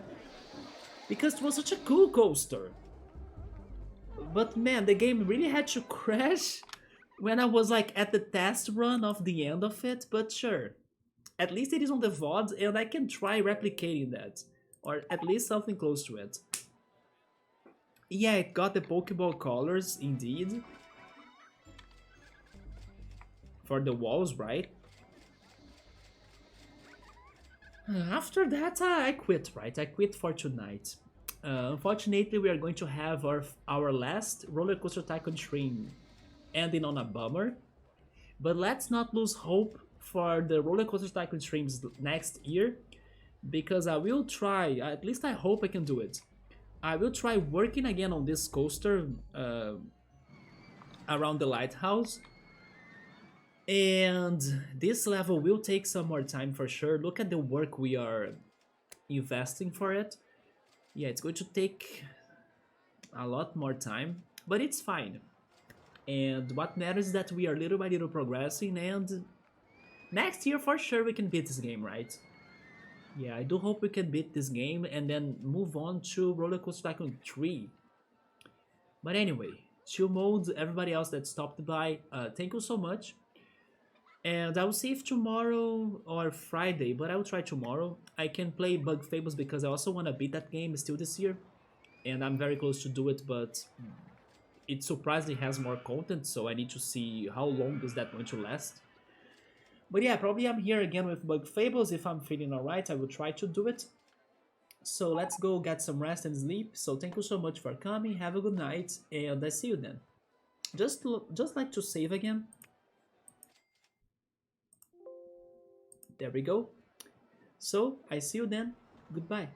Because it was such a cool coaster. But man, the game really had to crash when I was like at the test run of the end of it. But sure, at least it is on the VOD and I can try replicating that. Or at least something close to it. Yeah, it got the Pokeball colors, indeed. For the walls, right? After that, I quit, right? I quit for tonight. Unfortunately, we are going to have our last RollerCoaster Tycoon stream ending on a bummer. But let's not lose hope for the RollerCoaster Tycoon streams next year. Because I will try, at least I hope I can do it. I will try working again on this coaster around the lighthouse. And this level will take some more time for sure. Look at the work we are investing for it. Yeah, it's going to take a lot more time, but it's fine. And what matters is that we are little by little progressing, and next year for sure we can beat this game, right? Yeah, I do hope we can beat this game and then move on to RollerCoaster Tycoon 3. But anyway, Chill Mode, everybody else that stopped by, thank you so much. And I will see if tomorrow or Friday, but I will try tomorrow. I can play Bug Fables because I also want to beat that game still this year. And I'm very close to do it, but it surprisingly has more content, so I need to see how long is that going to last. But yeah, probably I'm here again with Bug Fables. If I'm feeling alright, I will try to do it. So let's go get some rest and sleep. So thank you so much for coming. Have a good night, and I see you then. Just like to save again. There we go. So, I see you then. Goodbye.